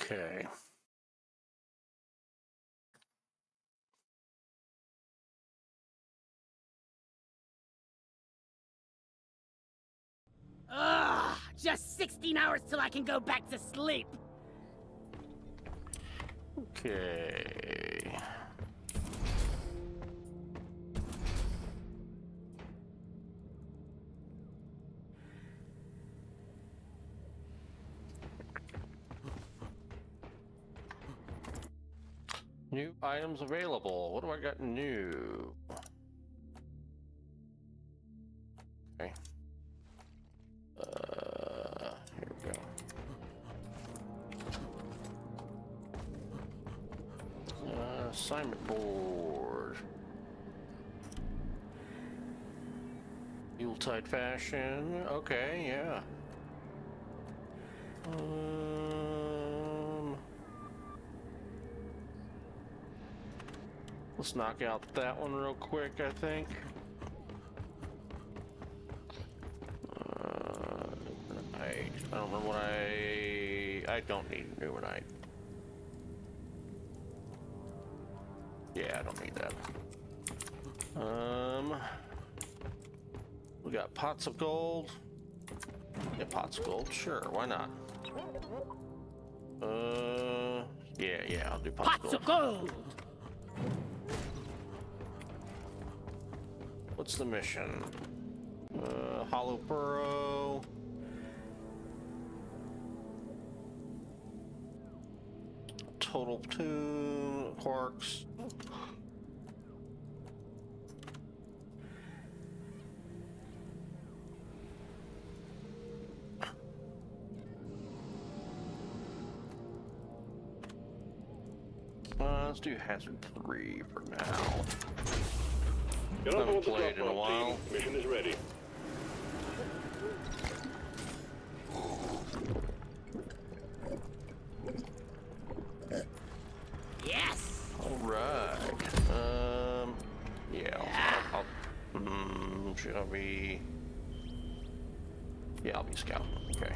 Okay. Ugh, just 16 hours till I can go back to sleep. Okay. New items available. What do I got new? Okay. Here we go. Assignment board. Yuletide fashion. Okay, yeah. Let's knock out that one real quick, I think. I don't remember what I don't need a new night. Yeah, I don't need that. We got pots of gold. Yeah, pots of gold. Sure, why not? Yeah, I'll do pots of gold. What's the mission? Hollow Burrow. Total tune, quarks. Let's do Hazard 3 for now. Get on Haven't board the played in a drop-off while. team. Mission is ready. Yes. All right. Yeah. Should I be? Yeah, I'll be scout. Okay.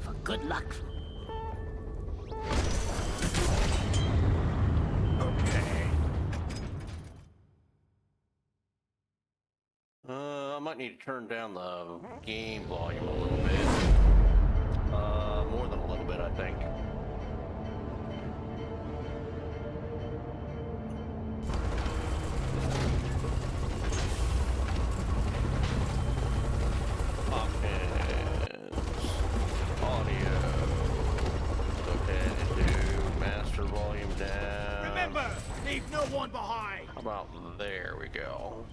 For good luck. Okay. I might need to turn down the game volume a little bit. More than a little bit, I think. Options, audio. Go ahead and do master volume down. Remember, leave no one behind. How about there we go.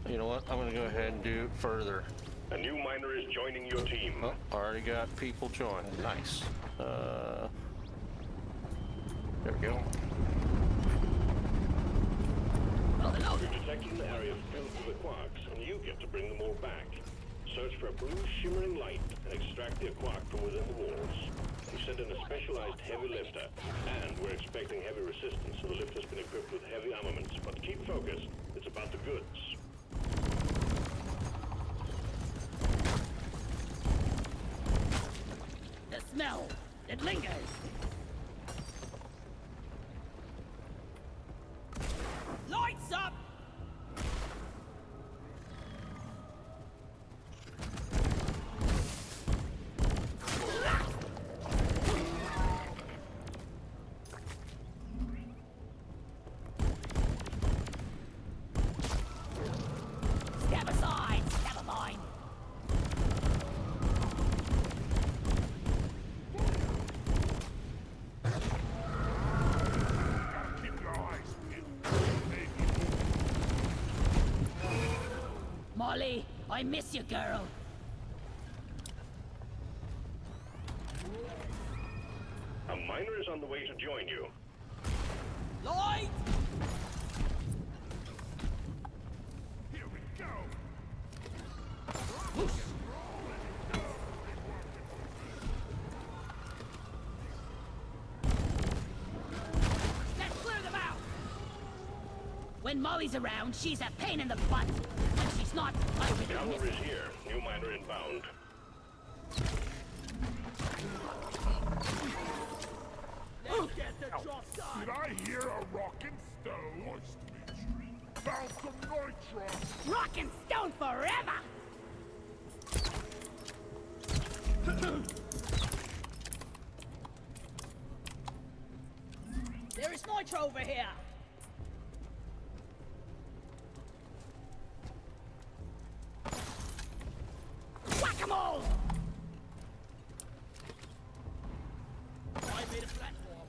You know what? I'm gonna go ahead and do it further. A new miner is joining your team. Oh, already got people joining. Nice. There we go. You're detecting the area filled with the quarks, and you get to bring them all back. Search for a blue shimmering light and extract the quark from within the walls. We sent in a specialized heavy lifter, and we're expecting heavy resistance, so the lifter's been equipped with heavy armaments. But keep focused. It's about the goods. The smell, it lingers. Lights up! Step aside, step of mine. Molly, I miss you, girl. A miner is on the way to join you. Light! Here we go. Let's clear them out! When Molly's around, she's a pain in the butt. When she's not, I really miss Cavalry's her. here. New miner inbound. Let's get the job done. Did I hear a rockin' stone? Nice to meet you. Found some nitro. Rock and stone forever! There is nitro over here! Whack-a-mole! I made a platform.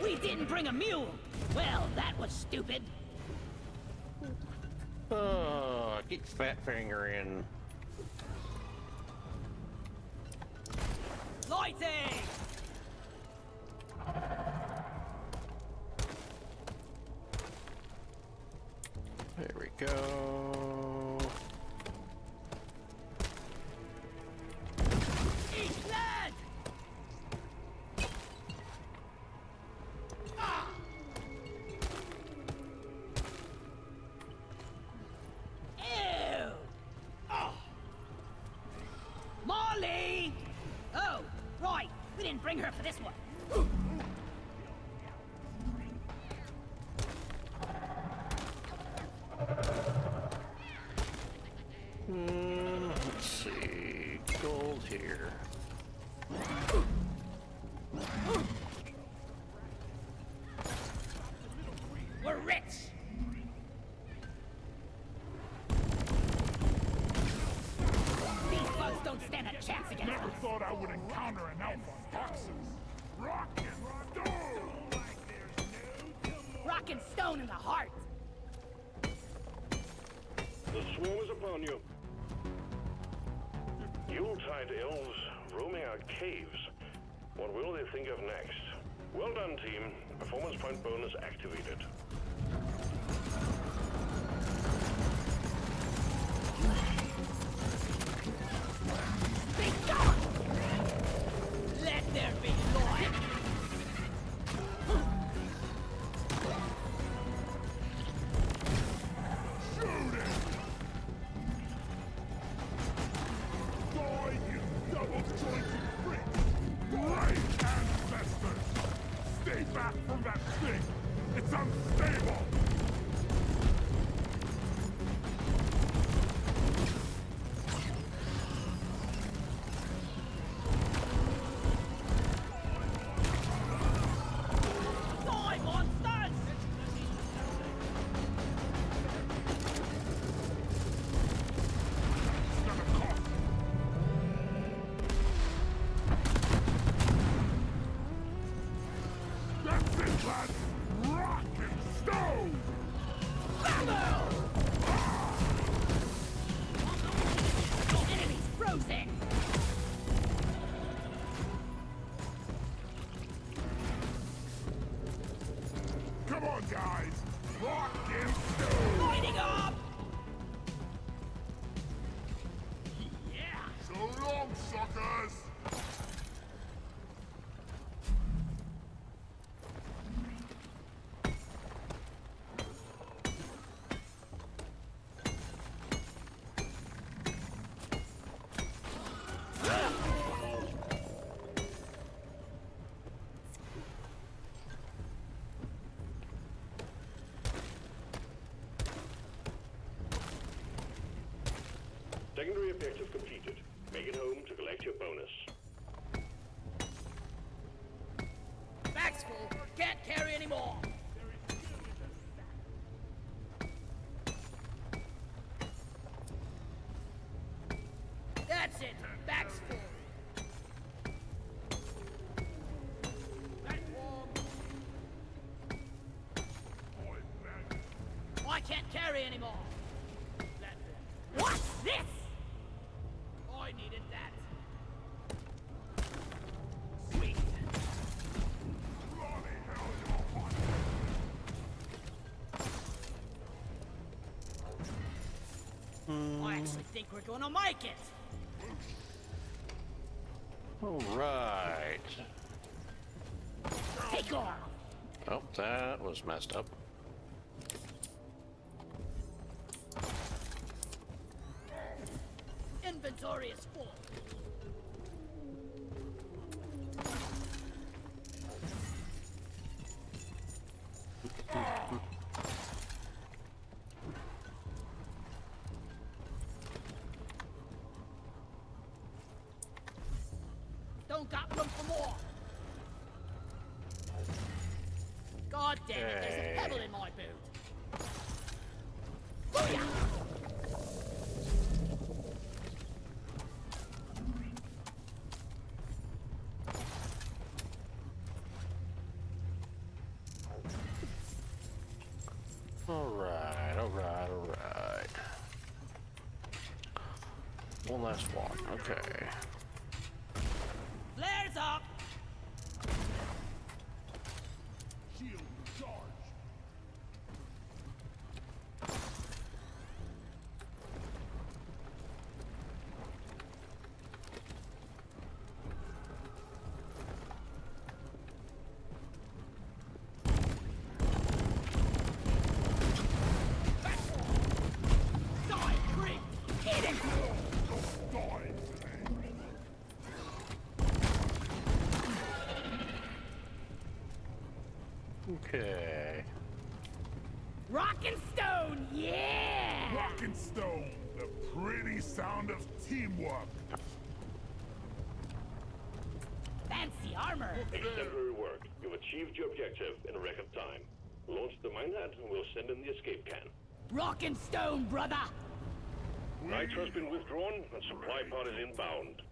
We didn't bring a mule! Well, that was stupid. Get fat finger in. Lighting! There we go. Eat lead! Ew! Molly! Oh, right. We didn't bring her for this one. Let's see. Gold here. We're rich! These bugs don't stand a chance against Never us. thought I would encounter an elf on boxes. Rockin' stone. Rock and stone in the heart. The swarm is upon you. Yuletide elves roaming our caves. What will they think of next? Well done, team. Performance point bonus activated. Be gone! Let there be light. Shoot it! Die, you double-jointed freak! Great ancestors! Stay back from that thing! It's unstable! Die, monsters! It's gonna cost. That's it, lads! Rockin' stone! Enemies frozen! Come on, guys! Rockin' stone! Lighting up! So long, suckers! Secondary objective completed. Make it home to collect your bonus. Back's full. Can't carry anymore. That's it. Back's full. Platform. I can't carry anymore. Platform. What's this? I needed that. Sweet. think we're gonna make it. All right. Take off. Oh, that was messed up. Inventory is full. Don't got room for more. God damn it, there's a pebble in my boot. Booyah! Alright, alright, alright. One last one, okay. Flares up! Shield charge. Die, creep! Hit it! Die today. Okay. Rock and stone, yeah! Rock and stone, the pretty sound of teamwork. Fancy armor! Exemplary work. You've achieved your objective in a record time. Launch the minehead and we'll send in the escape can. Rock and stone, brother! Nitro's been withdrawn and supply pod is inbound.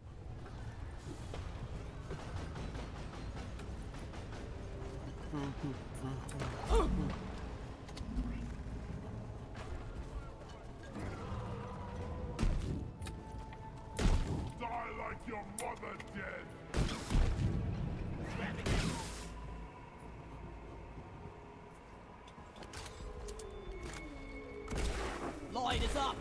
Die like your mother dead. Light is up!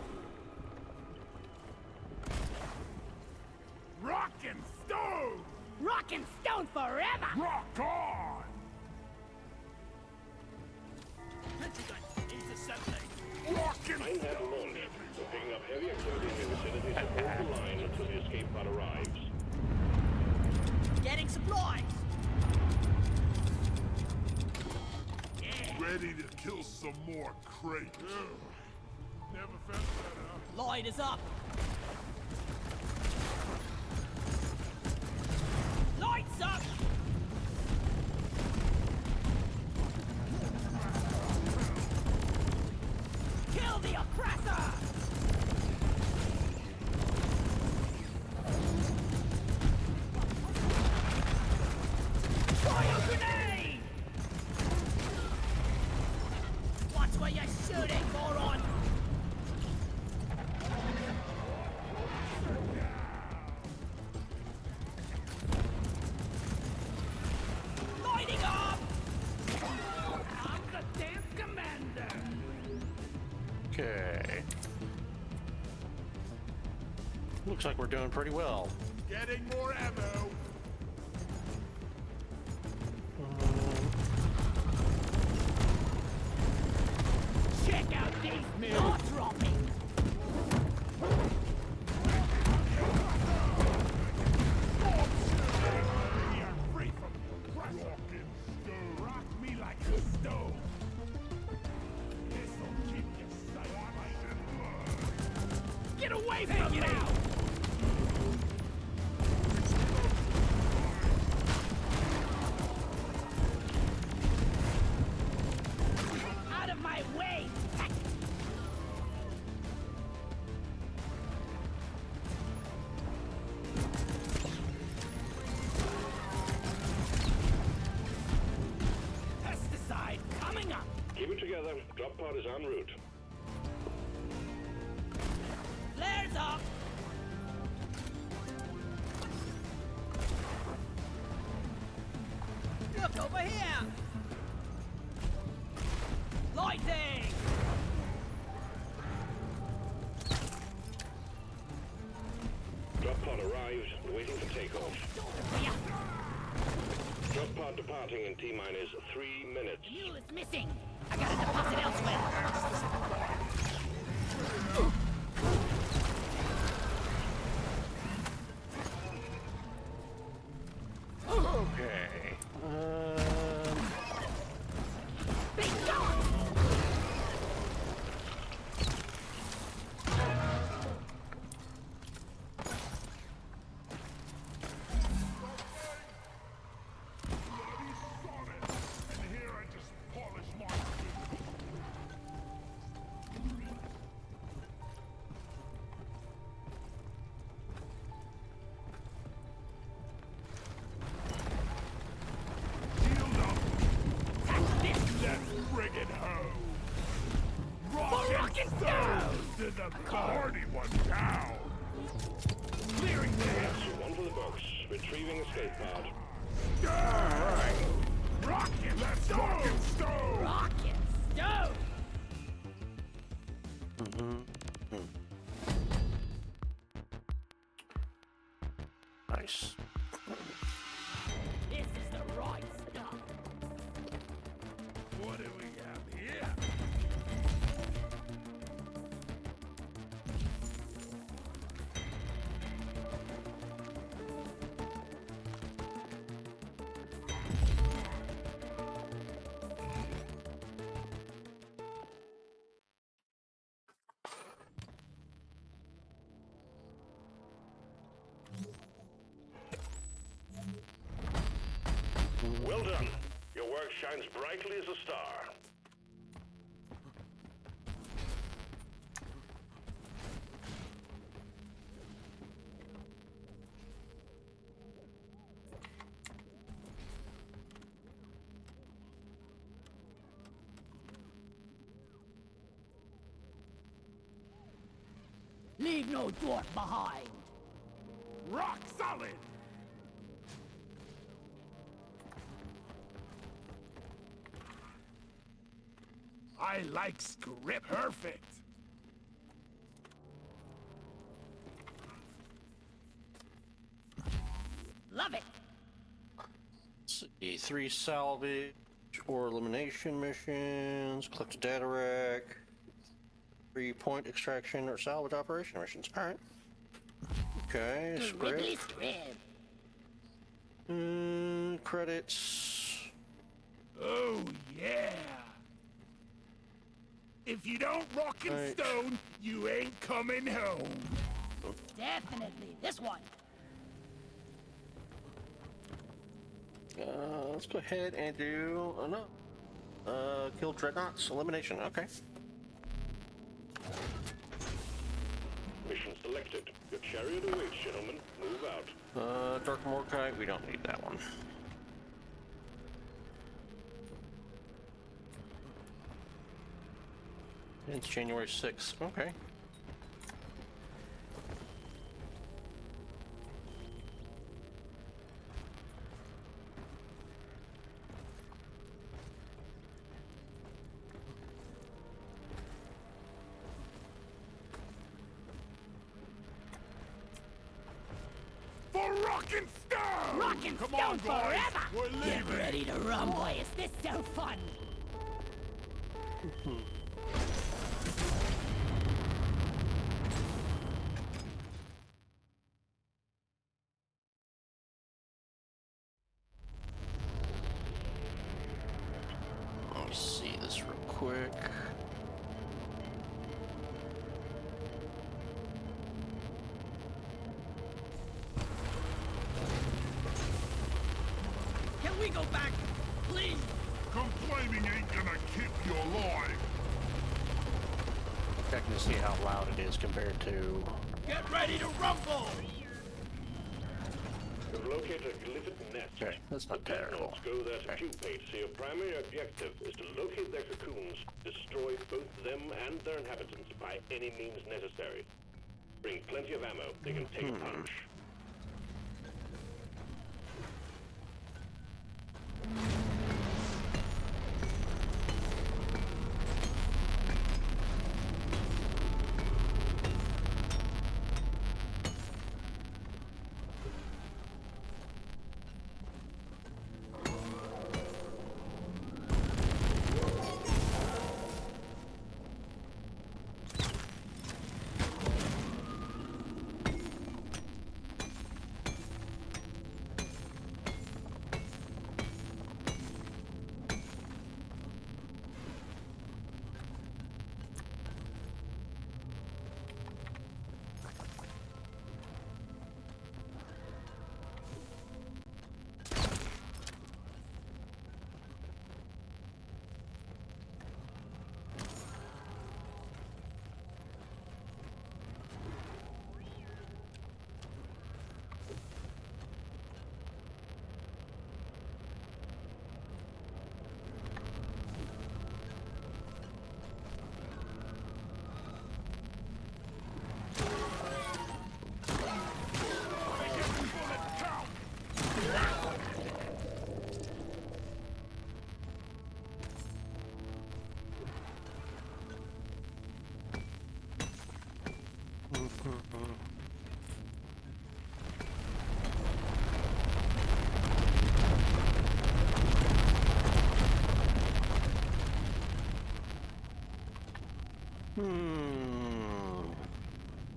Rock and stone. Rock and stone forever! Rock on. Rock and Minehead launched. We're picking up heavy activity in your vicinity, so hold the line until the escape pod arrives. Getting supplies! ready to kill some more crates. Never felt better. Light is up! Lights up! Kill the oppressor! Fire grenade! Watch where you're shooting, moron! Lighting up! I'm the dance commander! Okay. Looks like we're doing pretty well. Getting more ammo. Check out these jaw dropping! You're free from pressure. Rock me like a stone. This'll keep you safe. Get away from me! Out of my way! Pesticide coming up! Keep it together. Drop pod is en route. Flares up! Look over here! Lighting! drop pod arrived and waiting for takeoff. Drop pod departing in T-minus 3 minutes. The mule is missing. I got a deposit elsewhere. Okay. Be gone! Bloody sonnet! And here I just polish my food. Shield up! Let's bring it home! Rock and stone! To the party one down! Clearing the air! That's one for the box. Retrieving escape pod. Alright! Rocket! Let's rock and stone! Rocket stone! Nice. This is the right stuff. What do we have here? Well done. Your work shines brightly as a star. Leave no dwarf behind. Rock solid! I like script. Perfect. Love it. Let's see, 3 salvage or elimination missions, collect a data rack, 3 point extraction or salvage operation missions. All right. Okay, Ridley script. script. Credits. Oh, yeah. If you don't rock and Right. stone, you ain't coming home. Definitely this one. Let's go ahead and do kill dreadnoughts elimination. Okay. Mission selected. Your chariot awaits, gentlemen. Move out. Dark Morkite, we don't need that one. It's January 6th. Okay. For rock and stone! Rock and Come stone on, guys. forever! We're Get leaving. ready to rumble. Is this so fun? Let me see this real quick. Can we go back, please? Complaining ain't gonna keep you alive. Checking to see how loud it is compared to. Get ready to rumble! You've located a glyphid nest. Okay, that's not The terrible. dreadnoughts go there to pupate, so your primary objective is to locate their cocoons, destroy both them and their inhabitants by any means necessary. Bring plenty of ammo. They can take a punch.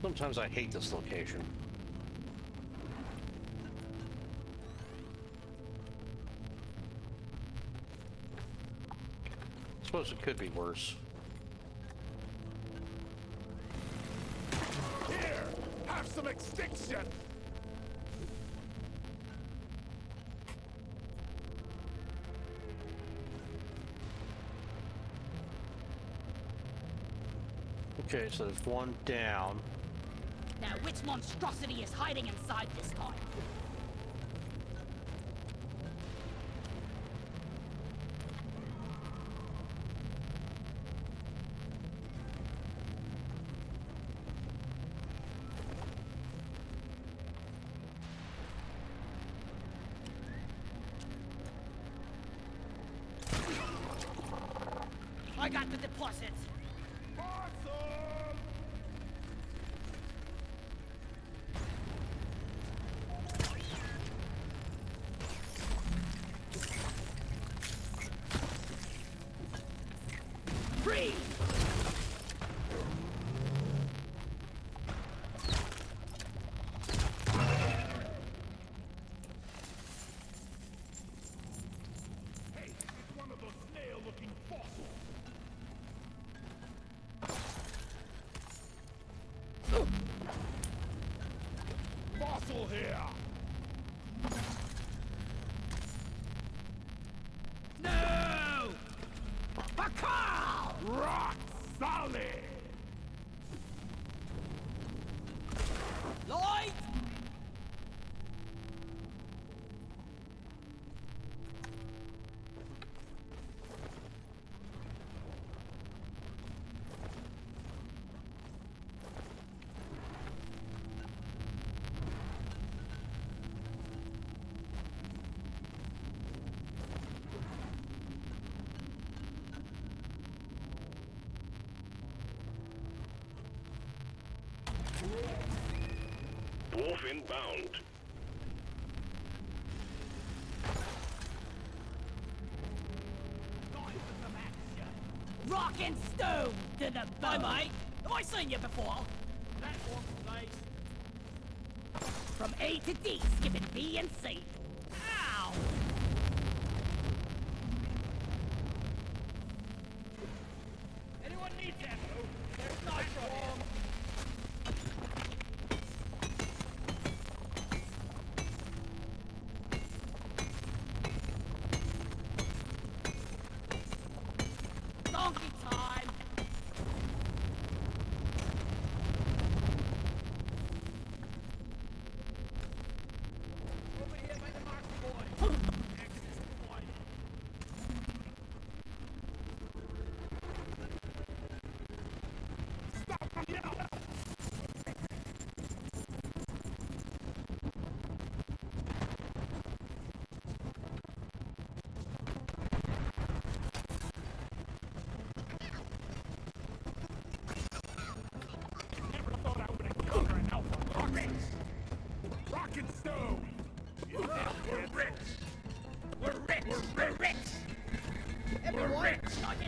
Sometimes I hate this location. I suppose it could be worse. Here, have some extinction. Okay, so there's one down. Now, which monstrosity is hiding inside this time? I got the deposit. Free! Hey, it's one of those snail-looking fossils. Fossil here! No! Pakal! Rock solid! Light! Dwarf inbound. Rock and stone to the bone! Hi, mate. Have I seen you before? Platform place. From A to D, skipping B and C. Ow! Anyone needs ammo? There's nitro here. Donkey time! Over here by the market boy. Activist boy. Never thought I would encounter an alpha rocket. Rock and stone! We're rich! We're rich! We're rich! We're rich!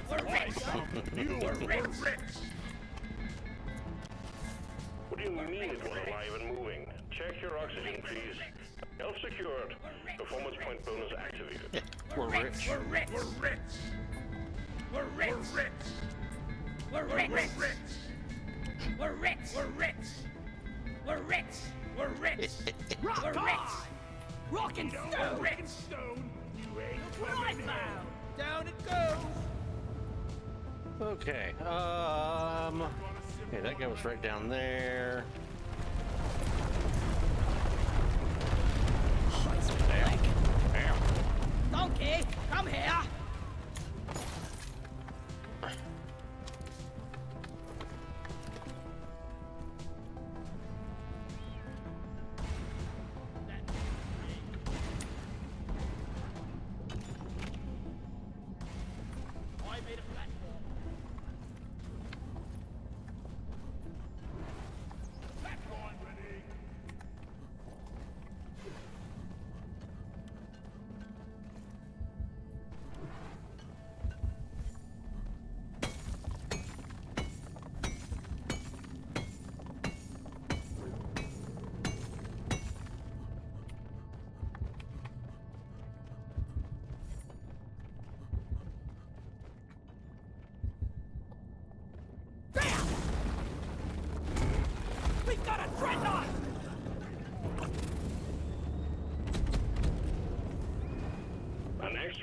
We're rich! We're rich! What do you need when alive and moving? Check your oxygen, please. Health secured. Performance point bonus activated. We're rich. We're rich! We're rich! We're rich! We're rich! We're rich! We're rich! We're rich! We're rich! We're rich! We're rich! Rock We're rich! on! Rock and No stone! rock and stone! You ain't What I coming found! in! Down it goes. Okay, okay, that goes right down there. Damn. Donkey, come here! I made a platform.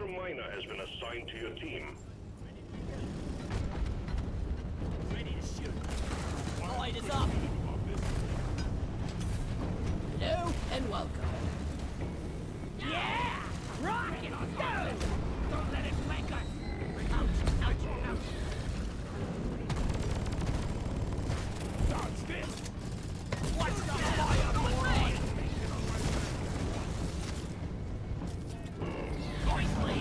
extra miner has been assigned to your team. Ready to shoot. Light is up. Hello and welcome. Yeah! Rock and go! Don't let it flank us! Ouch, ouch, ouch. Dodge this! Watch the fire, boy! Nicely!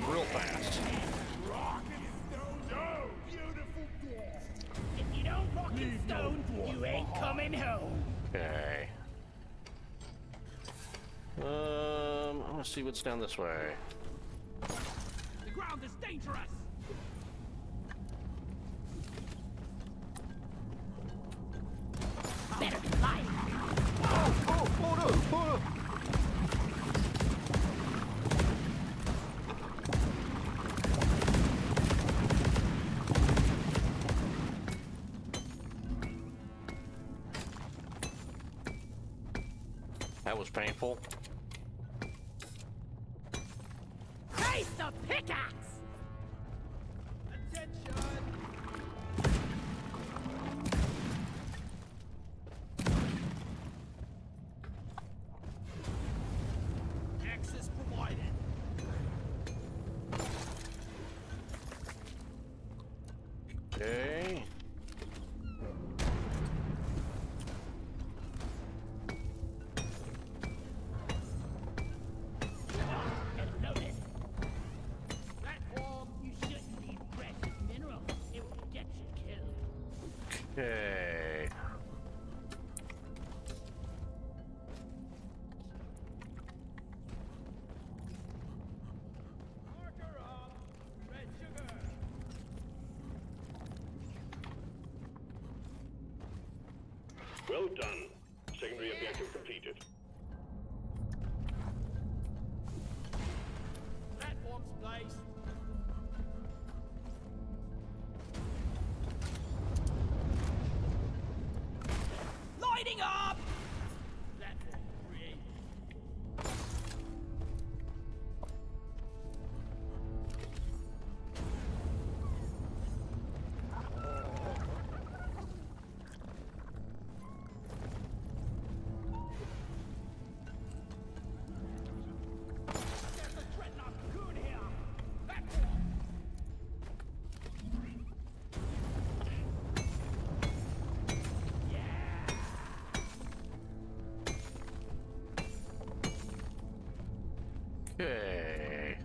Real fast. Oh, beautiful dwarf! If you don't rock and stone, you ain't coming home. Okay. I'm gonna see what's down this way. The ground is dangerous. Better be lying. Oh no! That was painful. Taste the pickaxe! Attention! Access provided. Okay. Notice. Platform, you shouldn't need precious minerals. It will get you killed. Okay. Marker up. Red sugar. Well done. Secondary objective completed. Platforms placed. Lighting up! Platform created. There's a dreadnought cocoon here! Platform! Okay.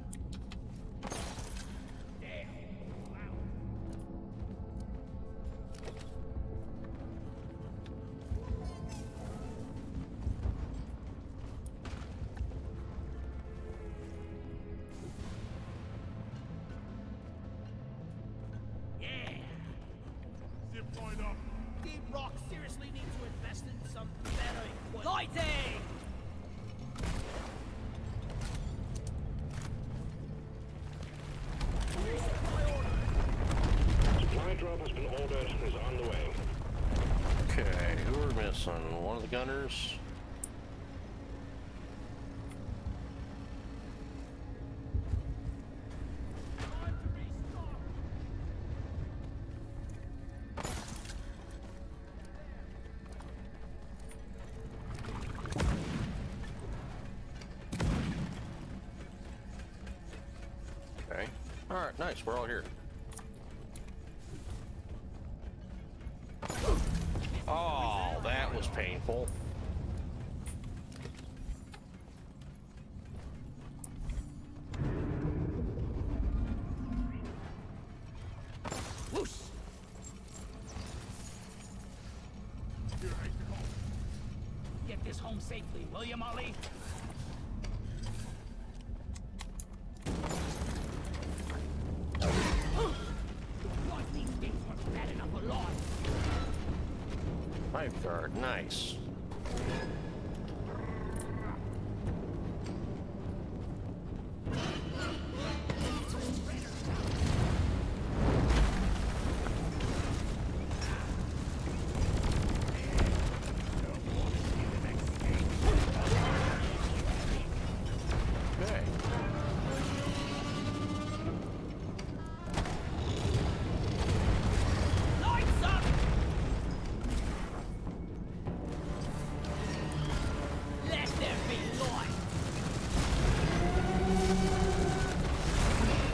Zip line up. Deep Rock seriously needs to invest in some better equipment. Lighting! Supply drop has been ordered and is on the way. Okay, who are we missing? One of the gunners? Time to restock. Okay. Alright, nice, we're all here. Oh, that was painful. Whoosh! Here I come. Get this home safely, will you, Molly? Like these things weren't bad enough alone. Lifeguard, nice. Okay. Lights up! Let there be light!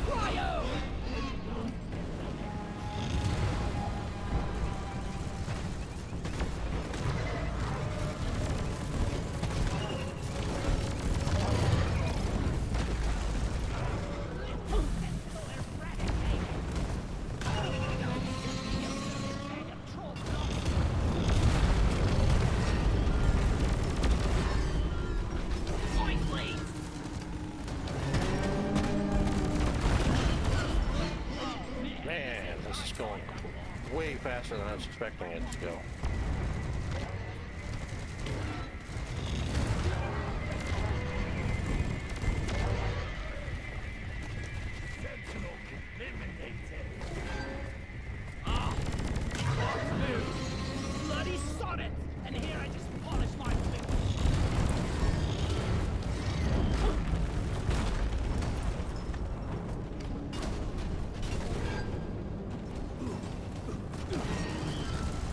Cryo! Point, please! Man, this is going way faster than I was expecting it to go. Sentinel eliminated. Bloody sonnet! And here I just polish my fingers.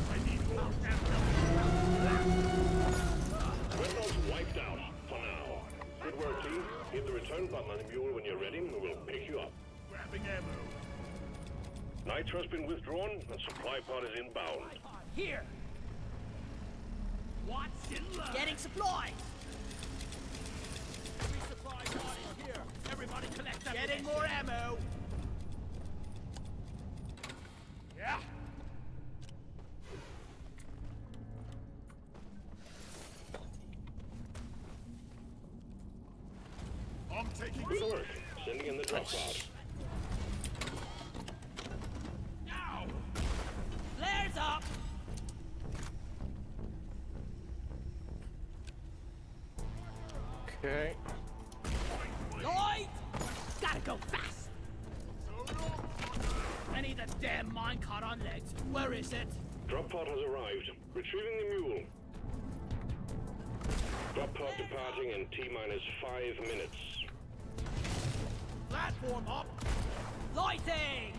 I need more ammo. Dreadnought's wiped out, for now. Good work, team. Hit the return button on the mule when you're ready, and we'll pick you up. Grabbing ammo. Nitro's been withdrawn, and supply pod is inbound. Here! What's in love? Getting supplies! Resupply pod is here. Everybody collect them. Getting more ammo! Yeah. I'm taking Good work. Sending in the drop pod. now. Flares up! Okay. Lloyd! Gotta go fast! I need the damn minecart on legs. Where is it? Drop pod has arrived. Retrieving the mule. Drop pod departing in T-minus 5 minutes. Platform up! Lighting!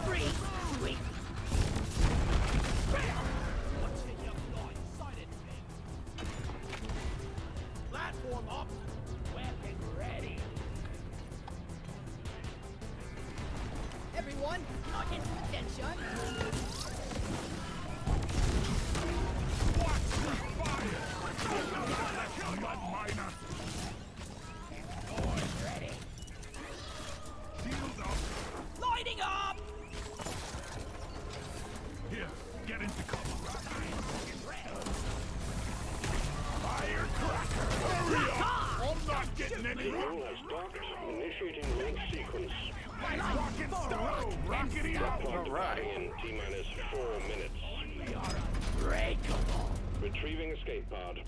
Free! Sweet! What's in your blind sighted Platform up! Weapon ready! Everyone, not in attention! Mud miner. Ready! Shield up. Lighting up! Here, get into cover. Firecracker. Hurry up. I'm not getting any Mule has docked. Initiating launch sequence. rocket stone. Rockety Drop out. pod departing in T-minus 4 minutes. We are unbreakable! Retrieving escape pod.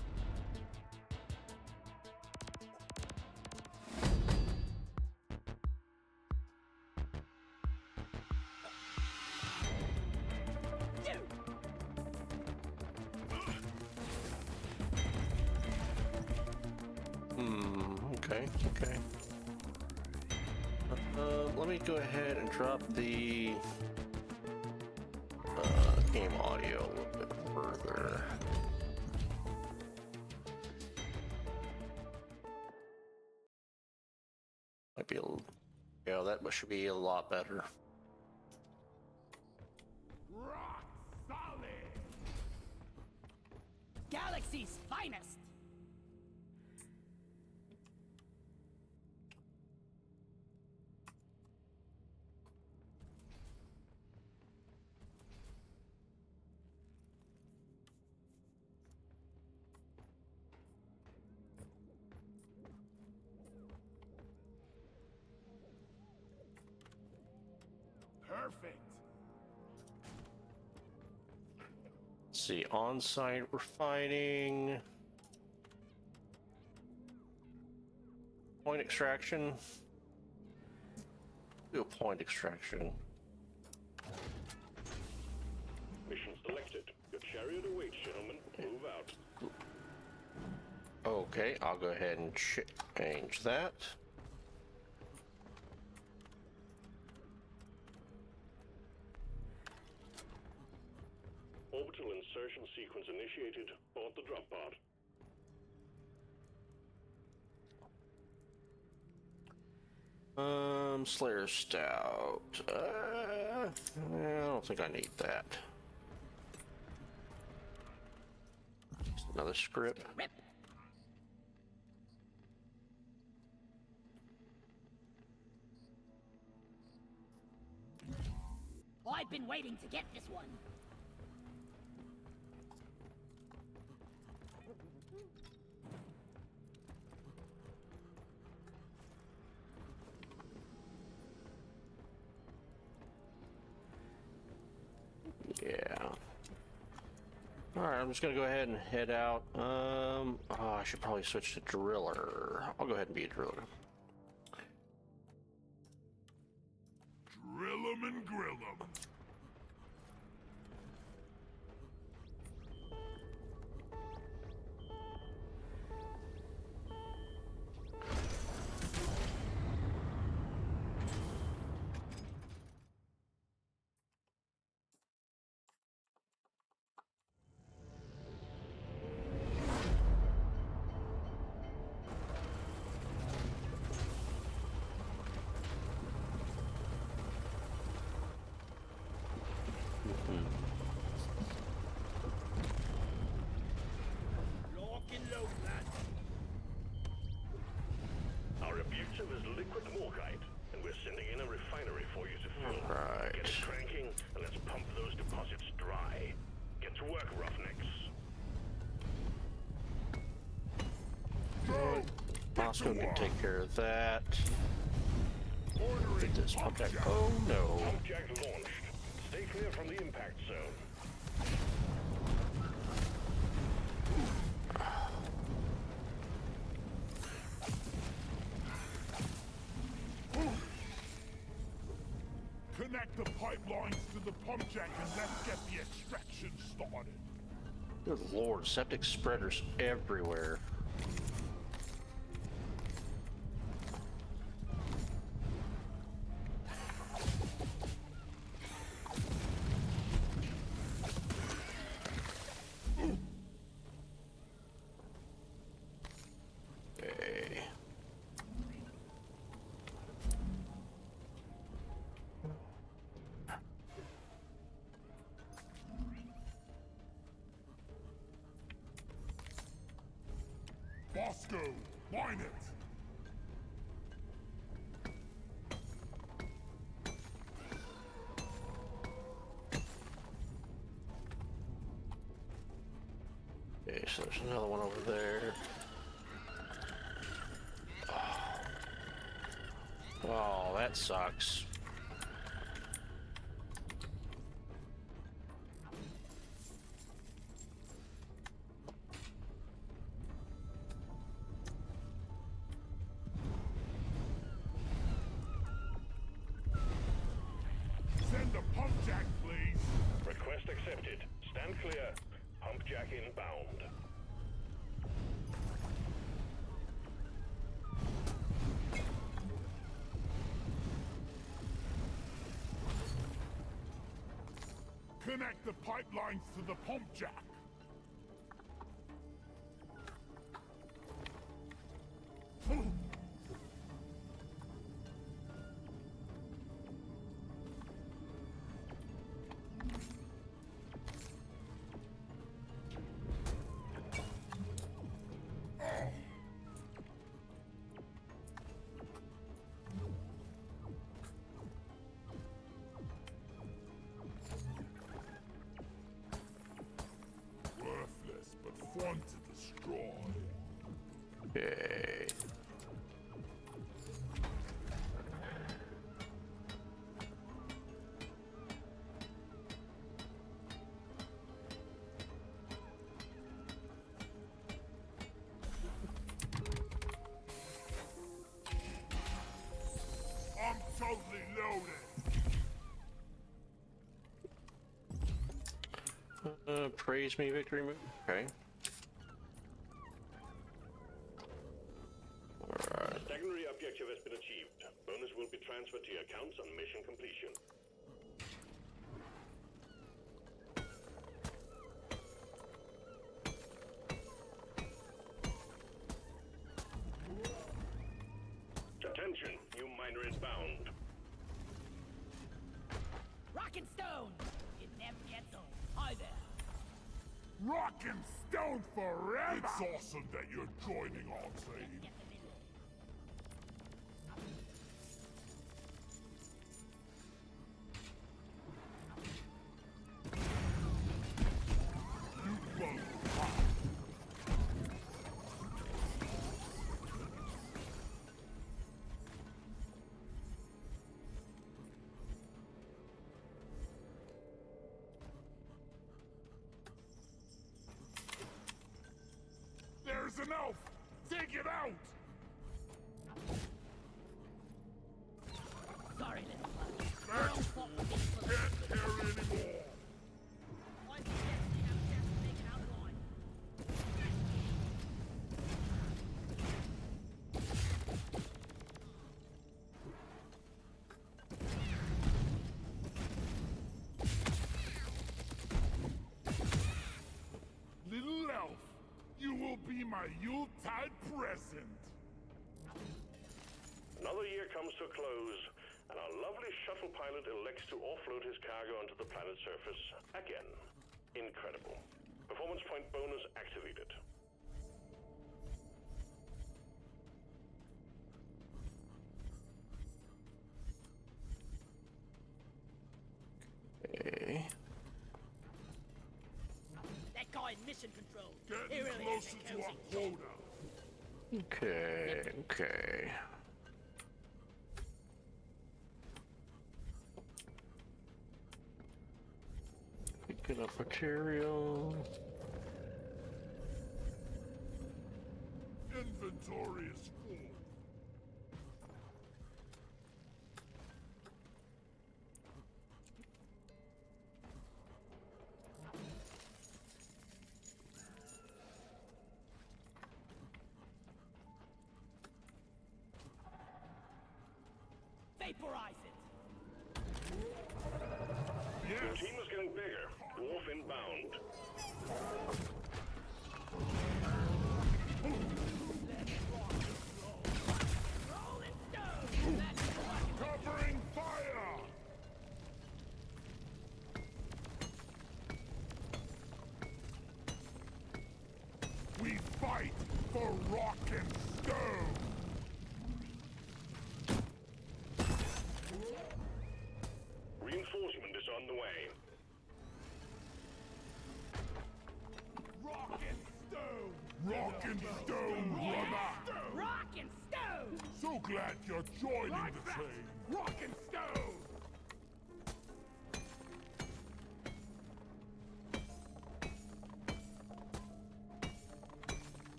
Okay, okay. Let me go ahead and drop the game audio a little bit further. Might be a little, yeah, that should be a lot better. Rock solid. Galaxy's finest! Perfect. Let's see, on-site we're fighting. Point extraction. Do a point extraction. Mission selected. Your chariot awaits, gentlemen. Move out. Okay, I'll go ahead and change that. Orbital insertion sequence initiated. Board the drop pod. Slayer Stout. I don't think I need that. Just another script. I've been waiting to get this one. Yeah. Alright, I'm just gonna go ahead and head out. Oh, I should probably switch to driller. I'll go ahead and be a driller. Drill 'em and grill 'em. Lock and load, lads. Our objective is liquid morkite, and we're sending in a refinery for you to fill. Alright. Get it cranking, and let's pump those deposits dry. Get to work, roughnecks. Go! Moscow can take care of that. Ordering Get this pump jack. Oh no. Pump jack launched. Stay clear from the impact zone. Connect the pipelines to the pump jack and let's get the extraction started. Good lord, septic spreaders everywhere. Okay. Bosco, mine it! Okay, so there's another one over there. Oh, that sucks. Send a pump jack, please. Request accepted. Stand clear. Pump jack inbound. Connect the pipelines to the pump jack. Totally loaded. Praise me, victory move. Okay. The secondary objective has been achieved. Bonus will be transferred to your accounts on mission completion. Attention, new miner inbound. Rock and stone! It never gets old. Hi there. Rock and stone forever! It's awesome that you're joining our team. Get the middle. You both rock. There's an elf! Take it out! Sorry, little one. Max, can't carry anymore! Once he gets, we have a chance to make it out line. Little elf, you will be my Yuletide present! Another year comes to a close, and our lovely shuttle pilot elects to offload his cargo onto the planet's surface again. Incredible. Performance point bonus activated. Okay. That guy in mission control. He Getting really is closer a to our cozy quota. Okay. Okay. Picking up material. Inventory is full. Vaporize it. Your Yes! team is getting bigger. Dwarf inbound. Rolling stone! That's what Covering fire! We fight for rock and stone! Reinforcement is on the way. Rock and stone! Rock and stone, brother! Rock and stone! So glad you're joining the team! Rock and stone!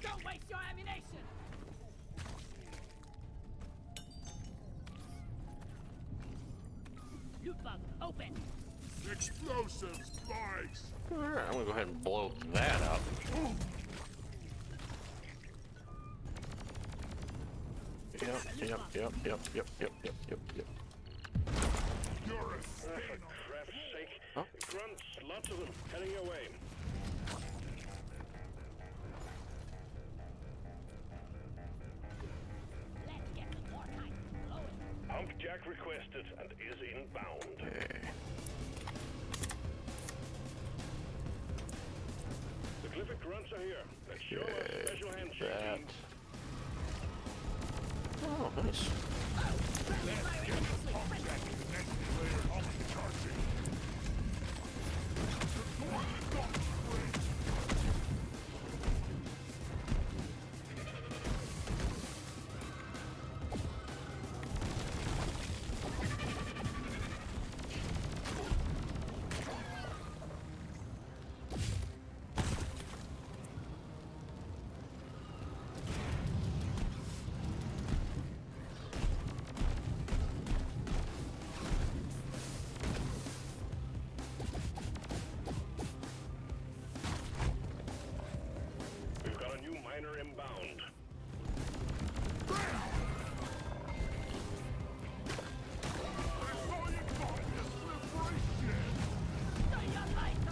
Don't waste your ammunition! Loot bug, open! Explosive spikes! Alright, I'm gonna go ahead and blow that up. Yep. You're a For stain on crap's sake. Huh? Grunts, lots of them, heading your way. Let's get some more time blowing. Pump jack requested and is inbound. Okay. The Glyphic grunts are here. Let's show our special handshake. That. team. Oh, nice. inbound. That's all you got is liberation! See you later!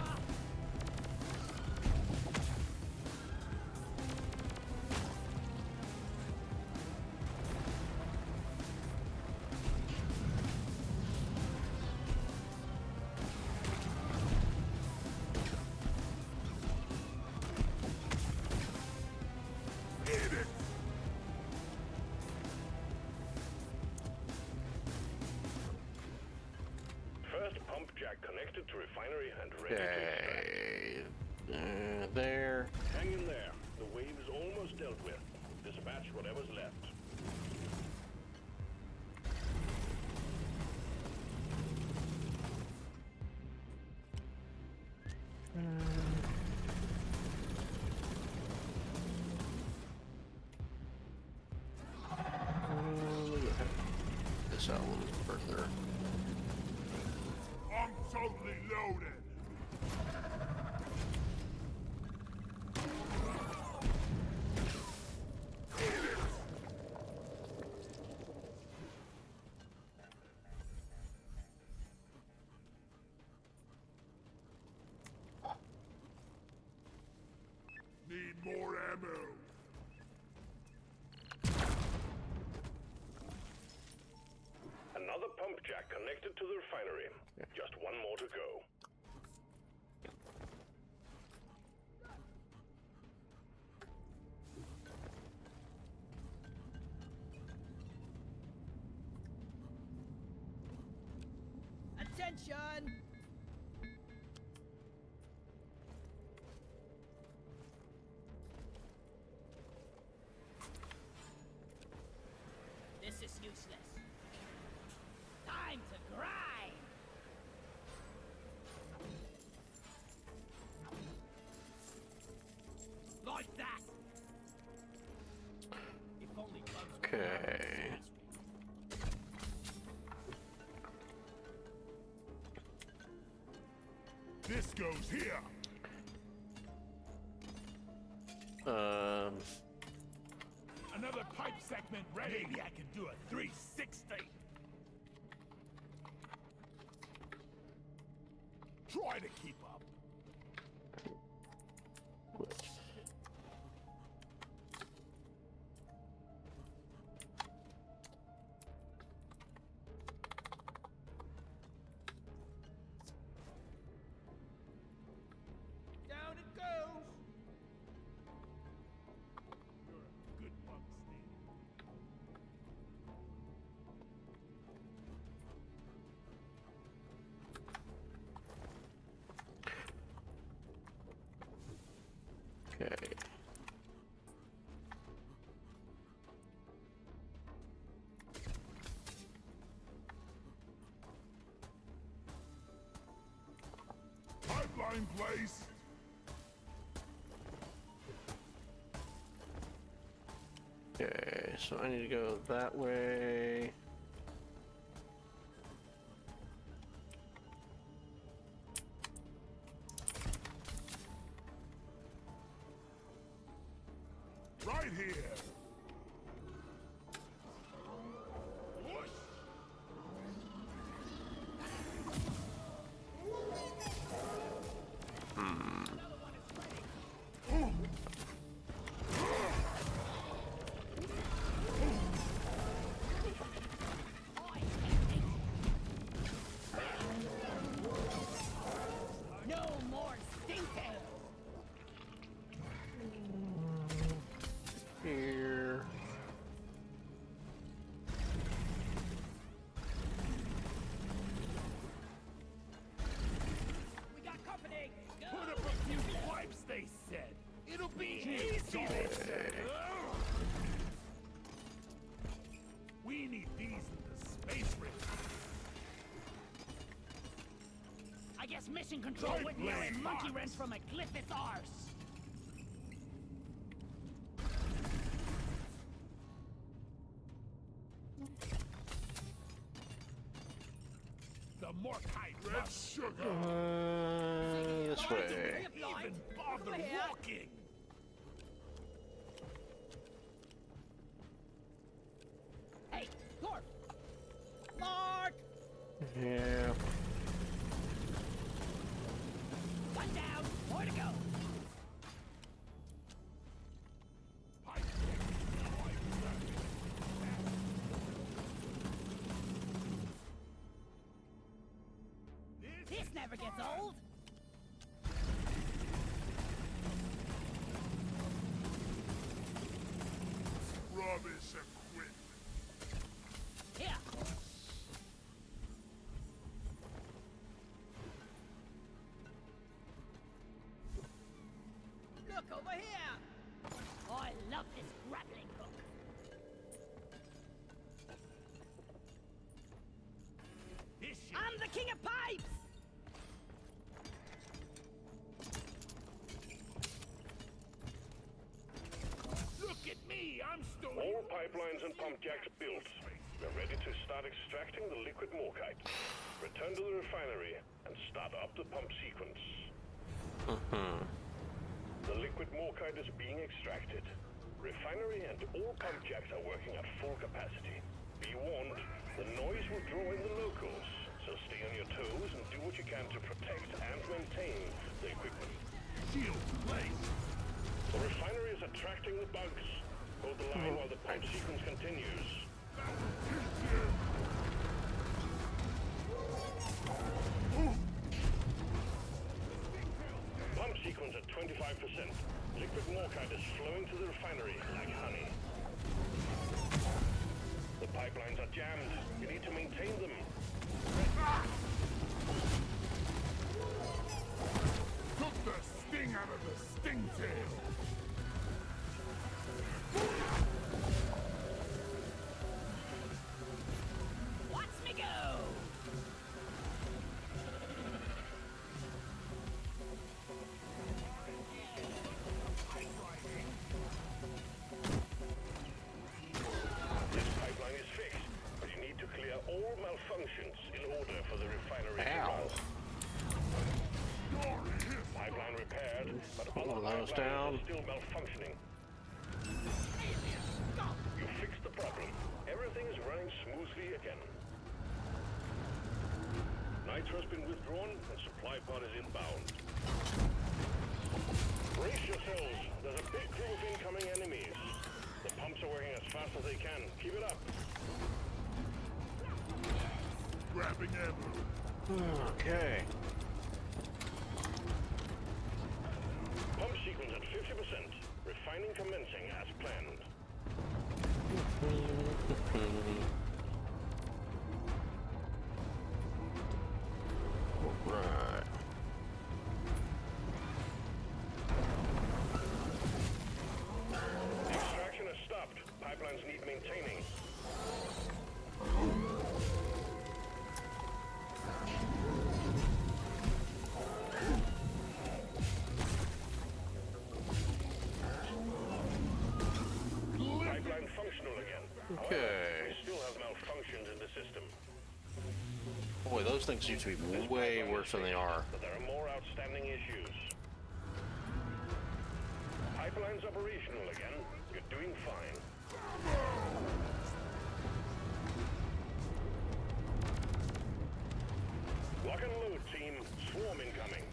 Eat it! First pump jack connected to refinery and ready to extract. Okay. There. Hang in there. The wave is almost dealt with. Dispatch whatever's left. This out a little further. I'm totally loaded! Need more ammo. Another pump jack connected to the refinery. Just one more to go. Attention! This is useless. Time to grind! Like that! If only bugs were Okay. This goes here. Another pipe segment ready. Maybe I can do a 360. Try to keep up. Down it goes! You're a good bug snake. Okay. Pipeline place. Okay, so I need to go that way. Right here. Whoosh. No more stinking! Here. We got company! Put up a few wipes, they said. It'll be easy, they said. We need these in the space race. I guess mission control Right wouldn't hear a blade monkey box. wrench from a cliff its arse. The more kite red sugar. This way. Even bother walking. Yeah. One down, more to go. This never gets old. Rubbish equipment. Here. Look over here. I love this grappling hook. I'm the king of pipes. Look at me, I'm storing. All pipelines and pump jacks built. We're ready to start extracting the liquid morkite. Return to the refinery and start up the pump sequence. The liquid morkite is being extracted. Refinery and all pump jacks are working at full capacity. Be warned, the noise will draw in the locals, so stay on your toes and do what you can to protect and maintain the equipment. Shield placed. The refinery is attracting the bugs. Hold the line while the pump sequence continues. Pump sequence at 25%. Liquid morkite is flowing to the refinery like honey. The pipelines are jammed. You need to maintain them. Took the sting out of the stingtail. Watch me go. This pipeline is fixed, but you need to clear all malfunctions in order for the refinery to Ow. run. Pipeline repaired, but other One of those pipelines down. are still malfunctioning. You fixed the problem. Everything is running smoothly again. Nitro's been withdrawn and supply pod is inbound. Brace yourselves. There's a big group of incoming enemies. The pumps are working as fast as they can. Keep it up. Grabbing ammo. Okay. Pump sequence at 50%. Refining commencing as planned. Right. Extraction has stopped. Pipelines need maintaining. Pipeline functional again. However, Okay. we still have malfunctions in the system. Boy, those things used to be way worse than they are. But there are more outstanding issues. Pipeline's operational again. You're doing fine. Lock and load, team. Swarm incoming.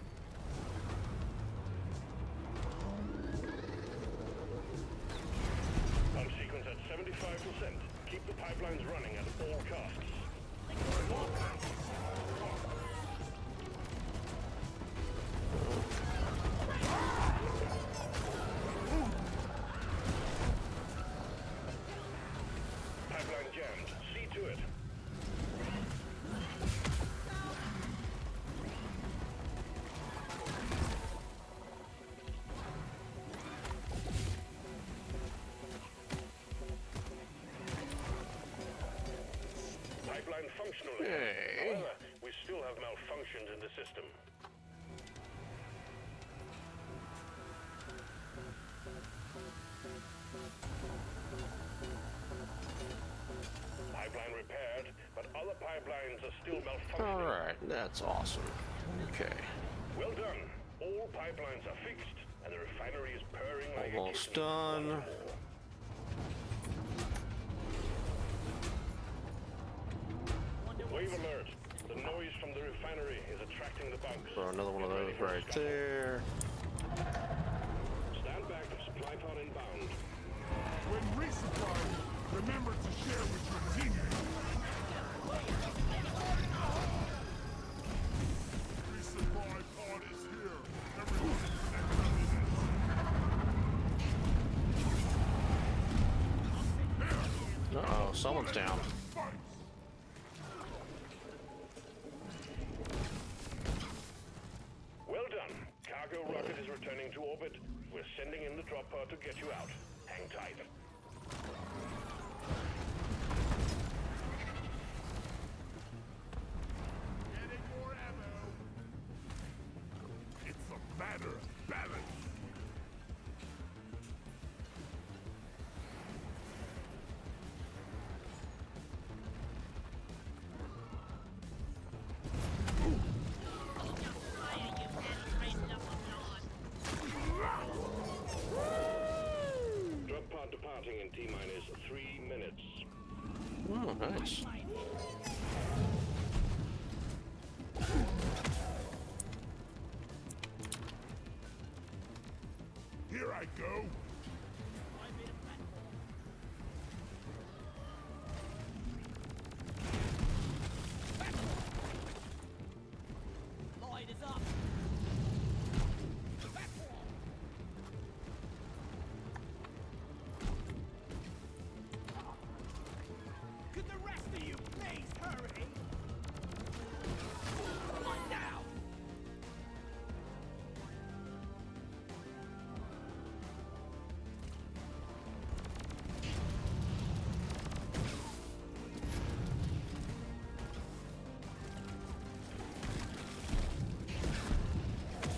Pump sequence at 75%. Keep the pipelines running at all costs. Pipeline jammed. See to it. Pipeline functional again. Okay. However, we still have malfunctions in the system. Pipeline repaired, but other pipelines are still malfunctioning. Alright, that's awesome. Okay. Well done. All pipelines are fixed, and the refinery is purring like a Almost kitten. done. Once more. Wave alert. refinery is attracting the bugs. Throw another one of Get ready those for a right scuffle. there. Stand back, supply pod inbound. When resupplying, remember to share with your teammates. Resupply pod is here. Everyone connect readiness. Uh-oh, someone's down. Fight! Well done. Cargo rocket is returning to orbit. We're sending in the drop pod to get you out. Hang tight. Getting more ammo. It's a matter of balance. Drop pod departing in T-minus 3 minutes. Oh, nice. Here I go. Light is up. Could the rest of you please hurry? One down.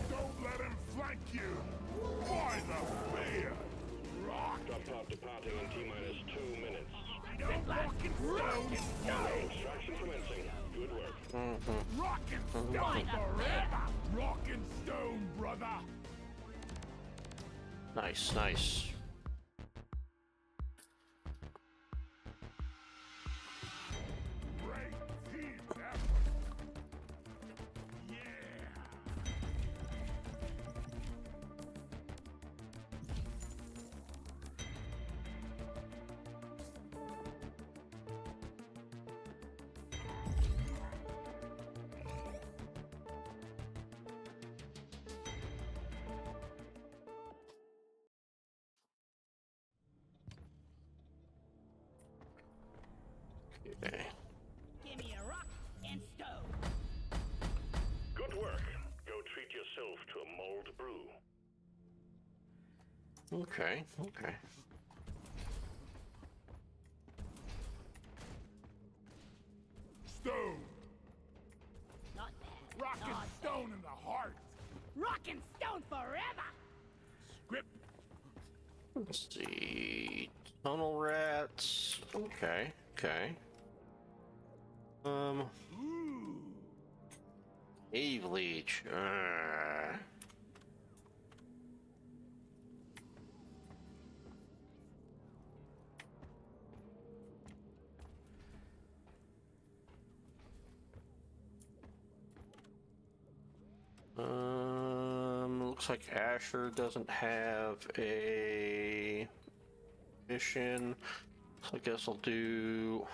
Don't let him flank you. Why the fear? Rock. Drop pod departing in T-minus 2 minutes. Don't rock and stone. Extraction commencing. Good work. Rock and stone forever. Rock and stone, brother. Nice, nice. Great team effort. Yeah. Okay. Give me a rock and stone. Good work. Go treat yourself to a mulled brew. Okay, okay. Stone. Not bad. Rock and Not stone in the heart. bad. Rock and stone forever. Script. Let's see. Tunnel rats. Okay, okay. Ooh. Cave leech. Looks like Asher doesn't have a mission. So I guess we'll do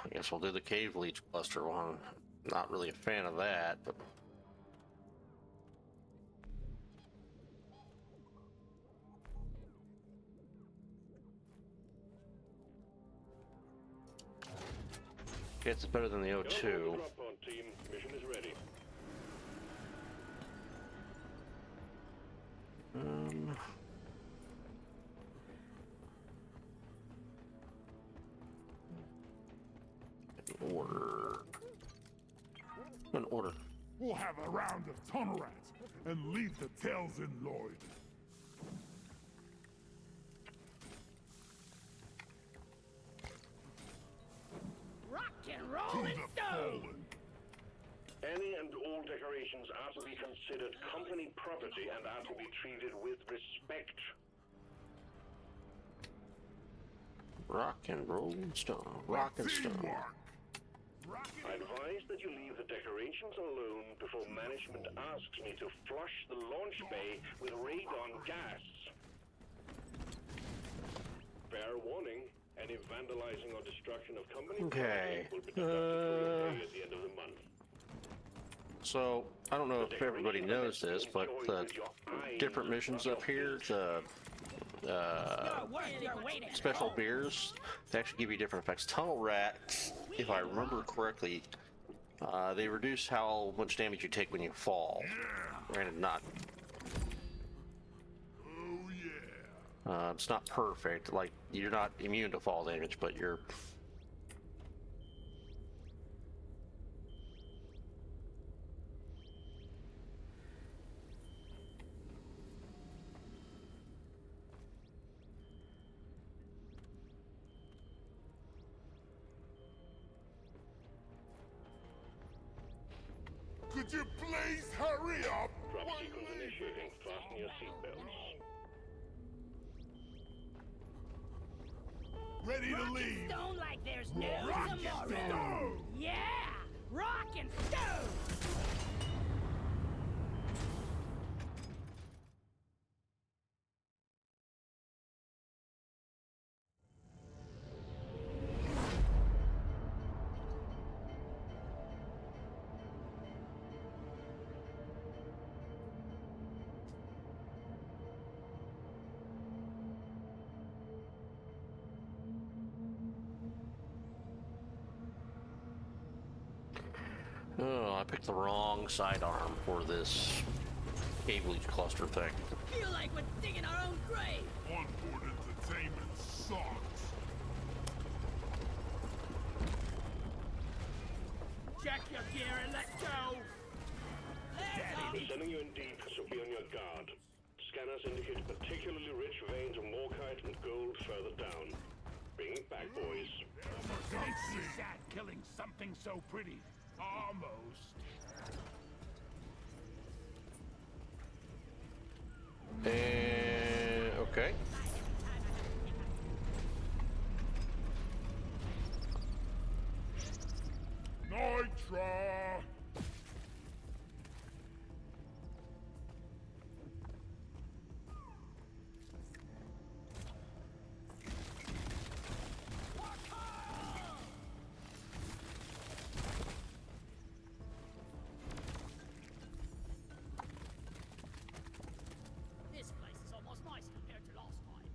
the cave leech cluster one. Not really a fan of that, but it's better than the Go on the O2. drop pod team. Mission is ready. Order. An order. We'll have a round of tunnel rats and leave the tails in Lloyd. Rock and roll To and the stone. fallen. Any and all decorations are to be considered company property and are to be treated with respect. Rock and roll and stone. Rock and stone. Teamwork. I advise that you leave the decorations alone before management asks me to flush the launch bay with radon gas. Fair warning, any vandalizing or destruction of company Okay. property will be deducted from your pay at the end of the month. So, I don't know if everybody knows this, but the different missions up here, the special beers, they actually give you different effects. Tunnel Rat, if I remember correctly, they reduce how much damage you take when you fall. Granted, not. Oh yeah. It's not perfect. Like, you're not immune to fall damage, but you're. Could you please hurry up? Drop sequence initiating. Fasten your seatbelts. Ready to leave. Stone like there's no Rock and tomorrow. stone. Yeah, rock and stone. Oh, I picked the wrong sidearm for this cablage cluster thing. Feel like we're digging our own grave. Onboard entertainment sucks. Check your gear and let's go. We're sending you in deep, so be on your guard. Scanners indicate particularly rich veins of morkite and gold further down. Bring it back, boys. Don't see. Sad killing something so pretty. Almost. Okay. Nitra. This place is almost nice compared to last time.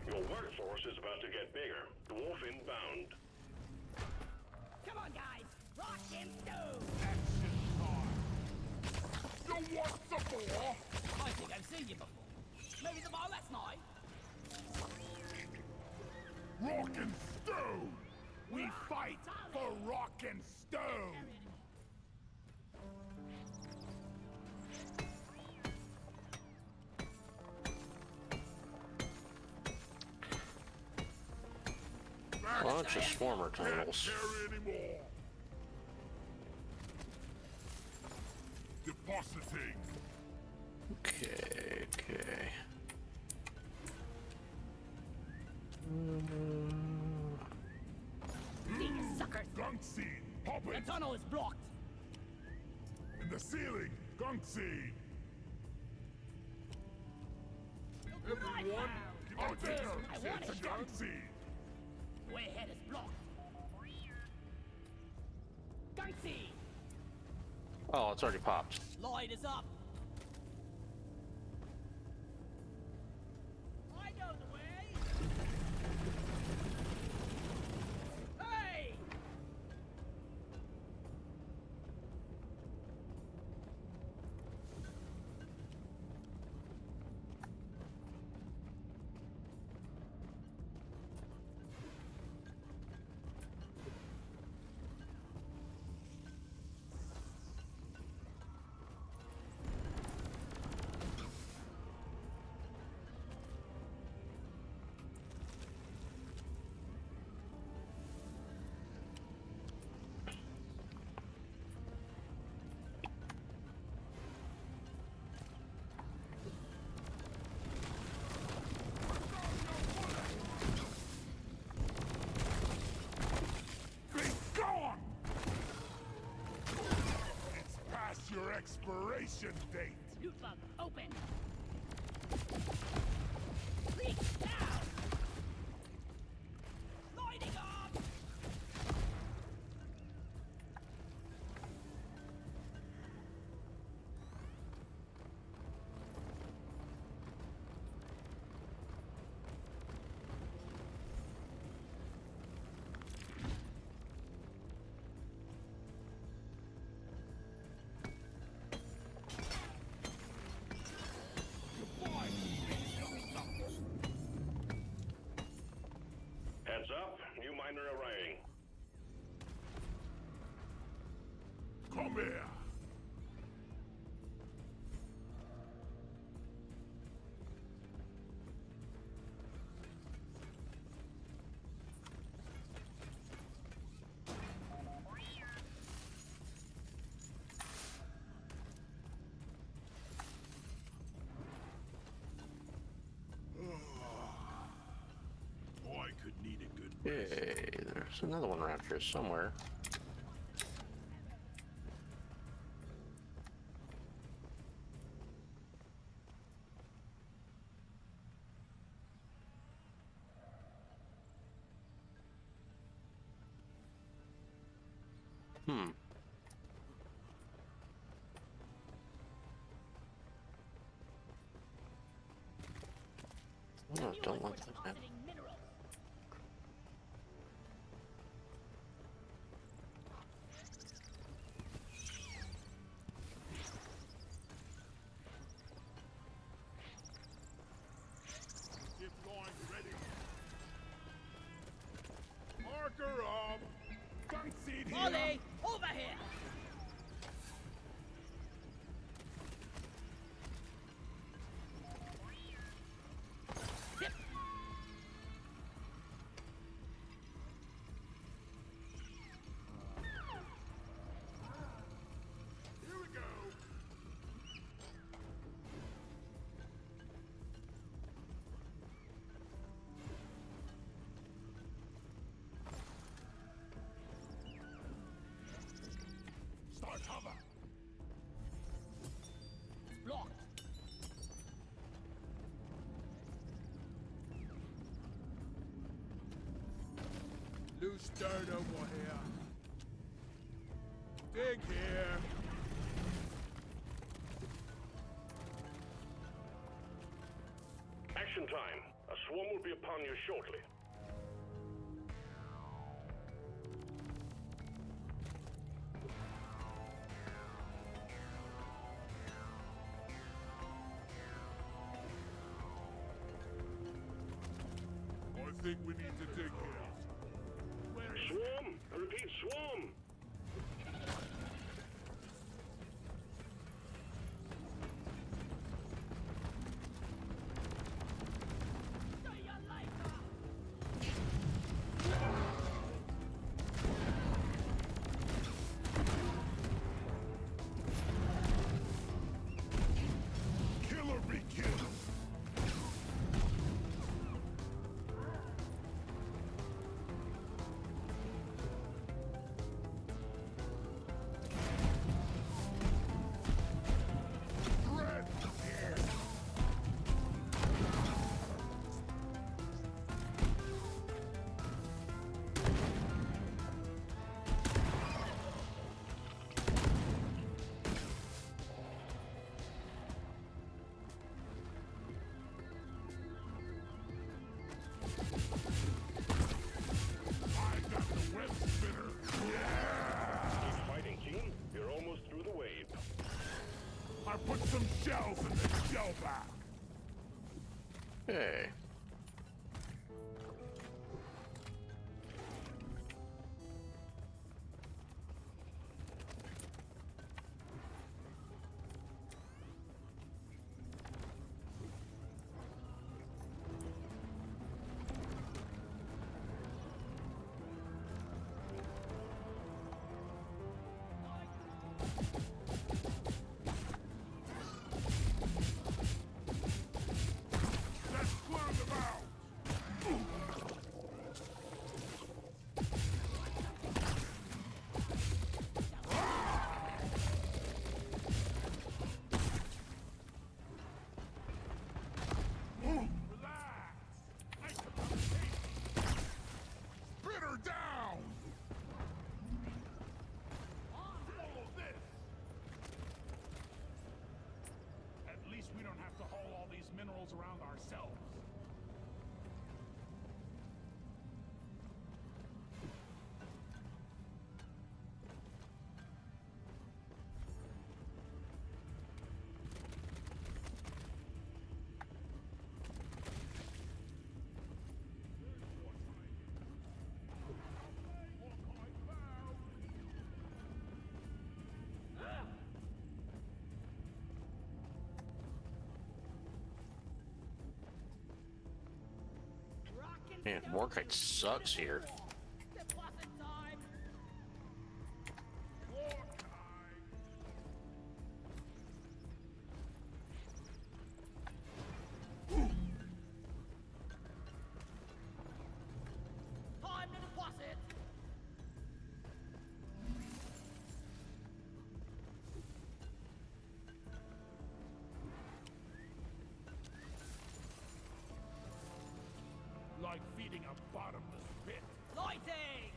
Your workforce is about to get bigger. Dwarf inbound. Come on, guys, rock and stone. Action time. You want some more? I think I've seen you before. Maybe the bar last night. Rock and stone. We fight for rock and stone. Bunch of swarmer Can't tunnels. carry anymore. Depositing. Okay, okay. See you suckers. Gunk seed. Pop The it. tunnel is blocked. In the ceiling. Gunk seed. Everyone, Oh dear. I want It's a it. gunk seed. way ahead is blocked. Gunksy! Oh, it's already popped. Light is up. I know the way. Hey! expiration date. Loot bug, open! Leak down! Lighting up! Heads up, new miner arriving. Come here. Boy, could need a good rest. Okay, there's another one around here somewhere. Hmm. No, don't want that. Depositing minerals. Get going, ready. Marker up. Gun seat here. Ollie, over here! Zip. Here we go. Start hover. Blocked. Loose dirt over here. Dig here. Action time. A swarm will be upon you shortly. I think we need to dig here. Swarm! I repeat, swarm! See ya later! Killer be killed. Threat here. I got the web spinner. Keep fighting, team. You're almost through the wave. I put some shells in the shell back. Hey. Let's clear the ourselves. Man, Morkite sucks here. Deposit time! Time to deposit! Like feeding a bottomless pit. Lighting!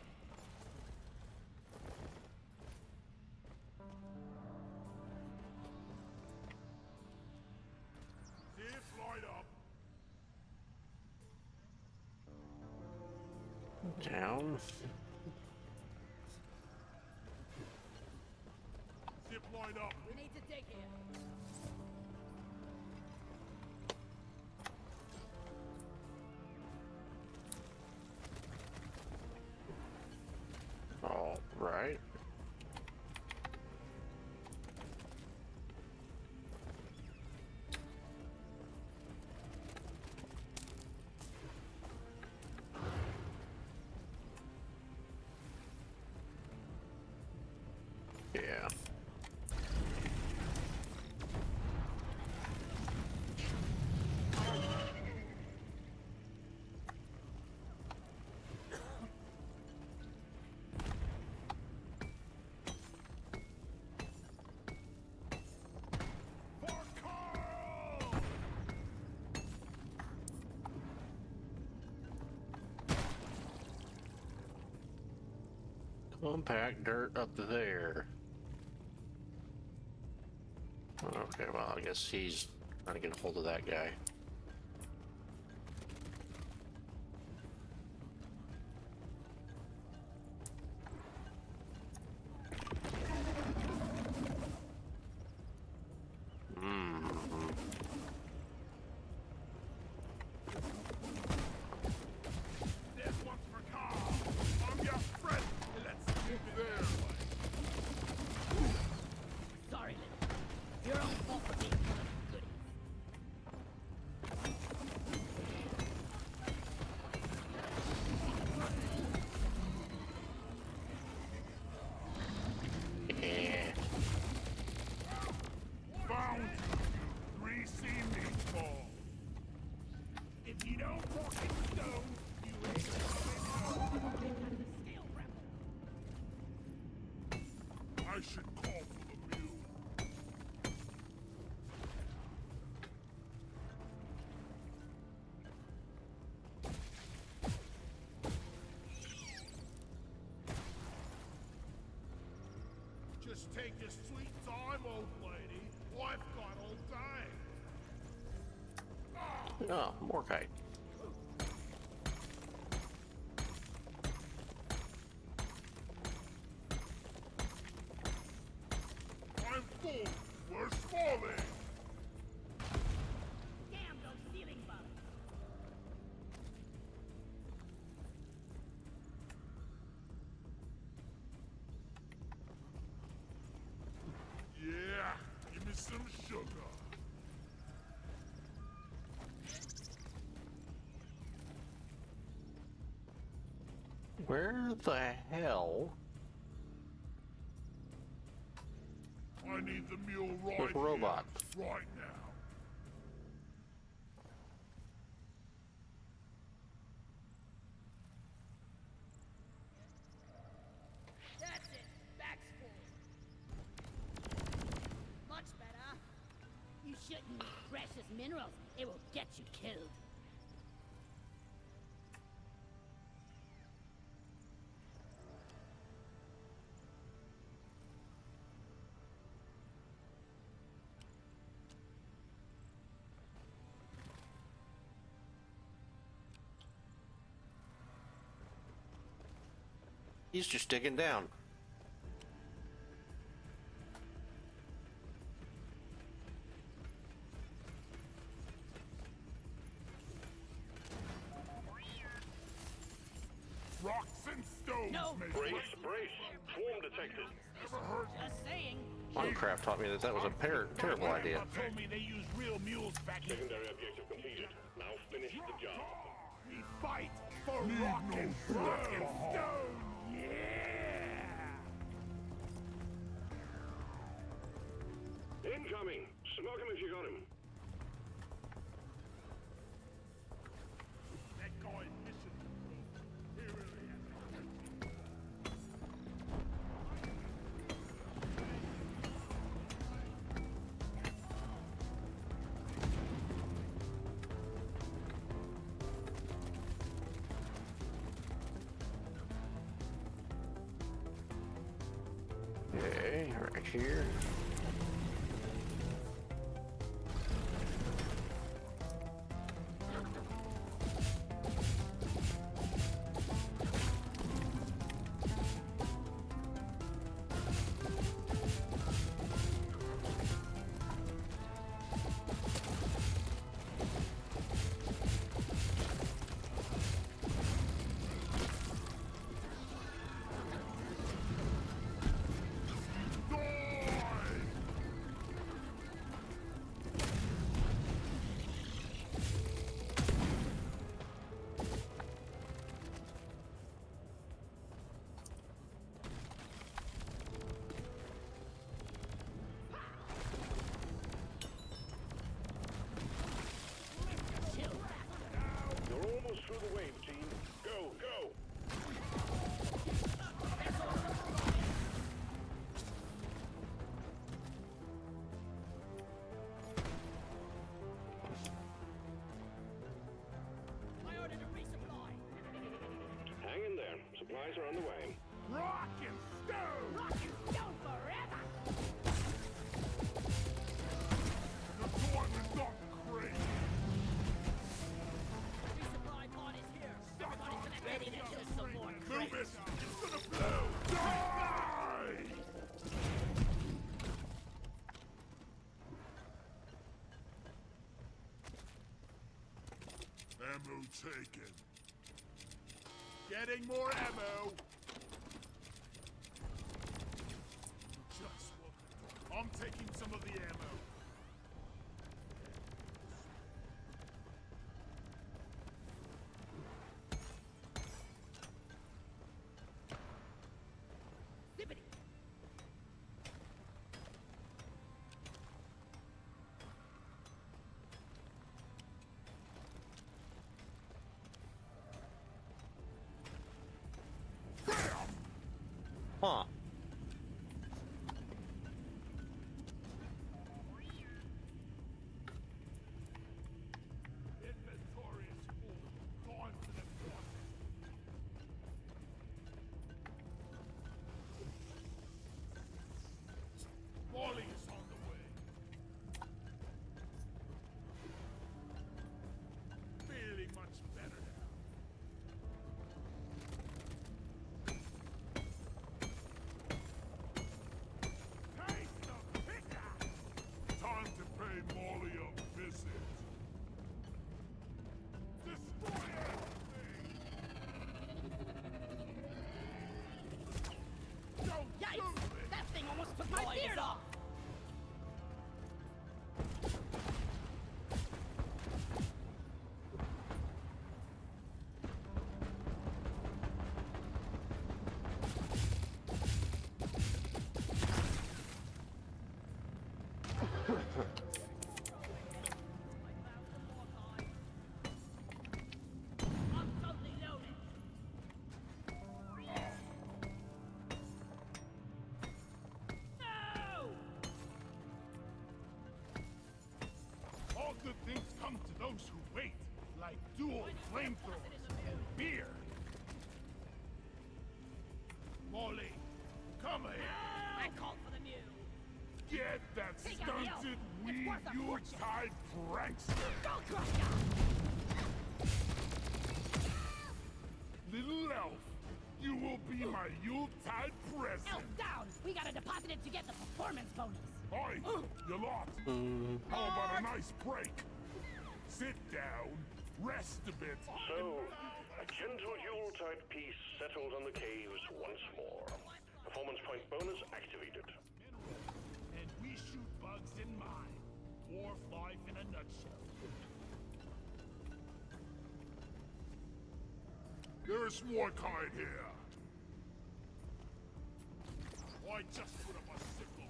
Zip light up. Down. Zip light up. We need to dig here. All right. Yeah. For Carl! Compact dirt up there. Okay, well, I guess he's trying to get a hold of that guy. This one's for Carl. I'm your friend. Let's keep it there. Sorry, Lily. Your own fault for being one of the goodies. Yeah. Found you, greasy meatball. If you don't fucking stone, you ain't coming home. Steel rebel. I should call for the mule. Just take your sweet time, old lady. I've got all day. Oh, Morkite. I'm full. We're smalling. Damn those ceiling bugs. Yeah, give me some sugar. Where the hell I need the mule right with robot? here, right now. That's it. Back's full. Much better. You shouldn't use precious minerals. It will get you killed. He's just digging down. Rocks and stones No. may Brace, break. brace. Swarm detected. Ever heard Just saying. Minecraft taught me that that was a terrible idea. told me they use real mules back in. Secondary objective completed. Now finish the job. We fight for rock and stone. Yeah. Incoming. Smoke him if you got him. That guy mission. He really has. Okay, right here. You're almost through the wave, team. Go, go. I ordered a resupply. Hang in there. Supplies are on the way. Rock and stone. Rock and stone forever. The storm is not crazy. Resupply pod is here. Everybody's gonna ready to kill some more crates. Loomis, it's gonna blow. Die! Ammo taken. Getting more ammo. Just what? I'm taking some of the ammo. Zippity. Huh. Inventory is full. Time for the process. Molly is on the way. Feeling much better now. Taste the pickup! Time to pay Molly a visit. Destroy everything! Don't Yikes! do it! That thing almost took my beard off. I'm totally loaded. No! All good things come to those who wait, like dual flamethrowers and beer. Molly, come here. I called for the mule. Get that Take out the elf. stunted It's worth a fortune. Yuletide prankster. Go, Crusher! Little elf, you will be my Yuletide present. Elf down! We gotta deposit it to get the performance bonus. Oi, you lot. How about a nice break? Sit down, rest a bit. So, a gentle Yuletide peace settled on the caves once more. Performance point bonus activated. And we shoot bugs in mine. Dwarf life in a nutshell. There is more kind here. Why just put up a sickle?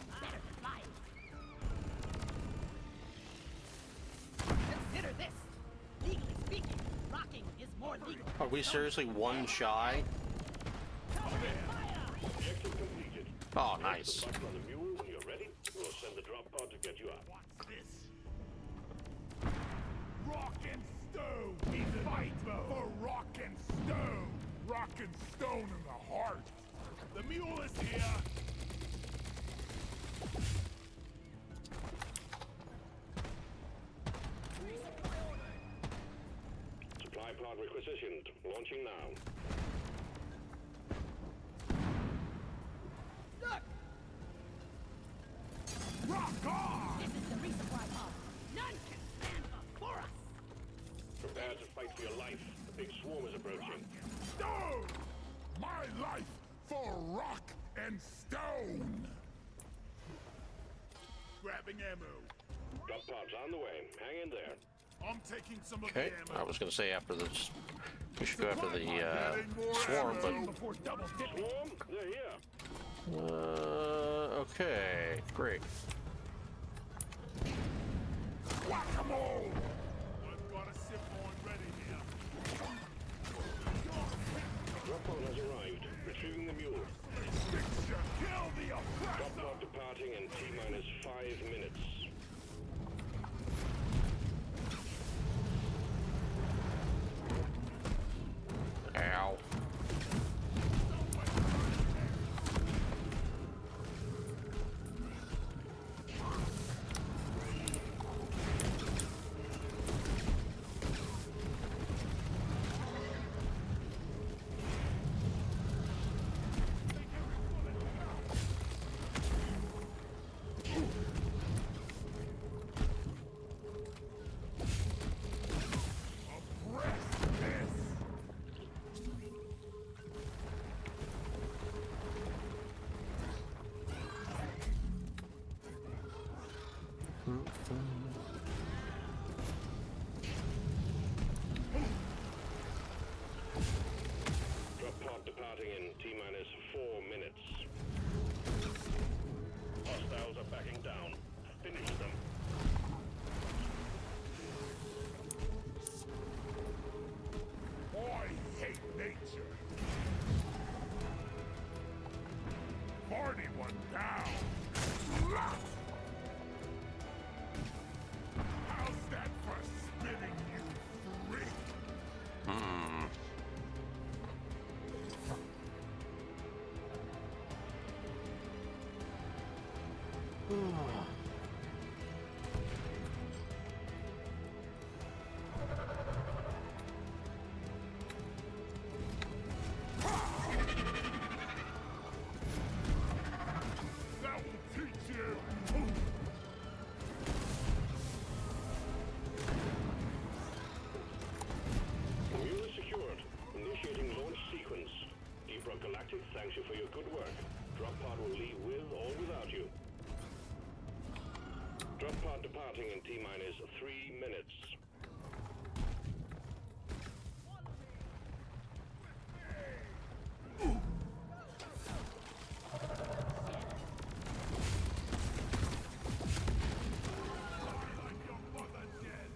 Better than flying. Consider this. Legally speaking, rocking is more legal. Are we seriously one shy? Objective completed. Oh, nice. Press the button on the mule when you're ready. We'll send the drop pod to get you up. What's this? Rock and stone! We fight for rock and stone! Rock and stone in the heart! The mule is here! Supply pod requisitioned. Launching now. Look! Rock on! This is the resupply pod. None can stand before us. Prepare to fight for your life. The big swarm is approaching. Stone! My life for rock and stone! Grabbing ammo. Drop pods on the way. Hang in there. I'm taking some of Okay, the I ammo. was gonna say after this, we should go after the Getting more swarm, ammo before double dipping. Swarm, they're here. but okay, great. Whack-a-mole! I've got a sip on ready here. Drop pod has arrived. Retrieving the mule. Fixture, kill the Drop oppressor! pod departing in T-minus 5 minutes. Ow. Oppress this! Drop pod departing in T-minus 4 minutes. Hostiles are backing down. Finish them. I hate nature. Party one down. How's that for spitting, you freak? That will teach you. The mule is secured. Initiating launch sequence. DRG Galactic thanks you for your good work. Drop pod will leave with or without you. Drop pod departing in T-minus 3 minutes. Like your mother dead.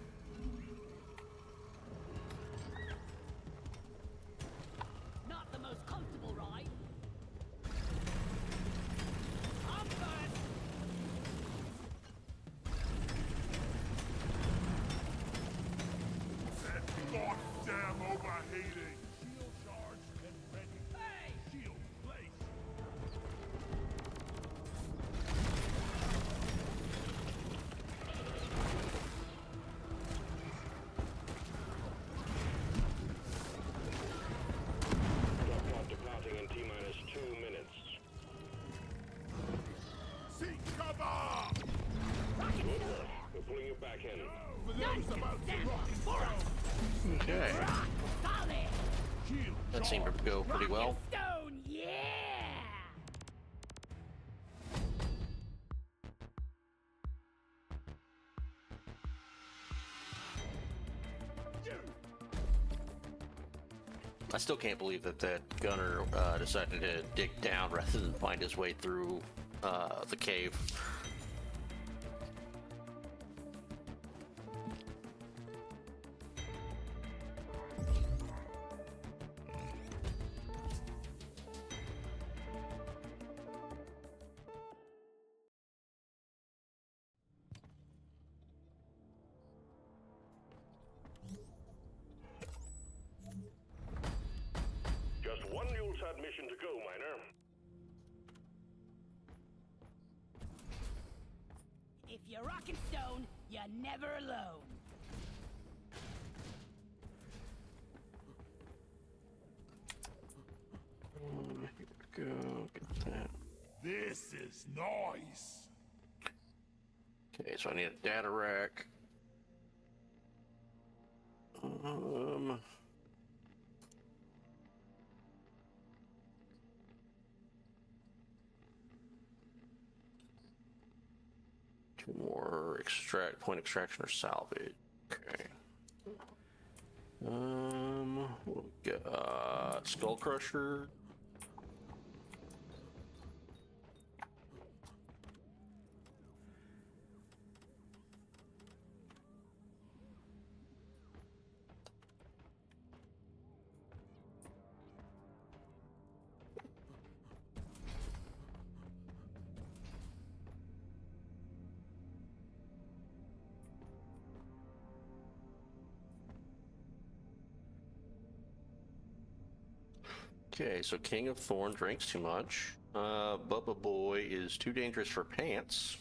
Not the most comfortable ride. I'm first. pulling you back in. For those about to rock and stone. Okay. Solid. Shield That seemed to go pretty well. Stone, yeah. I still can't believe that that gunner decided to dig down rather than find his way through the cave. Just one Yuletide mission to go, Miner. If you're rockin' stone, you're never alone. Here we go. Get that. This is nice. Okay, so I need a data rack. Two more point extraction or salvage. Okay. What we got? Skull Crusher. Okay, so King of Thorn drinks too much. Bubba Boy is too dangerous for pants.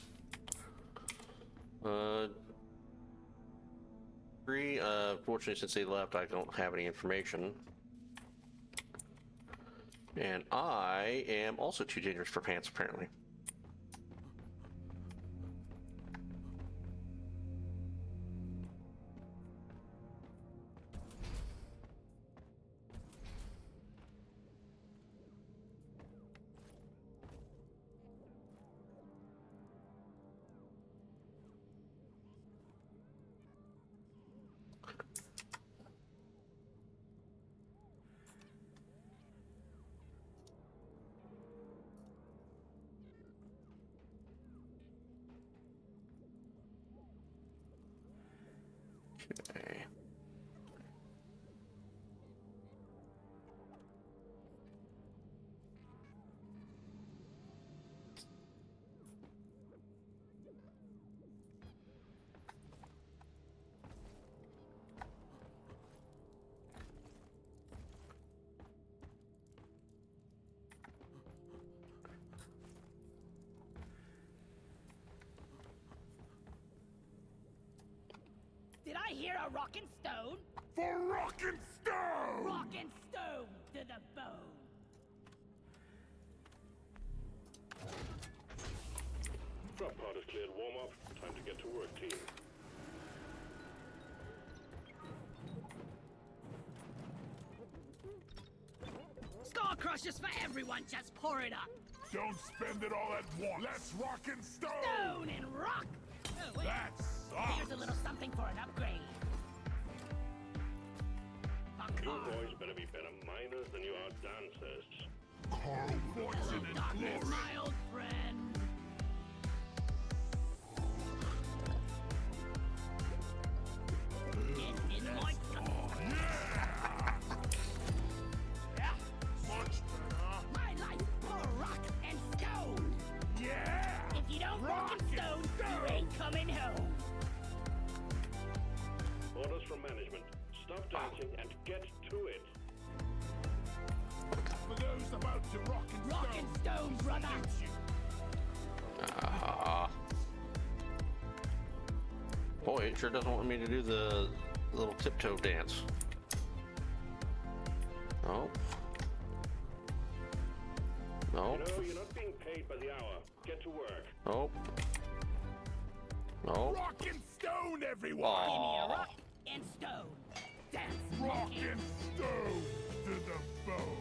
Fortunately, since they left, I don't have any information. And I am also too dangerous for pants, apparently. Okay. Did I hear a rockin' stone? For rockin' stone! Rockin' stone to the bone. Drop pod is cleared. Warm up. Time to get to work, team. Skull Crushers for everyone, just pour it up. Don't spend it all at once. Let's rockin' stone! Stone and rock. Oh, wait. That's Here's a little something for an upgrade. You boys better be better miners than you are dancers. Carl Fortune and Darkness, glory. my old friend. Get in my Yeah! Much better. My life for rock and stone. Yeah! If you don't rock and stone, you ain't coming home. Orders from management. Stop dancing and get to it. For those about to rock and Rock stone. and stone, brother. Boy, it sure doesn't want me to do the little tiptoe dance. Oh. No. You know, you're not being paid by the hour. Get to work. Oh. No. Rock and stone, everyone! Give me a Aw. rock and stone. Dance, Rock monkey. and stone to the bone!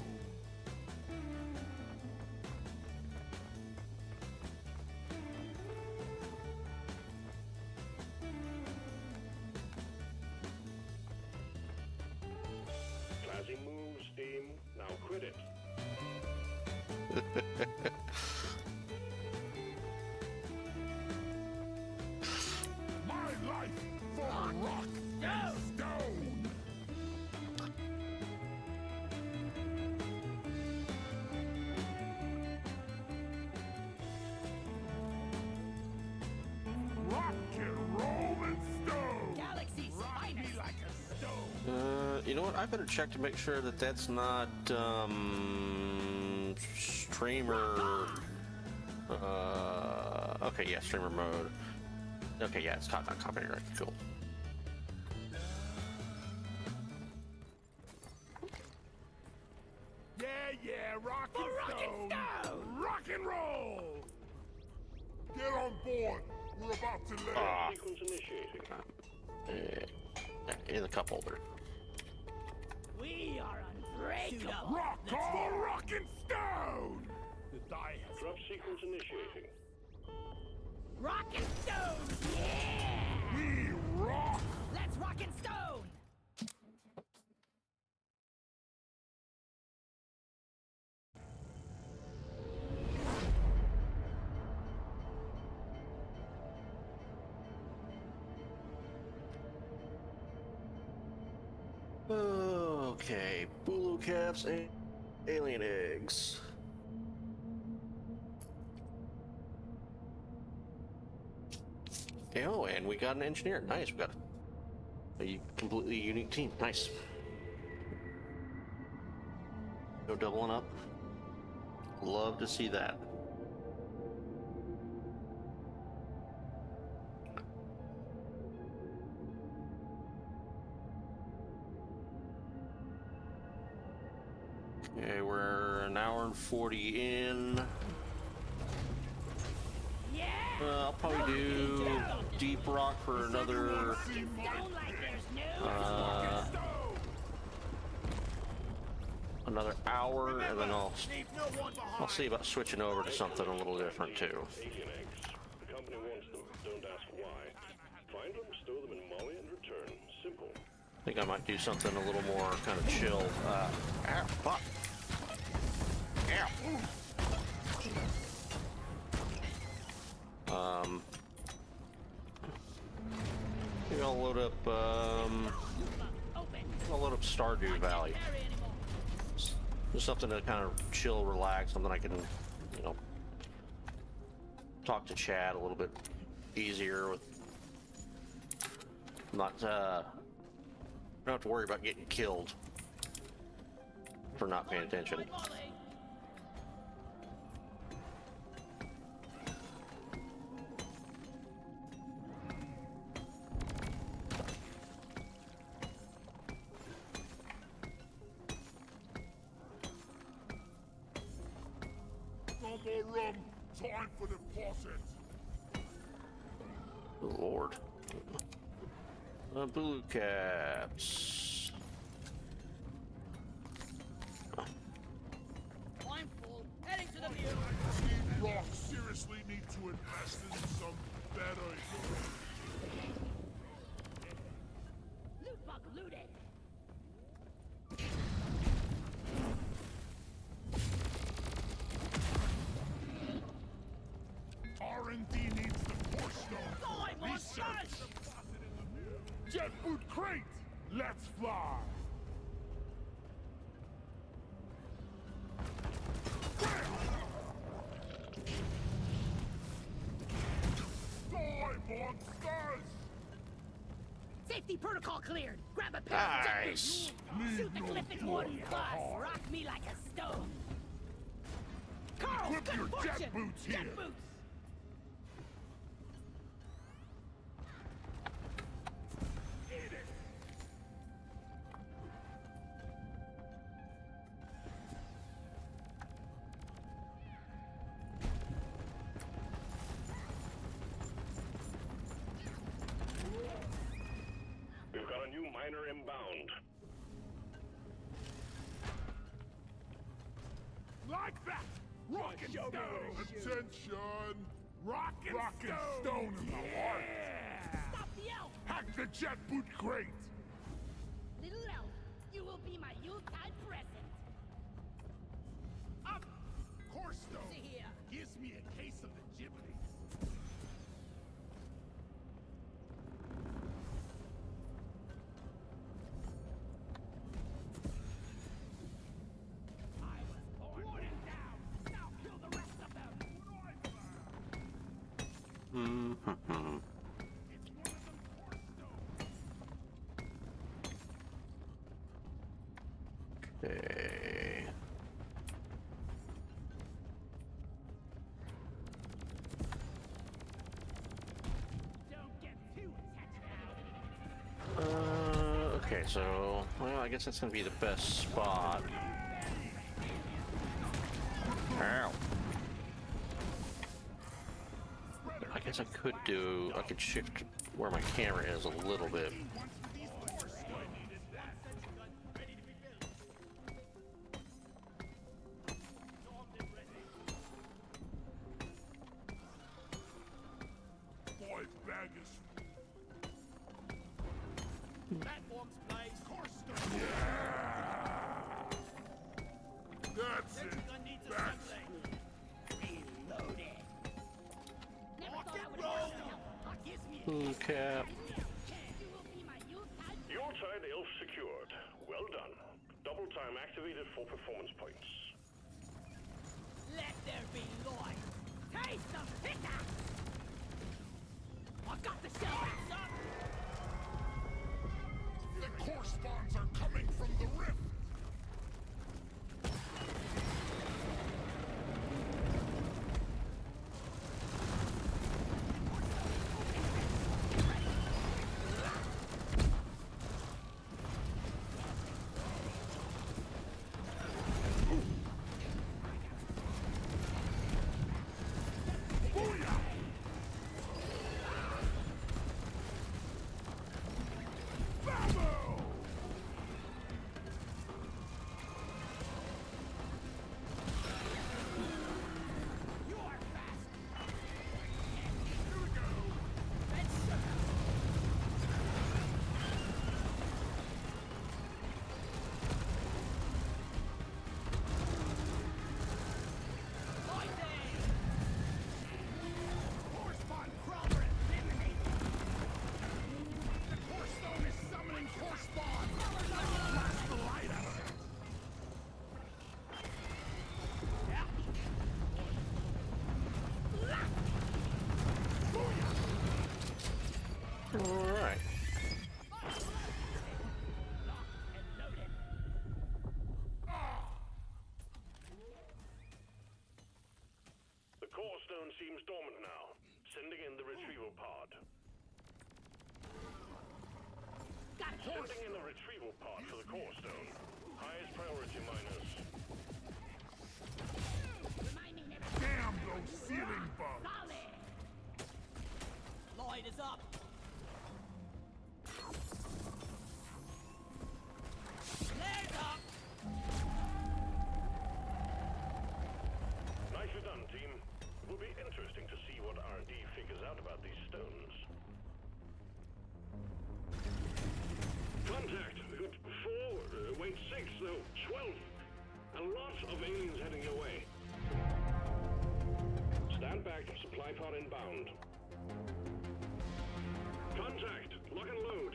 Classy moves, team. Now quit it. My life for rock and stone! Rock and roll and stone! Galaxy's Rock me finest. like a stone! You know what? I better check to make sure that that's not streamer. Okay, yeah, streamer mode. Okay, yeah, it's not copyright. Cool. Yeah, yeah, rock and stone! Rock and roll! Get on board! We're about to land! Sequence initiating. In the cup holder. We are unbreakable. Rock on, rock and stone! The die has Drop sequence initiating. Rock and stone. Yeah. we rock! Let's rock and stone. Okay, Bulu caps and alien eggs. Oh, and we got an engineer. Nice. We got a completely unique team. Nice. No doubling up. Love to see that. Okay, we're an hour and 40 in. Yeah. I'll probably do Deep Rock for another Stone like there's no another hour, and then I'll see about switching over to something a little different too. Alien eggs. The company wants them. Don't ask why. Find them, stow them in Molly, and return. Simple. I think I might do something a little more kind of chill. Ow, fuck. Ow. Maybe I'll load up, I'll load up Stardew Valley. Just something to kind of chill, relax, something I can, you know, talk to Chad a little bit easier with, not, don't have to worry about getting killed for not paying attention. no more rum! Time for the faucet! Lord. Blue caps. I'm full. Heading to the view. Rock seriously need to invest in some better Loot bug looted. R&D needs the push though. Die, monsters! Jet boot crate! Let's fly! Die, monsters! Safety protocol cleared. Grab a pair of jet boots. Nice. Shoot the Glyphic one plus. Rock me like a stone. Carl, Equip good your fortune. jet boots here. Jet boots. miner inbound. Like that! Rock and stone! Attention! Rock and stone in the heart! Stop the elf! Hack the jet boot crate! Little elf, you will be my Yuletide present. Up! Core stone! See here. Gives me a case of the gibbity. I was born one down. Now kill the rest of them. Mm-hmm. It's one of them core stones! Okay. Don't get too attached now. Okay, so, well, I guess that's gonna be the best spot. Ow. I guess I could shift where my camera is a little bit. Boy, bag is Platforms, please. core stone! Yeah! That's it! Hexagon needs Back. assembly. Reloaded. Never Rock thought I and would roll. have to help. Gives me a Blue cap. You will be my Yuletide. Yuletide elf secured. Well done. Double time activated for performance points. Let there be light. Taste some pickaxe. I got the shell back, son. The core spawns are coming from the rift! Booyah! Bamboo! You are fast. Here we go! Red sugar. Lightning. Core spawn crawler eliminated! The core stone is summoning core spawn! Blast the light out of it! Alright. And loaded. The core stone seems dormant now. Sending in the retrieval pod. Got it. Sending in the retrieval pod for the core stone. Highest priority miners. Remind me never. Damn those ceiling bugs! Solid. Light is up. Flares up. Nicely done, team. It will be interesting to see what R&D figures out about these stones. Contact! 4, wait, 6, no, 12. A lot of aliens heading your way. Stand back, supply pod inbound. Contact! Lock and load.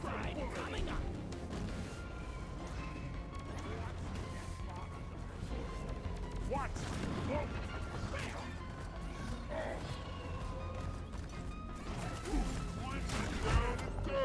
Ride coming up. What? Whoa! One down, go!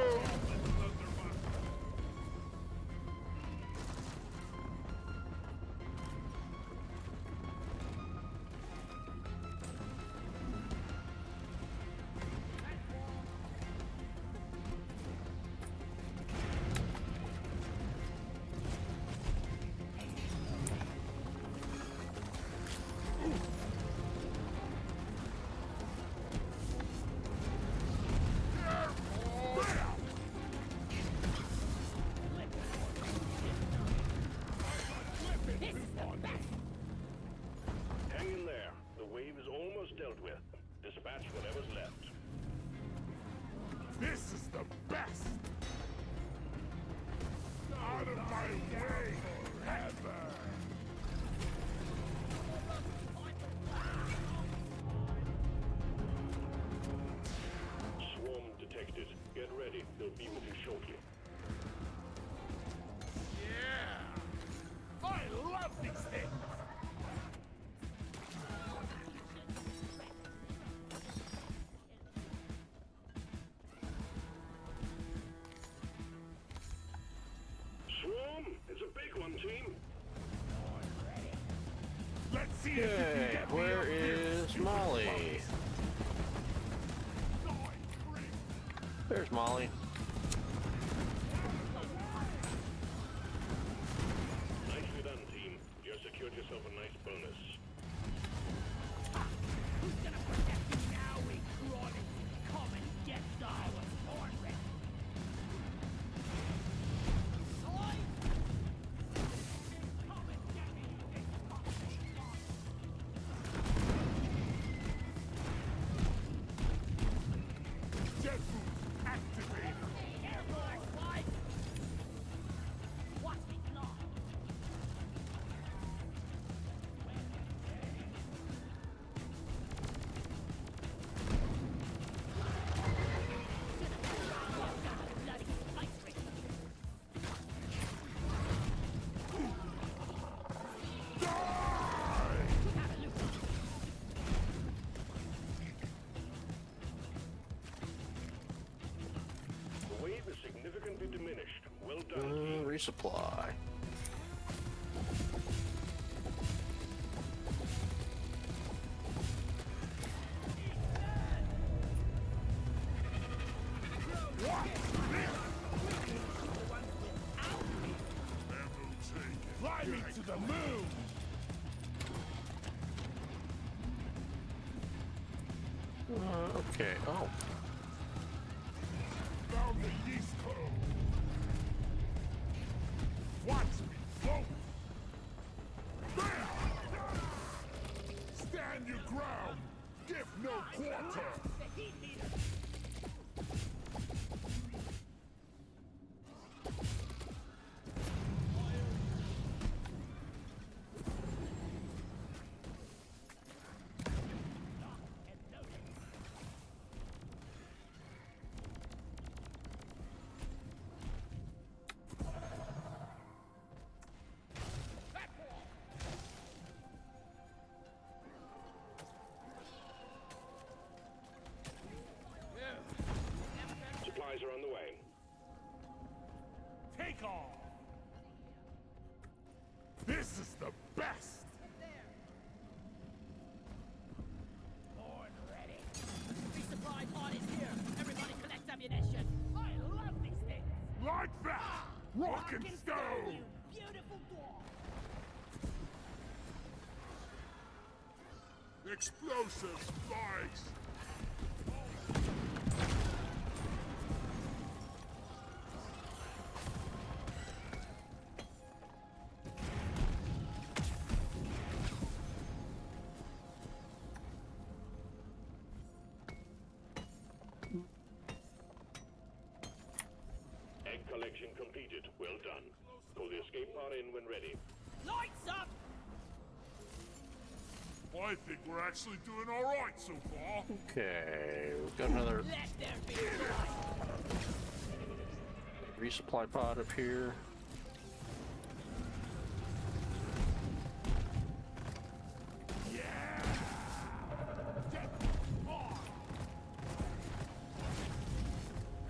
See if you can Okay, get me where up here, is stupid Molly? punks. Die, creep. There's Molly. Nicely done, team. You have secured yourself a nice bonus. Who's gonna protect you now, we crawling? Come and get Star Wars born ready. Oi! Come and get me, you Jet boost activated. Airborne flight! Watch me fly! Bloody spice ring! Have a look! The wave is significantly diminished. Well done, team. Resupply. Fly me to the moon! Okay. Oh. Found the yeast code. Watch me float! There! Stand your ground! Give no quarter! The heat meter! Supplies are on the way. Take off! This is the best! Born ready. Resupply pod is here. Everybody collect ammunition. I love these things. Like that! Rock and stone! You beautiful dwarf. Explosive spikes! Egg collection completed. Well done. Call the escape pod in when ready. Lights up. I think we're actually doing alright so far. Okay. We've got another Let there be light. resupply pod up here. Yeah! Get on!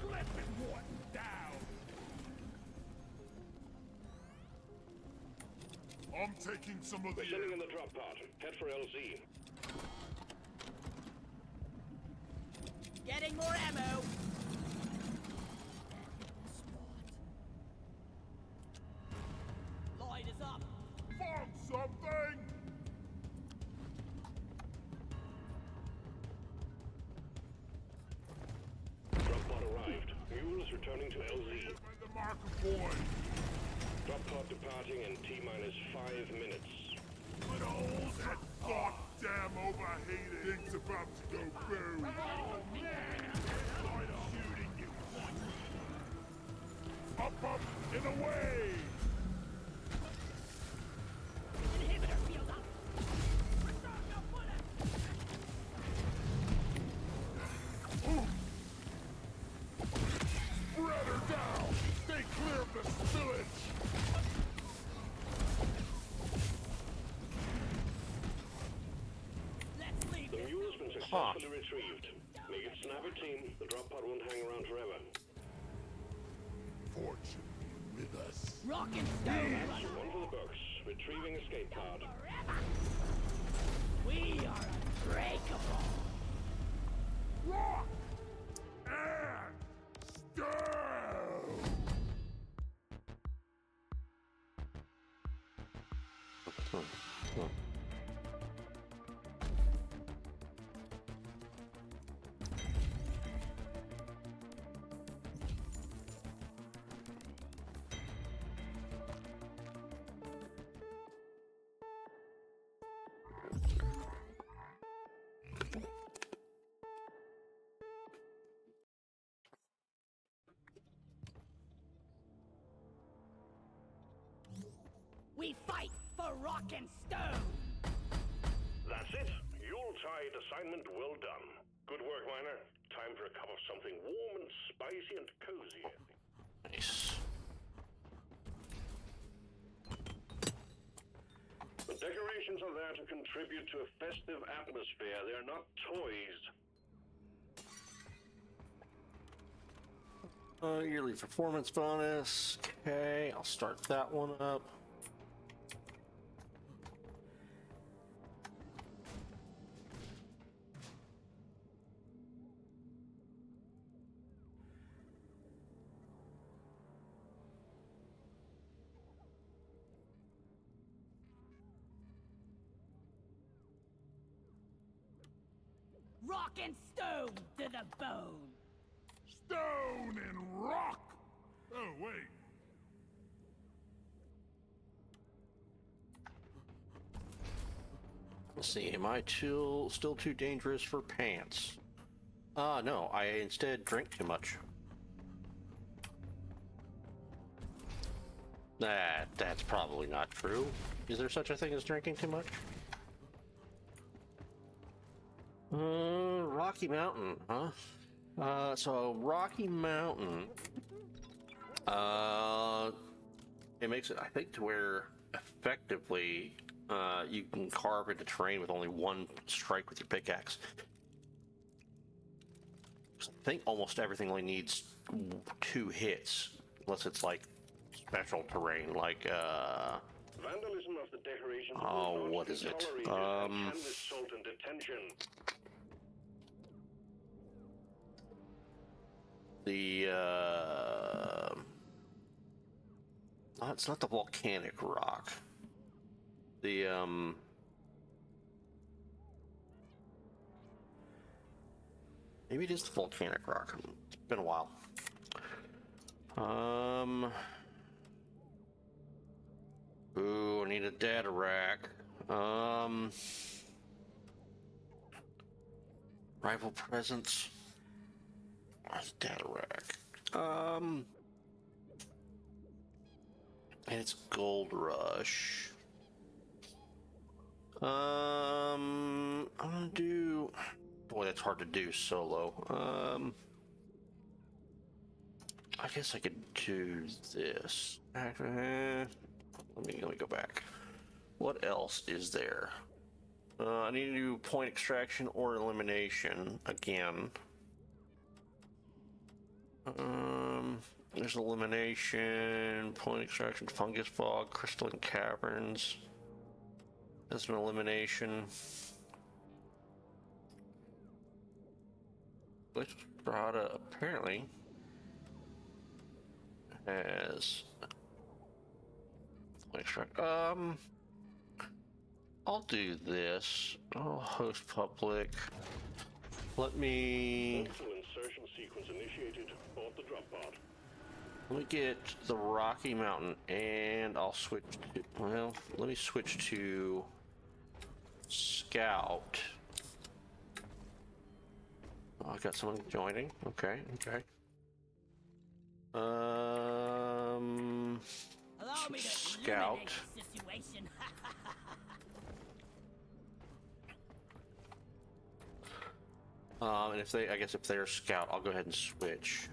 Clipping one down! I'm taking some of the We're sending in the drop pod. Head for LZ. Getting more ammo. Light is up. Found something! Drop pod arrived. Mules returning to LZ. By the marker point! Drop pod departing in T-minus 5 minutes. But all that goddamn overheating thing's about to go boom! Oh man! I'm shooting you once! Up, and away! Inhibitor field up. Return your bullet. Ooh. Spread her down! Stay clear of the spillage! Let's leave The this. mule's been successfully retrieved. Make it snap a team. The drop pod won't hang around forever. Fortune be with us. Rock and stone. One for the books. Retrieving escape pod. We are unbreakable. Rock and stone! We fight for rock and stone. That's it. Yuletide assignment well done. Good work, Miner. Time for a cup of something warm and spicy and cozy. Nice. The decorations are there to contribute to a festive atmosphere. They're not toys. Yearly performance bonus. Okay, I'll start that one up. Rock and stone to the bone. Stone and rock! Oh, wait. Let's see, am I still too dangerous for pants? No, I instead drink too much. That's probably not true. Is there such a thing as drinking too much? Rocky Mountain, huh? So Rocky Mountain, it makes it, I think, to where effectively, you can carve into terrain with only one strike with your pickaxe. I think almost everything only needs 2 hits, unless it's like special terrain, like, Vandalism of the decorations oh, will not what be is it? tolerated and canvas assault and detention. It's not the volcanic rock. Maybe it is the volcanic rock. It's been a while. Ooh, I need a data rack. Rival presence. Where's the data rack? And it's Gold Rush. I'm gonna do. Boy, that's hard to do solo. I guess I could do this. Let me go back. What else is there? I need to do point extraction or elimination again. There's elimination, point extraction, fungus fog, crystalline caverns. There's an elimination. Glitch Strata apparently has point extract. I'll do this. I'll host public. Let me. Orbital insertion sequence initiated. Board the drop pod. Let me get the Rocky Mountain, and I'll switch to. Well, let me switch to Scout. Oh, I got someone joining. Okay, okay. Allow me to Scout. eliminate the situation. And if they, I guess if they're Scout, I'll go ahead and switch.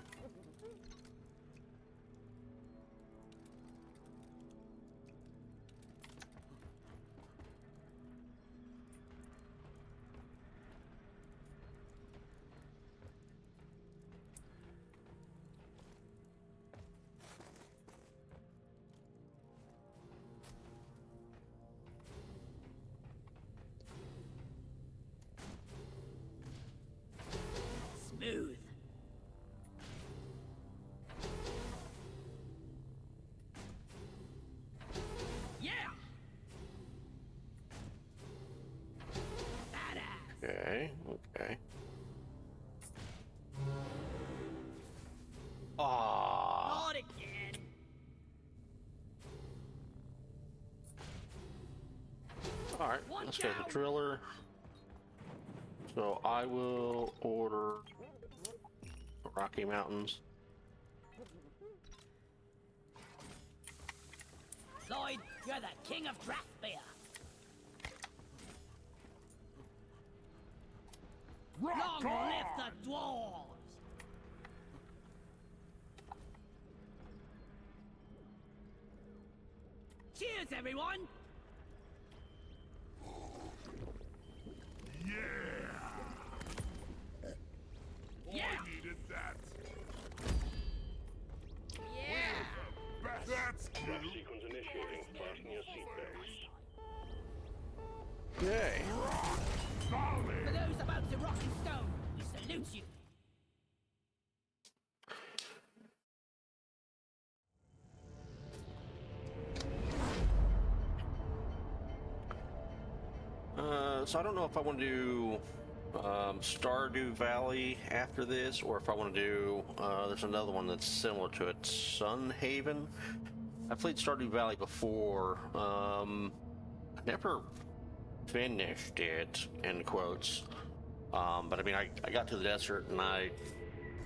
Okay, okay. Ah. Not again. All right, let's get the driller. So I will order Rocky Mountains. Lloyd, you're the king of draft beer. Long live the dwarves! Cheers, everyone! Yeah! Yeah! I needed that. Yeah! That's Draft cute. sequence initiating. Fasten your seatbelts. Yay. For Solid. those about to rock and stone, we salute you. So I don't know if I want to do Stardew Valley after this, or if I want to do, there's another one that's similar to it, Sun Haven. I played Stardew Valley before. I never finished it, in quotes. But I mean, I got to the desert and I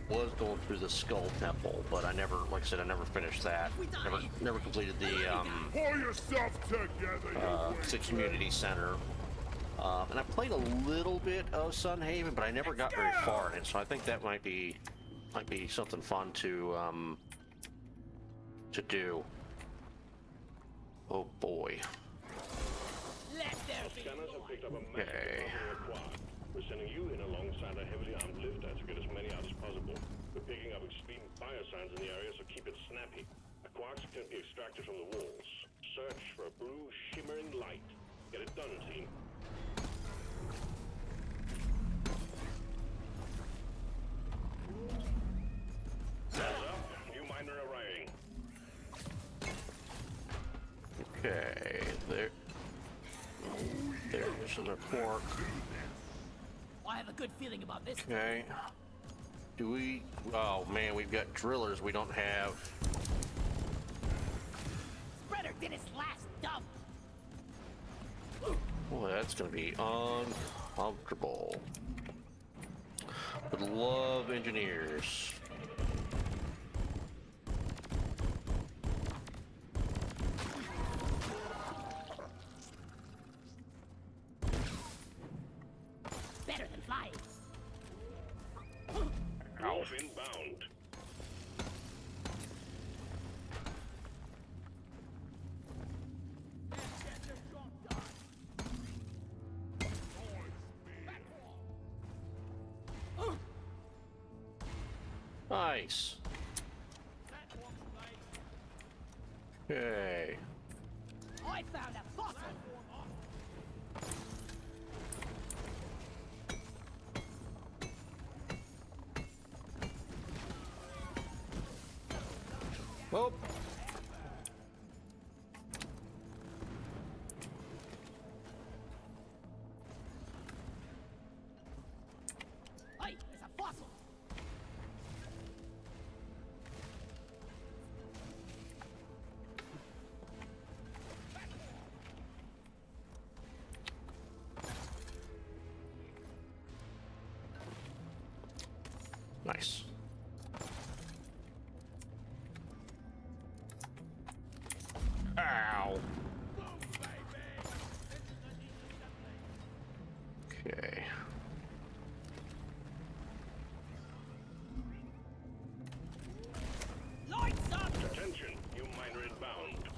was going through the Skull Temple, but I never, like I said, I never finished that. Never completed the Pull yourself together, the community center. And I played a little bit of Sun Haven, but I never got very far in it. So I think that might be something fun to do. Oh boy. Let there be Scanners have picked up a massive Okay. departure of Quark. We're sending you in alongside a heavily armed lifter to get as many out as possible. We're picking up extreme fire signs in the area, so keep it snappy. The quarks can be extracted from the walls. Search for a blue shimmering light. Get it done, team. Heads up, new miner arriving. Okay. There's another quark. I have a good feeling about this. Okay. Do we? Oh man, we've got drillers. We don't have. Spreader did his last dump. Boy, that's gonna be uncomfortable. Would love engineers. Better than flying. Wolf inbound. Nice. Okay. I found a fossil. Well. Hey, it's a fossil. Nice. Ow. Okay. Lights up. Attention, new miner inbound.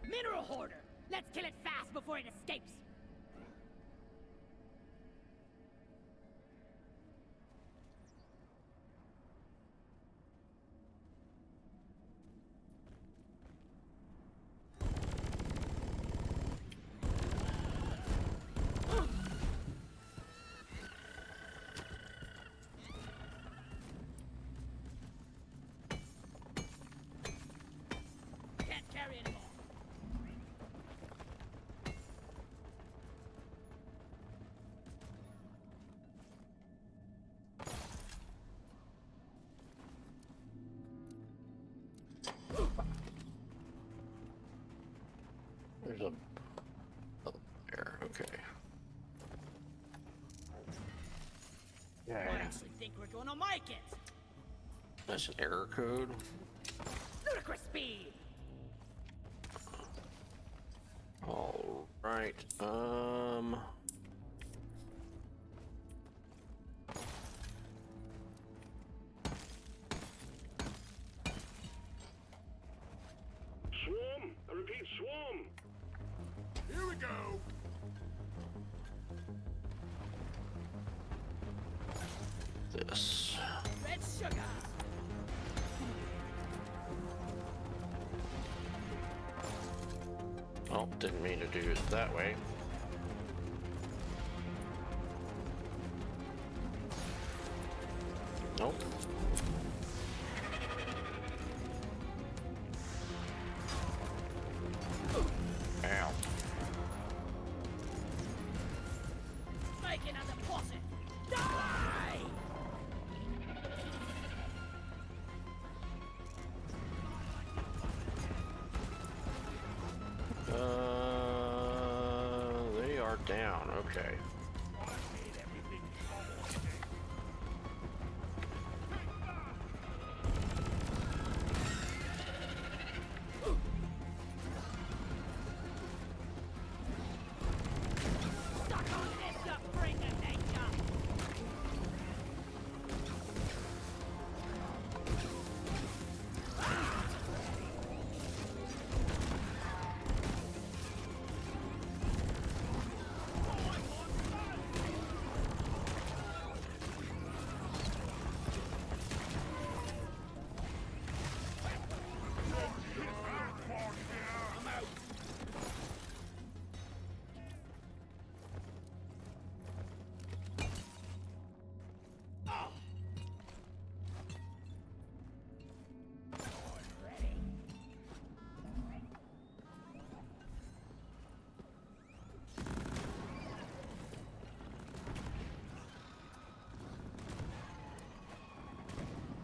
Mineral hoarder. Let's kill it fast before it escapes. There's a... Oh, there, okay. I Yeah, actually think we're gonna make it. that's an error code. Ludicrous speed. All right, Swarm! I repeat, swarm! Here we go. this. Red sugar. Oh, didn't mean to do it that way. Nope. Ow. Making a deposit. Die! They are down, okay. Stuck on this, you freak of nature.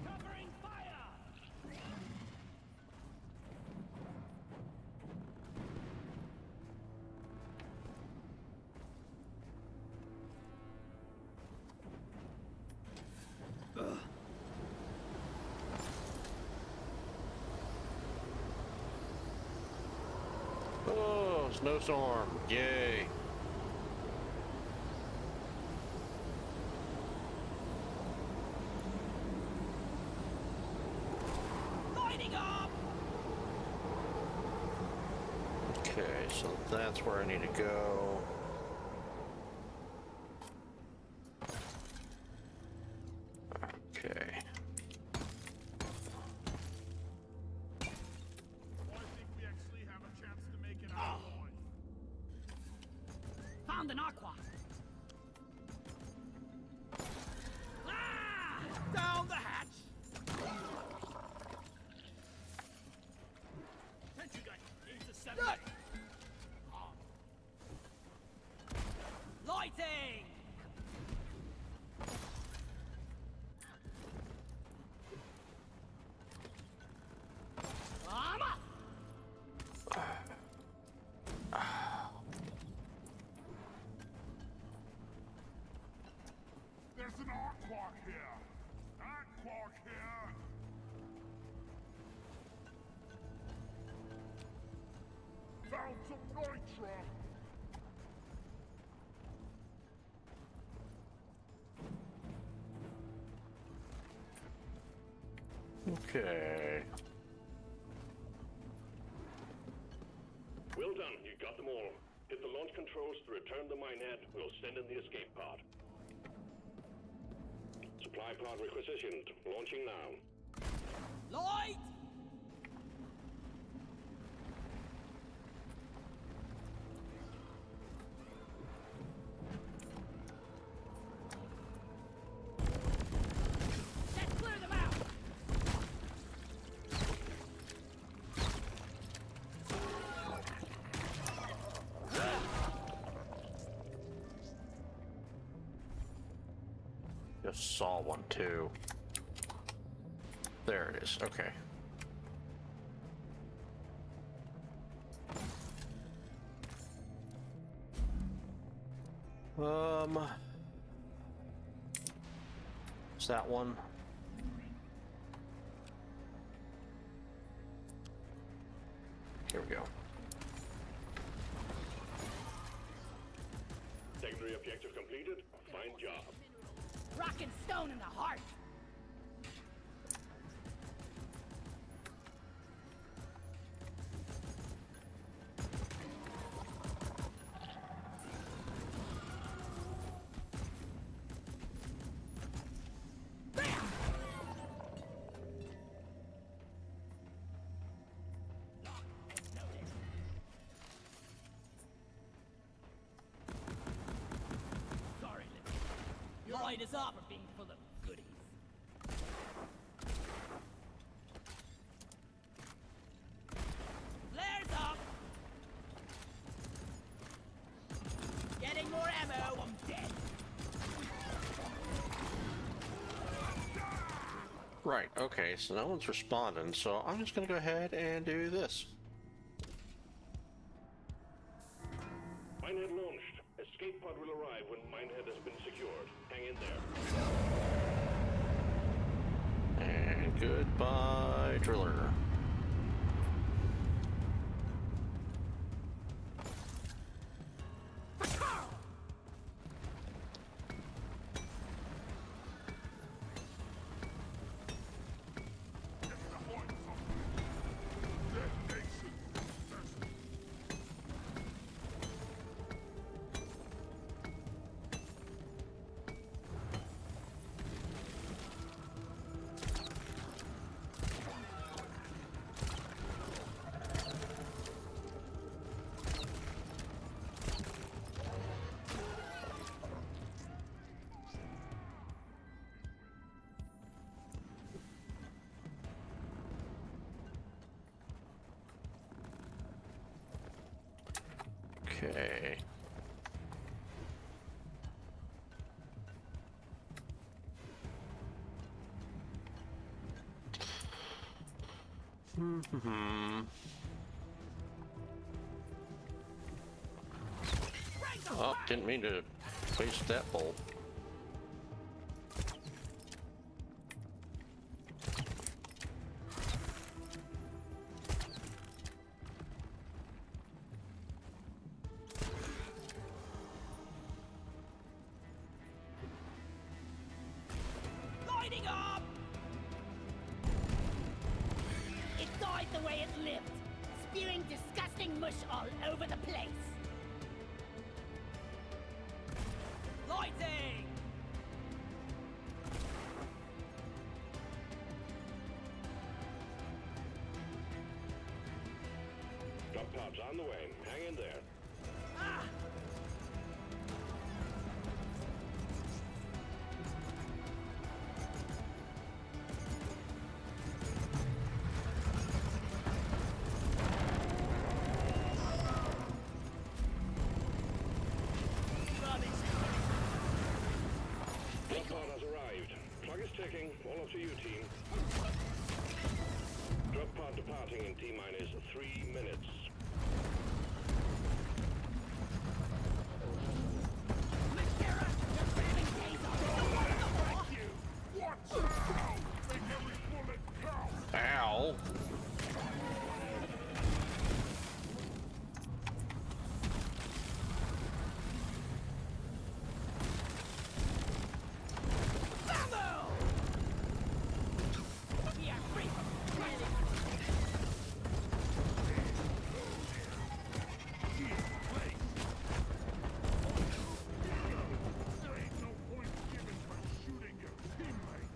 Covering fire. Oh, snowstorm. Yay. Lighting up. Okay, so that's where I need to go. Okay. I think we actually have a chance to make it out alive. Found an aqua. Ah! Down the hatch. Attention, guys. It's a 7. Lighting. Armor. There's an Arquark here. Arquark here. Found some nitra. Okay. Well done, you got them all. Hit the launch controls to return the minehead. We'll send in the escape pod. Supply pod requisitioned. Launching now. Light. Let's clear them out. Just saw one too. There it is. Okay. It's that one. Here we go. Secondary objective completed. Fine job. Rock and stone in the heart. Sorry, Libby. Your light is off for being full of goodies. Flares up! Getting more ammo, I'm dead. Right, okay, so no one's responding, so I'm just gonna go ahead and do this. Minehead launched. Escape pod will arrive when Minehead has been secured. Hang in there. And goodbye, driller. Okay. Oh, didn't mean to waste that bolt. Lighting up! It died the way it lived, spewing disgusting mush all over the place. Lighting! Drop pods on the way. Hang in there. Ah! Drop pod has arrived. Plug is ticking. All up to you, team. Drop pod departing in T-minus 3 minutes. Mascara, you're grabbing days off. Watch out! Make every bullet count! Ow! Ammo! We are free from trailing. There ain't no point giving by shooting your teammates.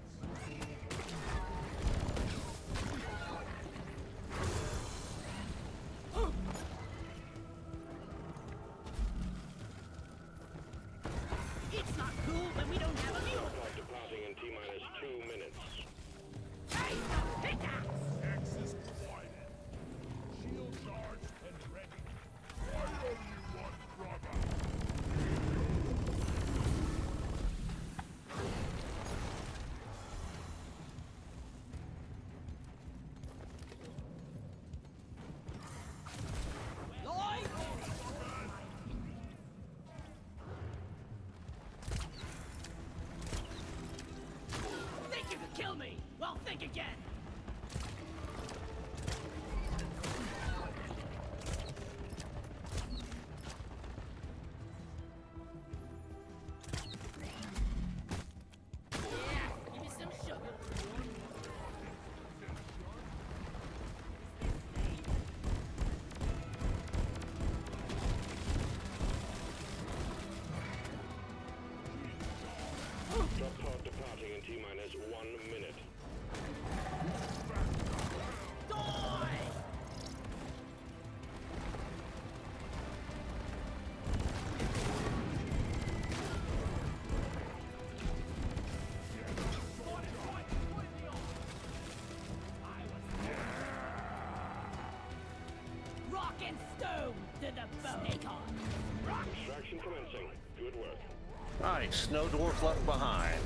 Think again. Yeah, give me some sugar. Drop pod departing in T-minus 1 minute. Die! Rock and stone to the bone. Snake on. Rock. Extraction commencing. Good work. Alright, Snow Dwarf left behind.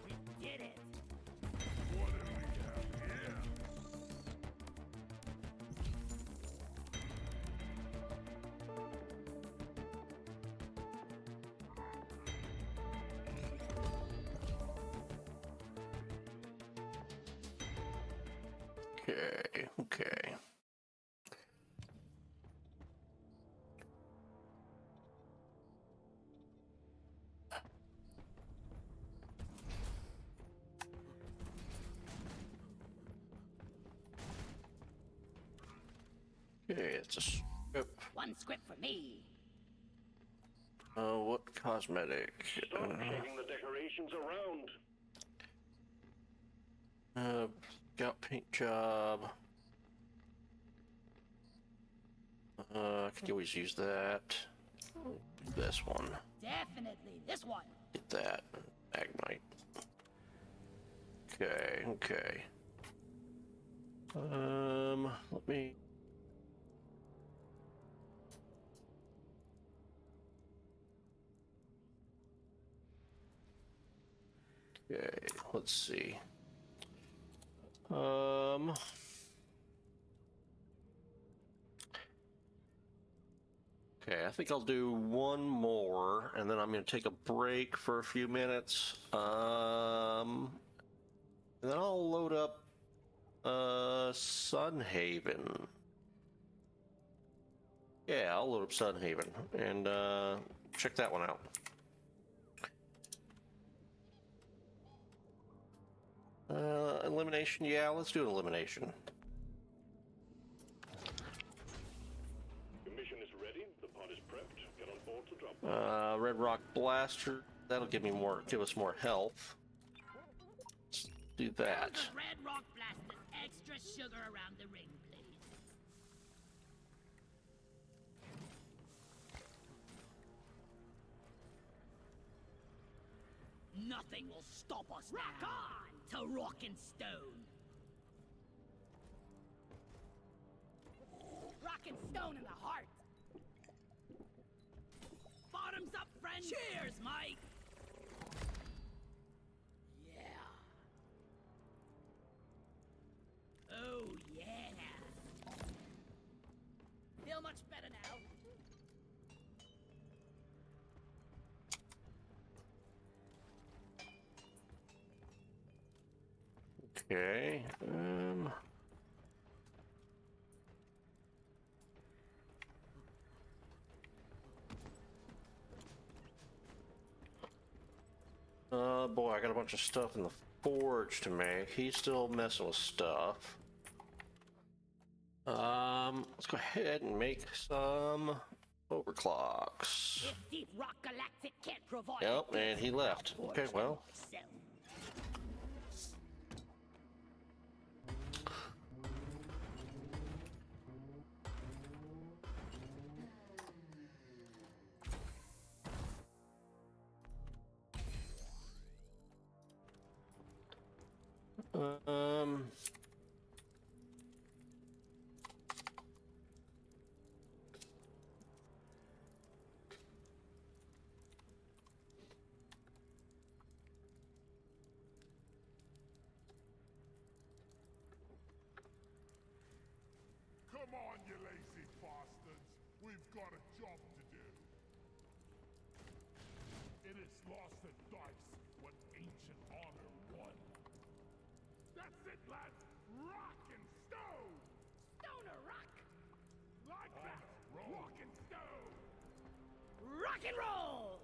We did it. What do we have here? Okay, okay. Okay, it's a script. One script for me. What cosmetic? Stop shaking the decorations around. Got paint job. I could always use that. This one. Definitely this one. Get that. Magnite. Okay, okay. Let me. Okay, let's see. Okay, I think I'll do one more, and then I'm going to take a break for a few minutes. And then I'll load up Sun Haven. Yeah, I'll load up Sun Haven and check that one out. Elimination, yeah, let's do an elimination. Your mission is ready. The pod is prepped. Get on board to drop. Red Rock Blaster, that'll give us more health. Let's do that. The Red Rock Blasters. Extra sugar around the ring, please. Nothing will stop us now. Rock on to rock and stone. Rock and stone in the heart. Bottoms up, friend. Cheers, Mike. Yeah. Oh, yeah. Feel much better now. Okay. Boy, I got a bunch of stuff in the forge to make. He's still messing with stuff. Let's go ahead and make some overclocks. If Deep Rock Galactic can't provide Yep, it, and he left. I'll Okay, forge well. them myself. Um, got a job to do. It is lost at dice what ancient honor won. That's it, lads! Rock and stone! Stone or rock? Like that! Rock and stone! Rock and roll!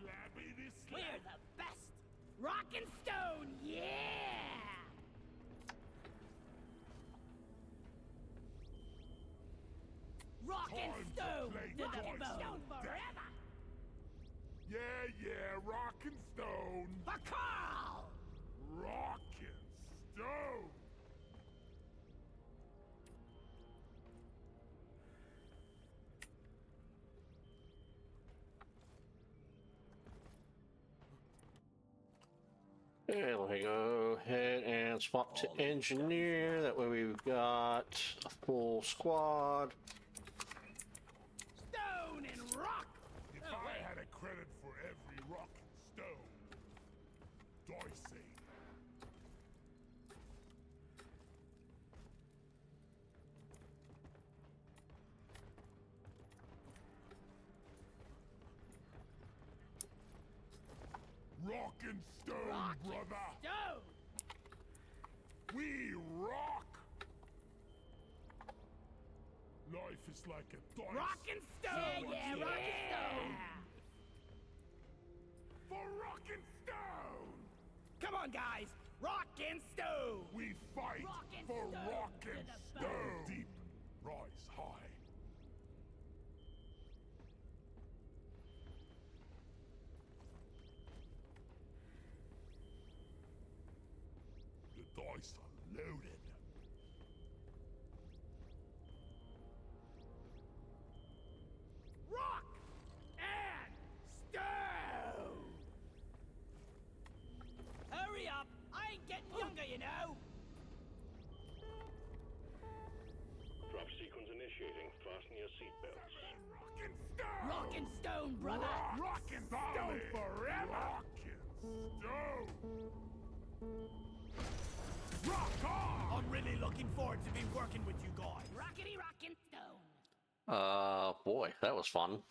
Slabby this slab! We're the best! Rock and stone, yeah! Rock and Time to stone! play To the dice bone on forever! Yeah, rock and stone! For Carl! Rock and stone! Okay, let me go ahead and swap to engineer. That way we've got a full squad. Stone and rock! If I had a credit for every rock and stone, dicey. Rock and stone, Rock and brother! stone! We rock! Life is like a dice. Rock and stone! Yeah, rock and stone! For rock and stone! Come on, guys! Rock and stone! We fight Rock and for stone rock to and the stone! bone. Deep, rise high. The dice are loaded. Rock and stone! Hurry up! I ain't getting younger, you know! Drop sequence initiating. Fasten your seatbelts. Rock and stone! Rock and stone, brother! Rock and stone forever! Rock and stone! Rock on! I'm really looking forward to be working with you guys. Rockety rock and stone! Boy, that was fun.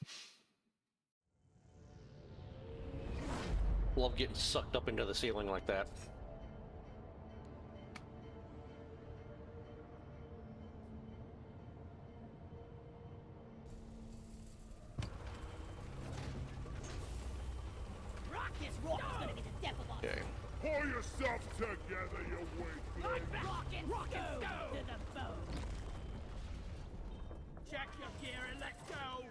Love getting sucked up into the ceiling like that. Rock this rock is gonna be the death of us! Okay. Pull yourself together, you weak Rock lady! and stone to the bone! Check your gear and let's go.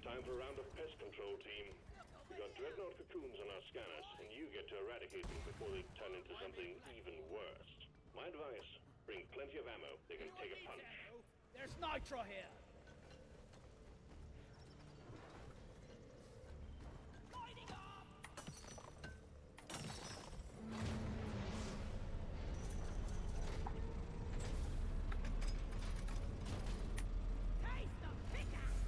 Time for a round of pest control, team. We got dreadnought cocoons on our scanners, and you get to eradicate them before they turn into something even worse. My advice, bring plenty of ammo. They can take a punch. There's nitro here. Lighting up! Taste the pickaxe!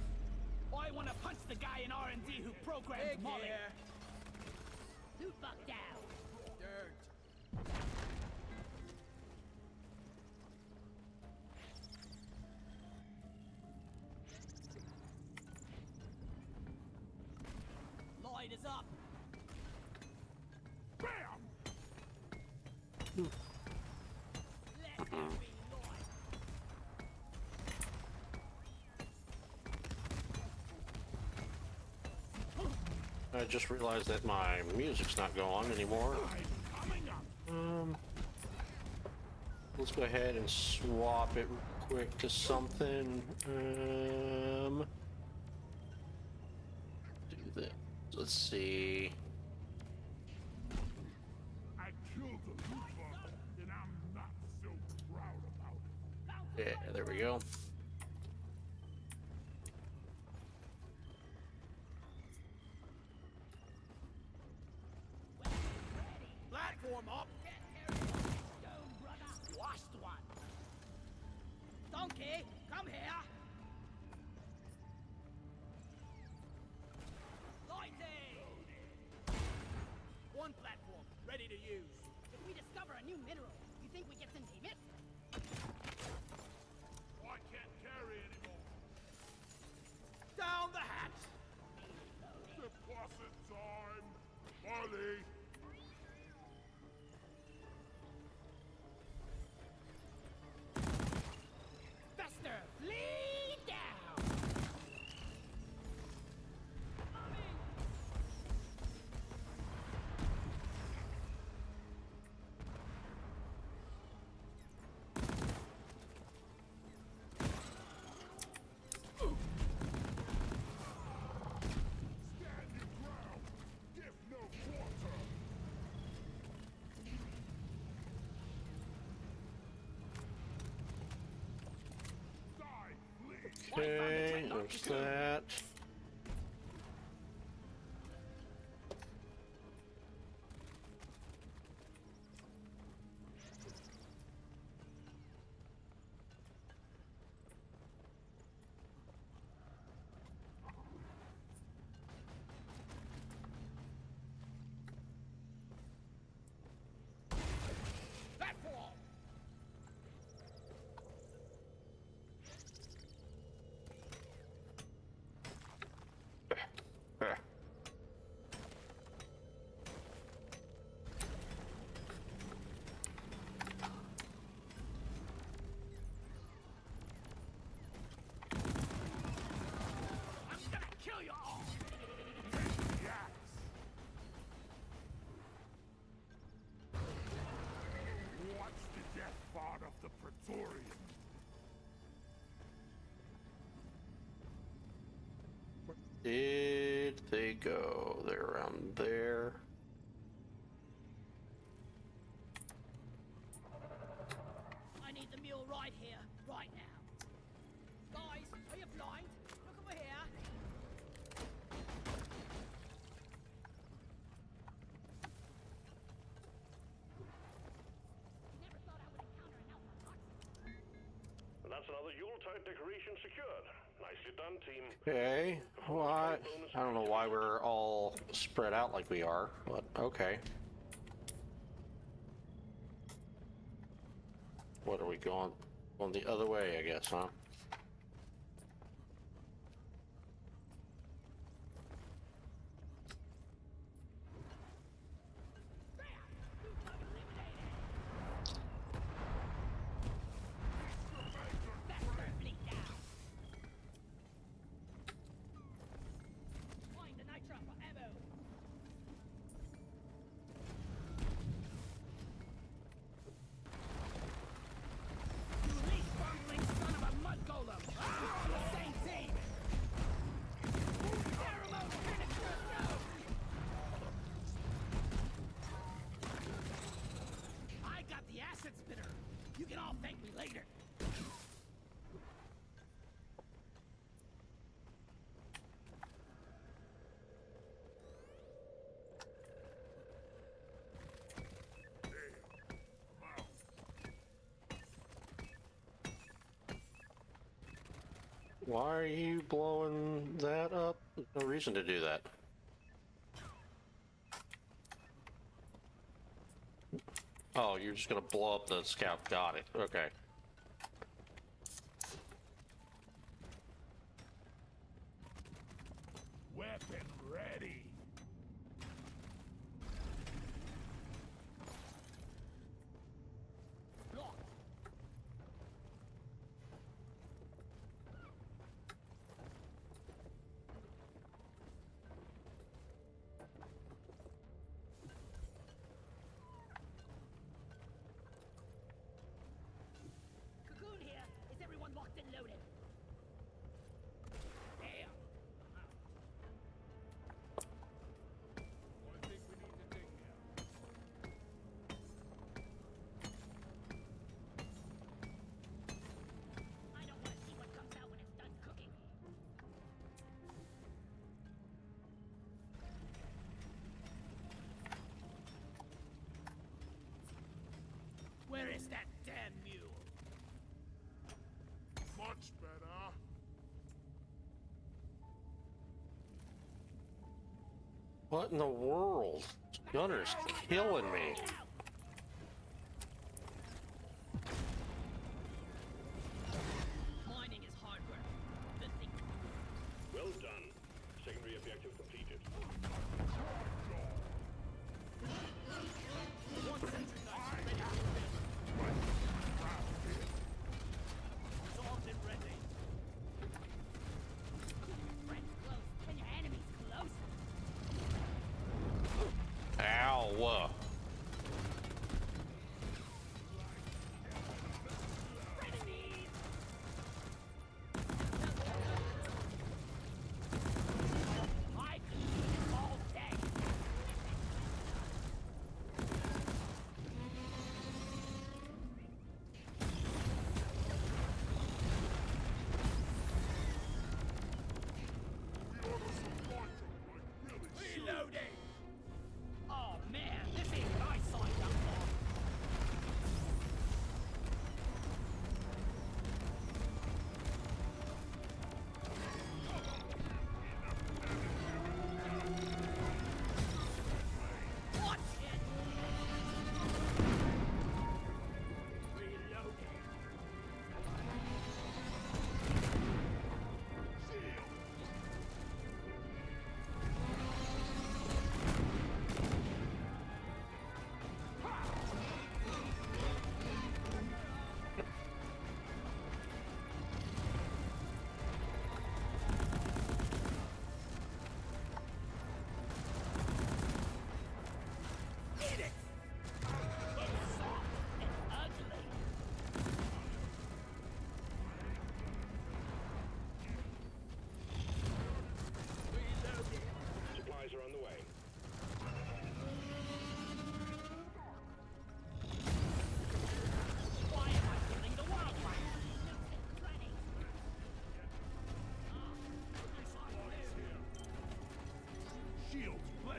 I want to punch the guy in R&D who programmed Molly. Loot bug down! Dirt. Light is up. Bam! Let there be light! I just realized that my music's not going anymore. Coming up! Let's go ahead and swap it quick to something. Do this. Let's see. I killed the loot bug, and I'm not so proud about it. Yeah, there we go. Platform up. Stone, brother! Washed one. Donkey, come here. Lighting. One platform, ready to use. If we discover a new mineral, you think we get to name it? Charlie! Faster! Flee down! Stand your ground! Give no quarter! Die, please! Okay, there's that. Platform! Eh. I'm gonna kill you all! The axe! What's the death part of the Praetorian? Did they go? They're around there. I need the mule right here, right now. Guys, are you blind? Look over here. Never thought I would encounter an alpha fox. And that's another Yuletide decoration secured. Nicely done, team. Okay, what? I don't know why we're all spread out like we are, but okay. What are we going? Going the other way, I guess, huh? Faster, flee down! Find the nitro for ammo! You least bumbling son of a mud golem! Ah, same team! Pheromone penetrate, no! I got the acid spitter! You can all thank me later! Why are you blowing that up? There's no reason to do that. Oh, you're just gonna blow up the scout. Got it. Okay. Weapon ready! Locked! Cocoon here! Is everyone locked and loaded? Damn! One thing we need to take care of. I don't want to see what comes out when it's done cooking. Where is that damn mule? Much better! What in the world? Gunner's killing me. Mining is hard work. Good thing. Well done. Secondary objective completed.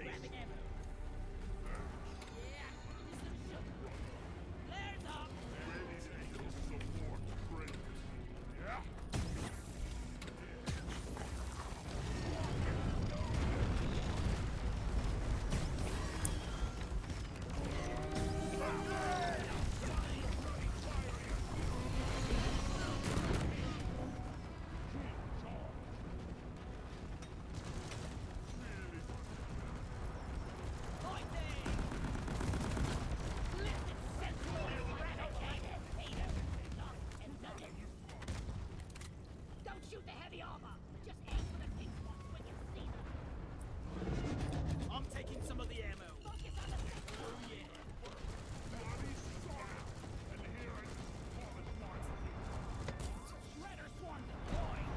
Grabbing ammo. Yeah, give me some sugar. Flares up. Ready to heal some more crates. Yeah? Fighting! Lifted central eradicated. Hater. Locked and loaded. Don't shoot the heavy armor. Just aim for the pink spots when you see them. I'm taking some of the ammo. Focus on the center. Oh yeah. Body solid. And here I just call it once. Shredder swarm deployed.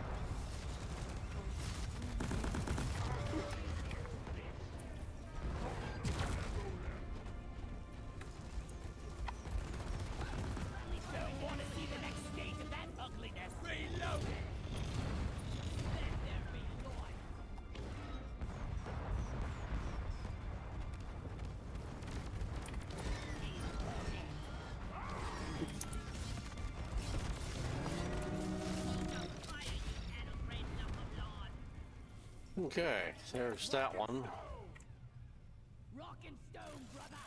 Don't want to see the next stage of that ugliness. Reload! Let there be joy. Fire, you atom-brain lump of lawn. Okay, there's that one. Rock and stone, brother.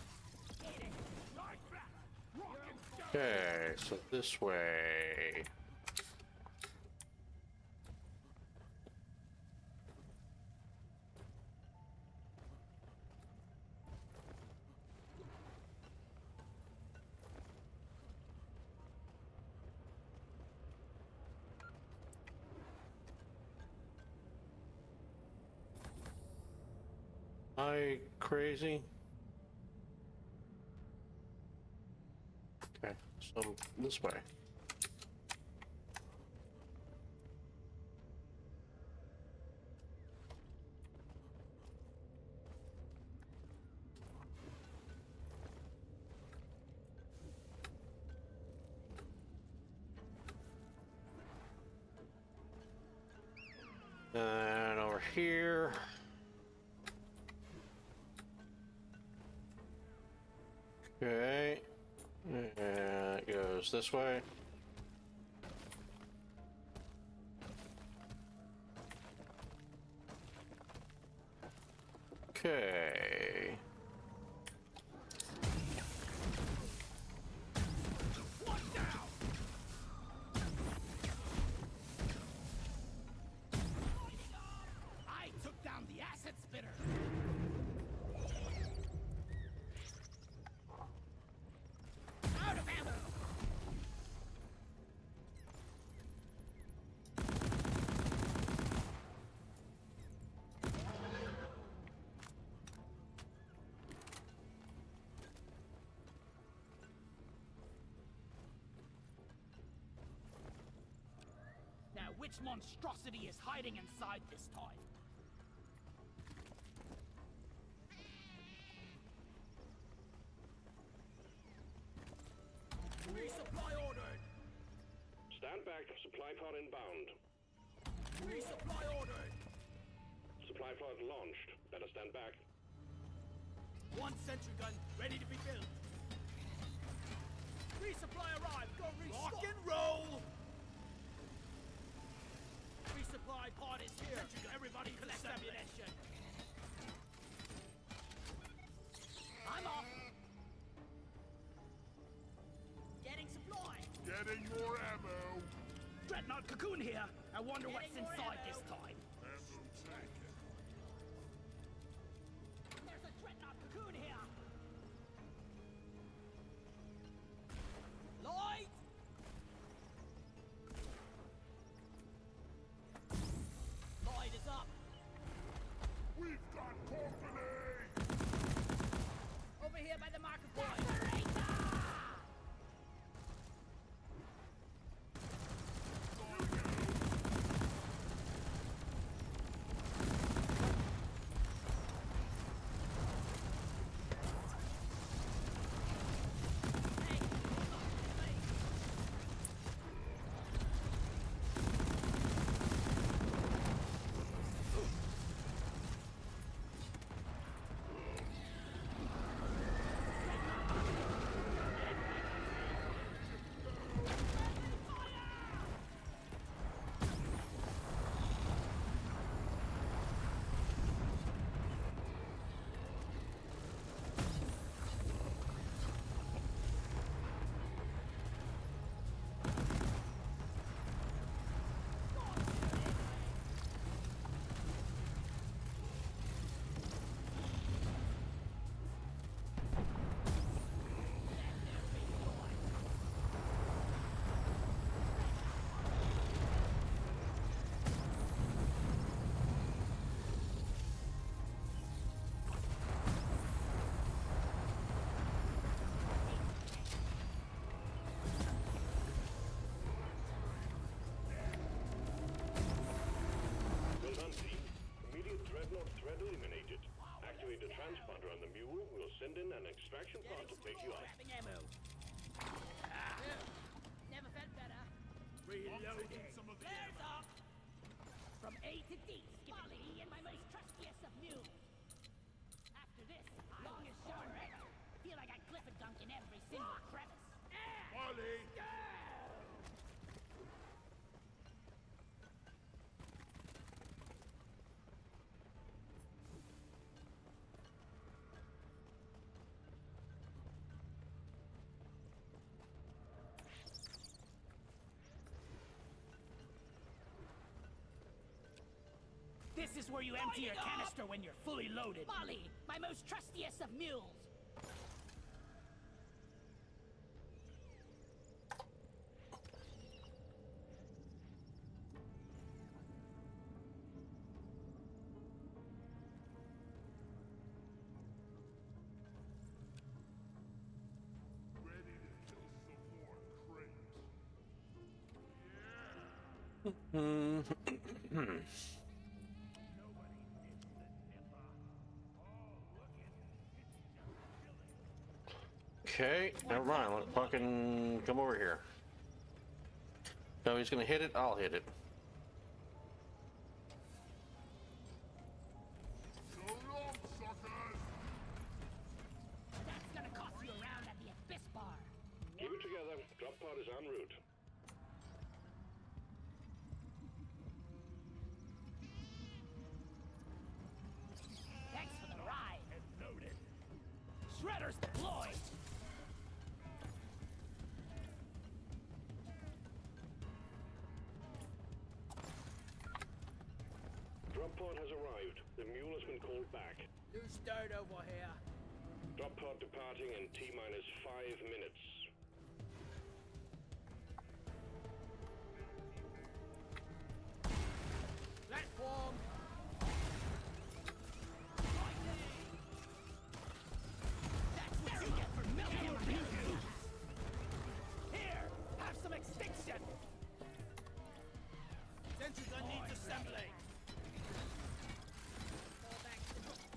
Hit it. Like that. Rock and stone. Okay, so this way. Am I crazy? Okay, so this way. And over here. Okay. And it goes this way. Okay. One down. I took down the acid spitter. Out of ammo. Now, which monstrosity is hiding inside this time? Resupply ordered. Stand back. Supply pod inbound. Resupply ordered. Supply pod launched. Better stand back. One sentry gun ready to be built. Resupply arrived. Go restock. Rock and roll. Resupply pod is here. Everybody collect ammunition. I'm off. Getting supply. Getting more ammo. Dreadnought cocoon here. I wonder what's Getting more inside ammo. this time. Ammo taken. There's a dreadnought cocoon here. Lloyd. Lloyd is up. We've got company. Over here by the marker point. transponder on the mule, we'll send in an extraction pod to pick you up. Grabbing ammo. Never felt better. Reloading some of the Flares up. From A to D, Molly and my most trustiest of mules. After this, long as short, feel like I cliff a dunk in every single crevice. Molly! This is where you empty your canister when you're fully loaded. Molly, my most trustiest of mules. Ready to kill some more crates. Okay, never mind. Let fucking come over here. No, he's gonna hit it. I'll hit it. So long, suckers! That's gonna cost you a round at the Abyss Bar. Keep it together. Drop pod is en route. Thanks for the ride. And loaded. Shredders deployed. Drop pod has arrived. The mule has been called back. New start over here. Drop pod departing in T-minus 5 minutes. Platform. That's what you get for milking refugees. Here, have some extinction. Sentry gun needs assembly.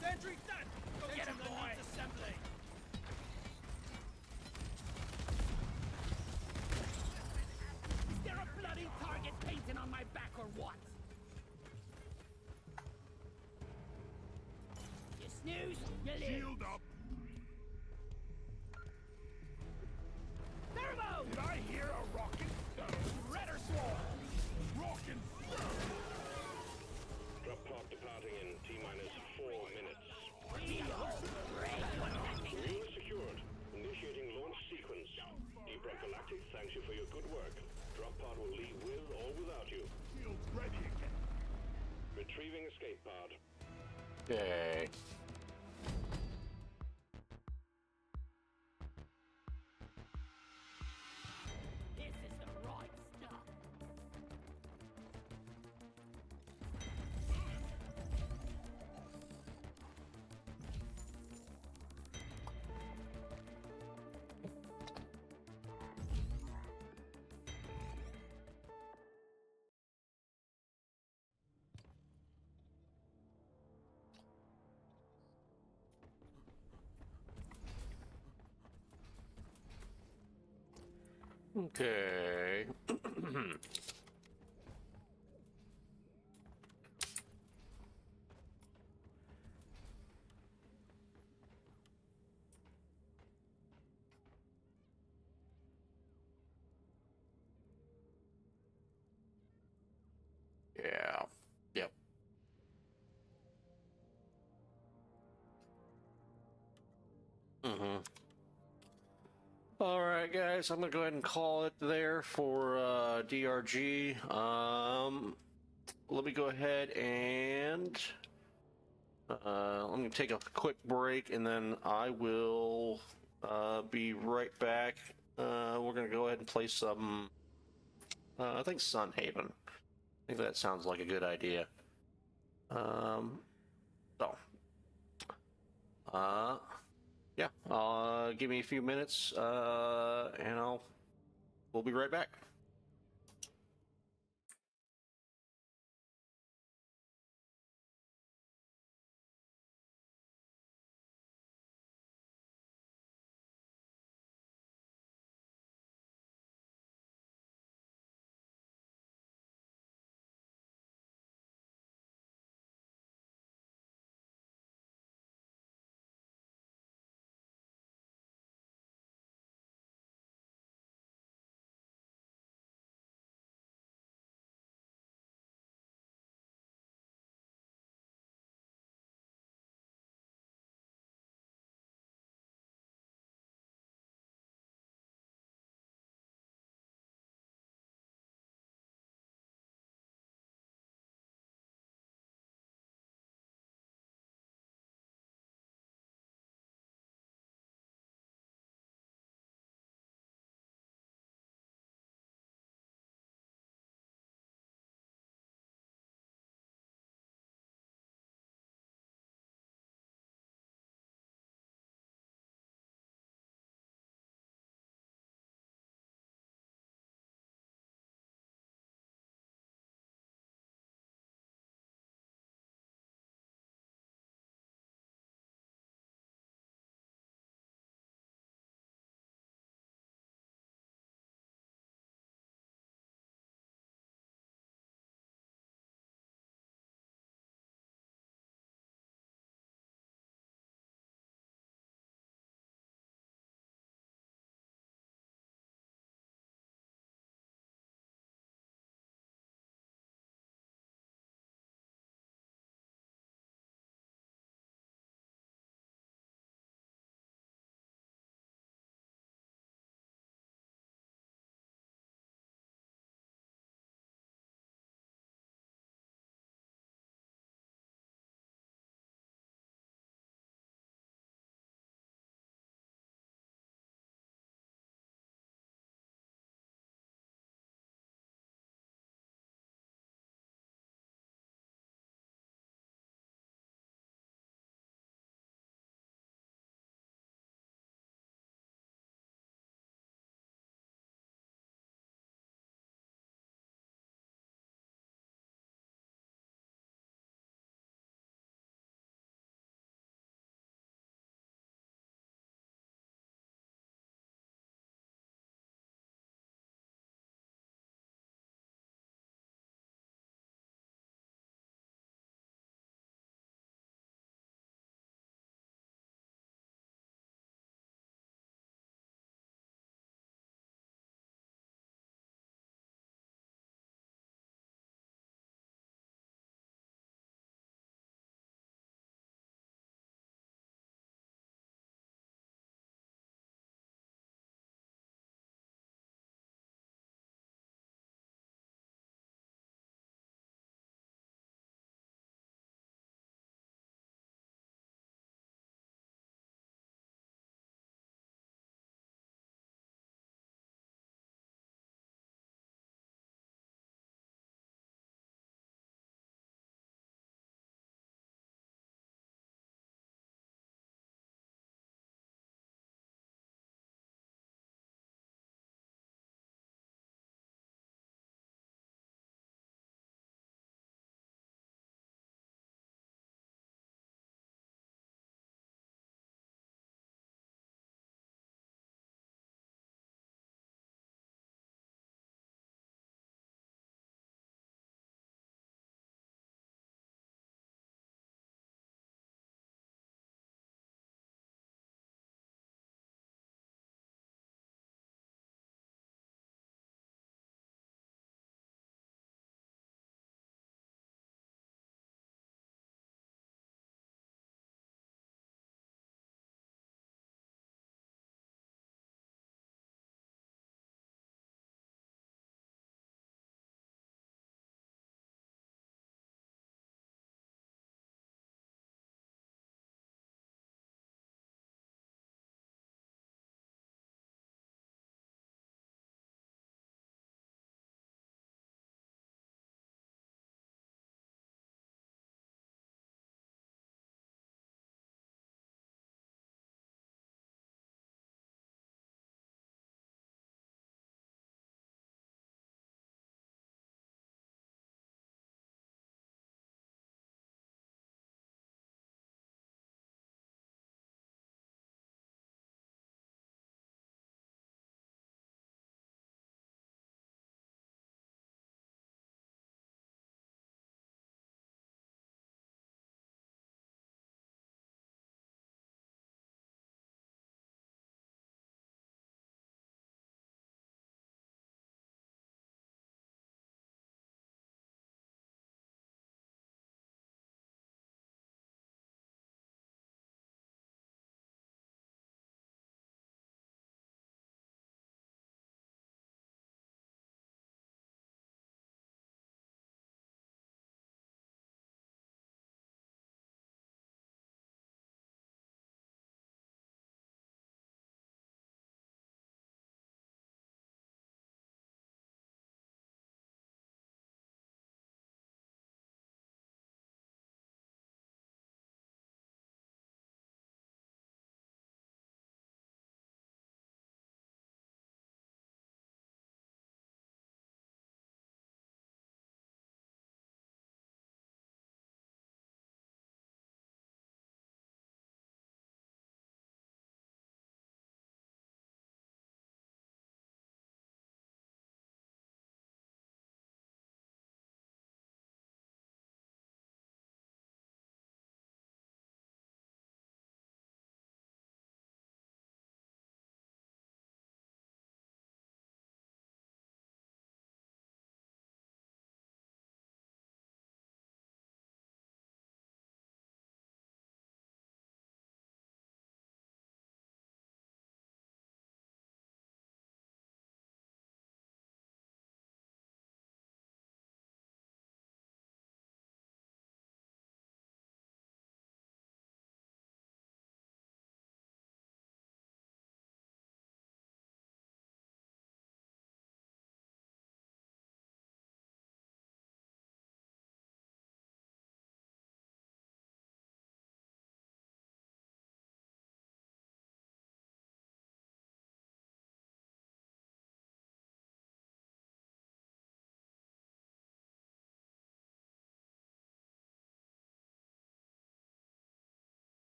Sentry done. Go get him, boy. Needs assembly. Is there a bloody target painting on my back or what? You snooze, you lose. Shield up! Thermo! Did I hear a rocket stone? Redder swarm! Rocket stone! Drop pod departing in T-minus 4 minutes. Great. Mule is secured. Initiating launch sequence. Deep Rock Galactic thanks you for your good work. Drop pod will leave with or without you. Shield's ready again. Retrieving escape pod. Okay. This is the right stuff. Okay. Yeah. Yep. All right, guys, I'm gonna go ahead and call it there for DRG. Let me go ahead and let me take a quick break, and then I will be right back. We're gonna go ahead and play some, I think Sun Haven. I think that sounds like a good idea. So, yeah, give me a few minutes, and we'll be right back.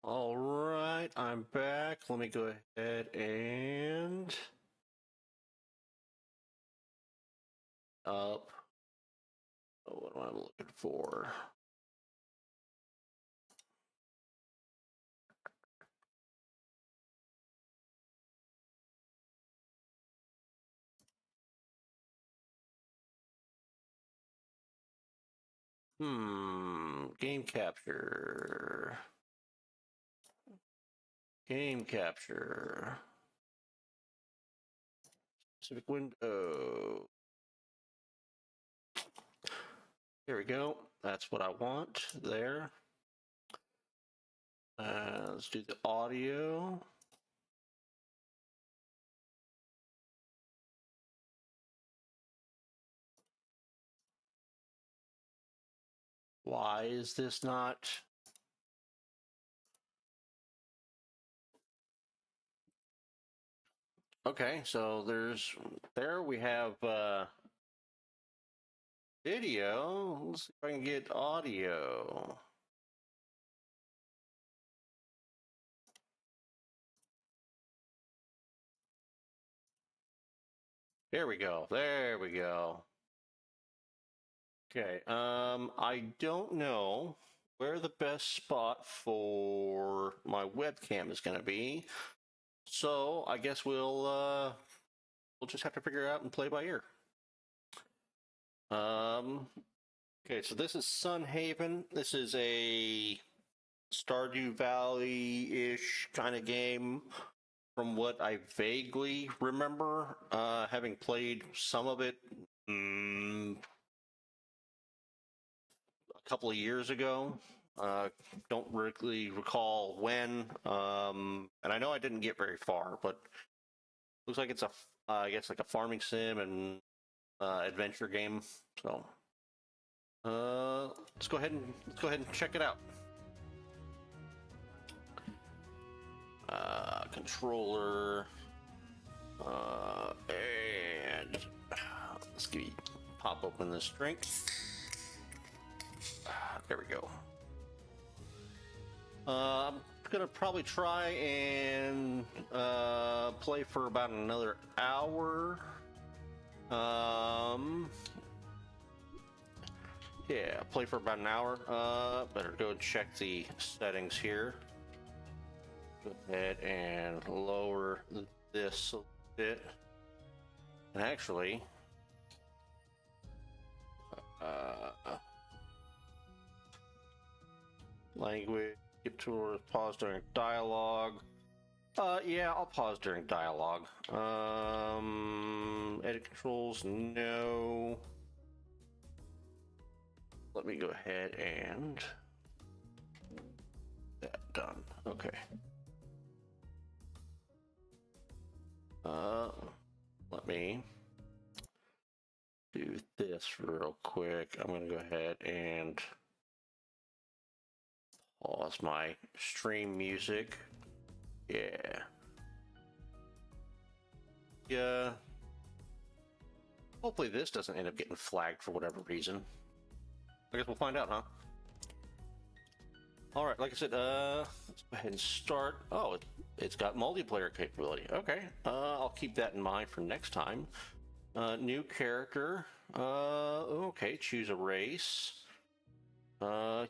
All right, I'm back. Let me go ahead and up. Oh, what am I looking for? Game capture. Game capture. Specific window. Here we go. That's what I want there. Let's do the audio. Why is this not? Okay, so there we have video. Let's see if I can get audio. There we go. There we go. Okay, I don't know where the best spot for my webcam is going to be, so I guess we'll just have to figure it out and play by ear. Okay, so this is Sun Haven. This is a Stardew Valley-ish kind of game, from what I vaguely remember, having played some of it. A couple of years ago. Don't really recall when. And I know I didn't get very far, but looks like it's I guess like a farming sim and adventure game. So let's go ahead and check it out. Controller, and let's pop open this drink. There we go. I'm gonna probably try and play for about another hour. Yeah, play for about an hour. Better go check the settings here. Go ahead and lower this a bit. And actually, language, skip tours, pause during dialogue. Yeah, I'll pause during dialogue. Edit controls, no. Let me go ahead and that done. Okay. Let me do this real quick. I'm gonna go ahead and pause my stream music. Yeah. Yeah. Hopefully this doesn't end up getting flagged for whatever reason. I guess we'll find out, huh? All right, like I said, let's go ahead and start. Oh, it's got multiplayer capability. Okay, I'll keep that in mind for next time. New character. Okay, choose a race.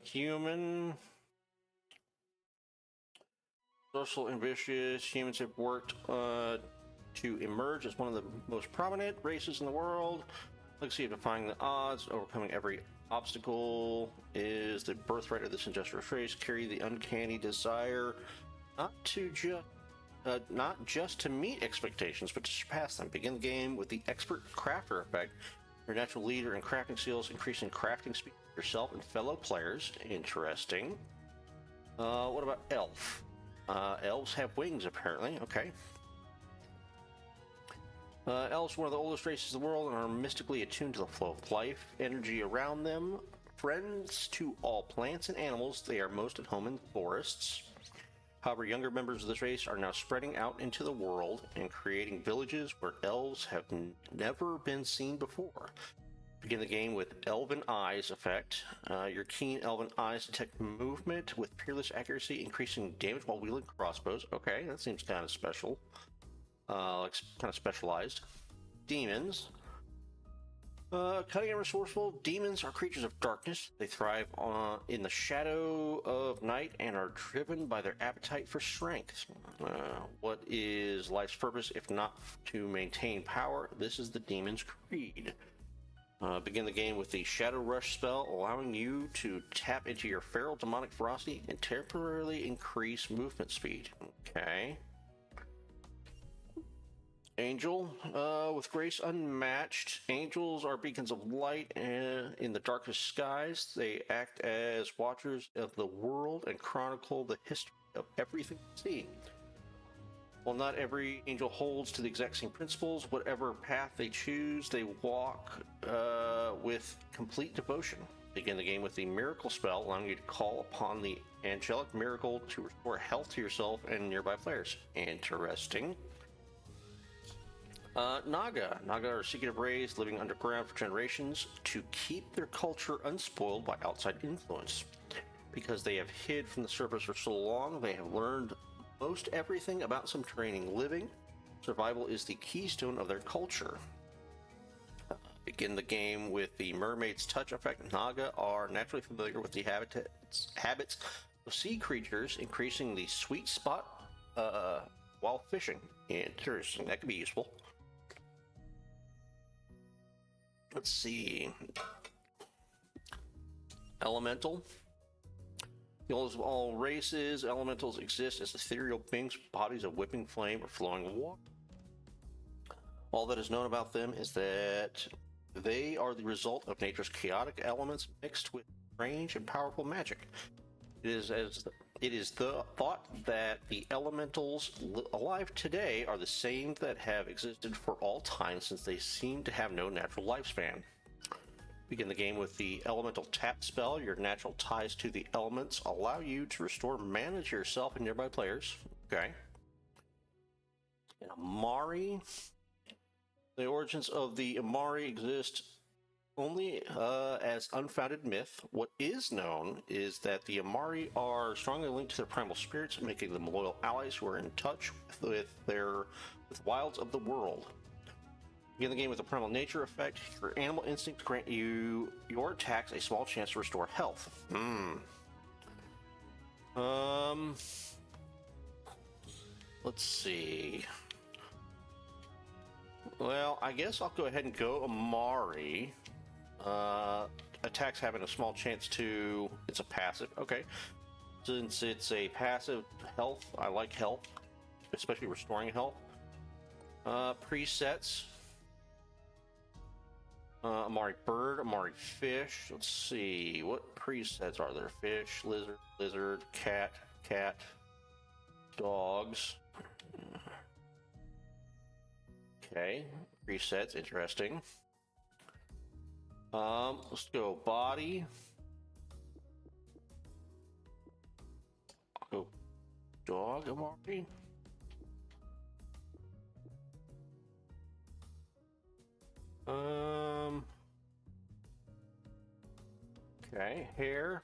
Human. Social ambitious. Humans have worked to emerge as one of the most prominent races in the world. Let's see, defying the odds, overcoming every obstacle is the birthright of this industrious race. Carry the uncanny desire not just to meet expectations, but to surpass them. Begin the game with the expert crafter effect. Your natural leader in crafting skills, increasing crafting speed for yourself and fellow players. Interesting. What about elf? Elves have wings, apparently. Okay. Elves are one of the oldest races in the world and are mystically attuned to the flow of life, energy around them. Friends to all plants and animals, they are most at home in forests. However, younger members of this race are now spreading out into the world and creating villages where elves have never been seen before. Begin the game with Elven Eyes effect. Your keen Elven Eyes detect movement with peerless accuracy, increasing damage while wielding crossbows. Okay, that seems kind of special. Like kind of specialized. Demons. Cunning and resourceful. Demons are creatures of darkness. They thrive in the shadow of night and are driven by their appetite for strength. What is life's purpose if not to maintain power? This is the Demon's Creed. Begin the game with the Shadow Rush spell, allowing you to tap into your feral demonic ferocity and temporarily increase movement speed. Okay. Angel, with grace unmatched. Angels are beacons of light in the darkest skies. They act as watchers of the world and chronicle the history of everything they see. While not every angel holds to the exact same principles, whatever path they choose, they walk with complete devotion. Begin the game with the Miracle spell, allowing you to call upon the angelic miracle to restore health to yourself and nearby players. Interesting. Naga. Naga are secretive rays living underground for generations to keep their culture unspoiled by outside influence. Because they have hid from the surface for so long, they have learned most everything about subterranean living. Survival is the keystone of their culture. Begin the game with the Mermaid's Touch effect. Naga are naturally familiar with the habits of sea creatures, increasing the sweet spot while fishing. Interesting. That could be useful. Let's see. Elemental. Of all races, elementals exist as ethereal beings with bodies of whipping flame or flowing water. All that is known about them is that they are the result of nature's chaotic elements mixed with strange and powerful magic. It is the thought that the elementals alive today are the same that have existed for all time, since they seem to have no natural lifespan. Begin the game with the Elemental Tap spell. Your natural ties to the elements allow you to restore mana to yourself and nearby players. Okay. And Amari. The origins of the Amari exist only as unfounded myth. What is known is that the Amari are strongly linked to their primal spirits, making them loyal allies who are in touch with wilds of the world. Begin the game with the Primal Nature effect. Your animal instincts grant you your attacks a small chance to restore health. Let's see. Well, I guess I'll go ahead and go Amari. Attacks having a small chance to... It's a passive. Okay. Since it's a passive health, I like health, especially restoring health. Presets. Amari Bird, Amari Fish. Let's see, what presets are there? Fish, lizard, cat, dogs. Okay, presets, interesting. Let's go body. I'll go dog Amari. Okay, hair.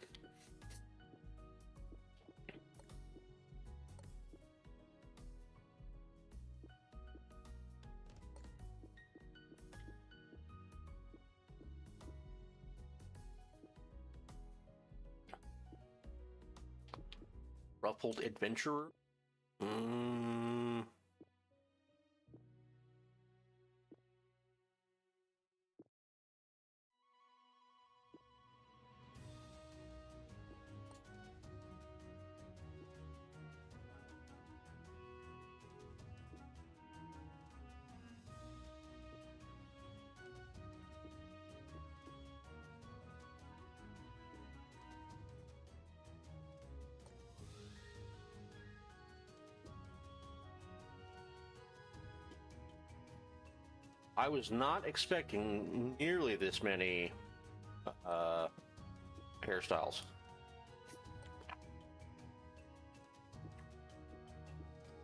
Ruffled adventurer. I was not expecting nearly this many hairstyles.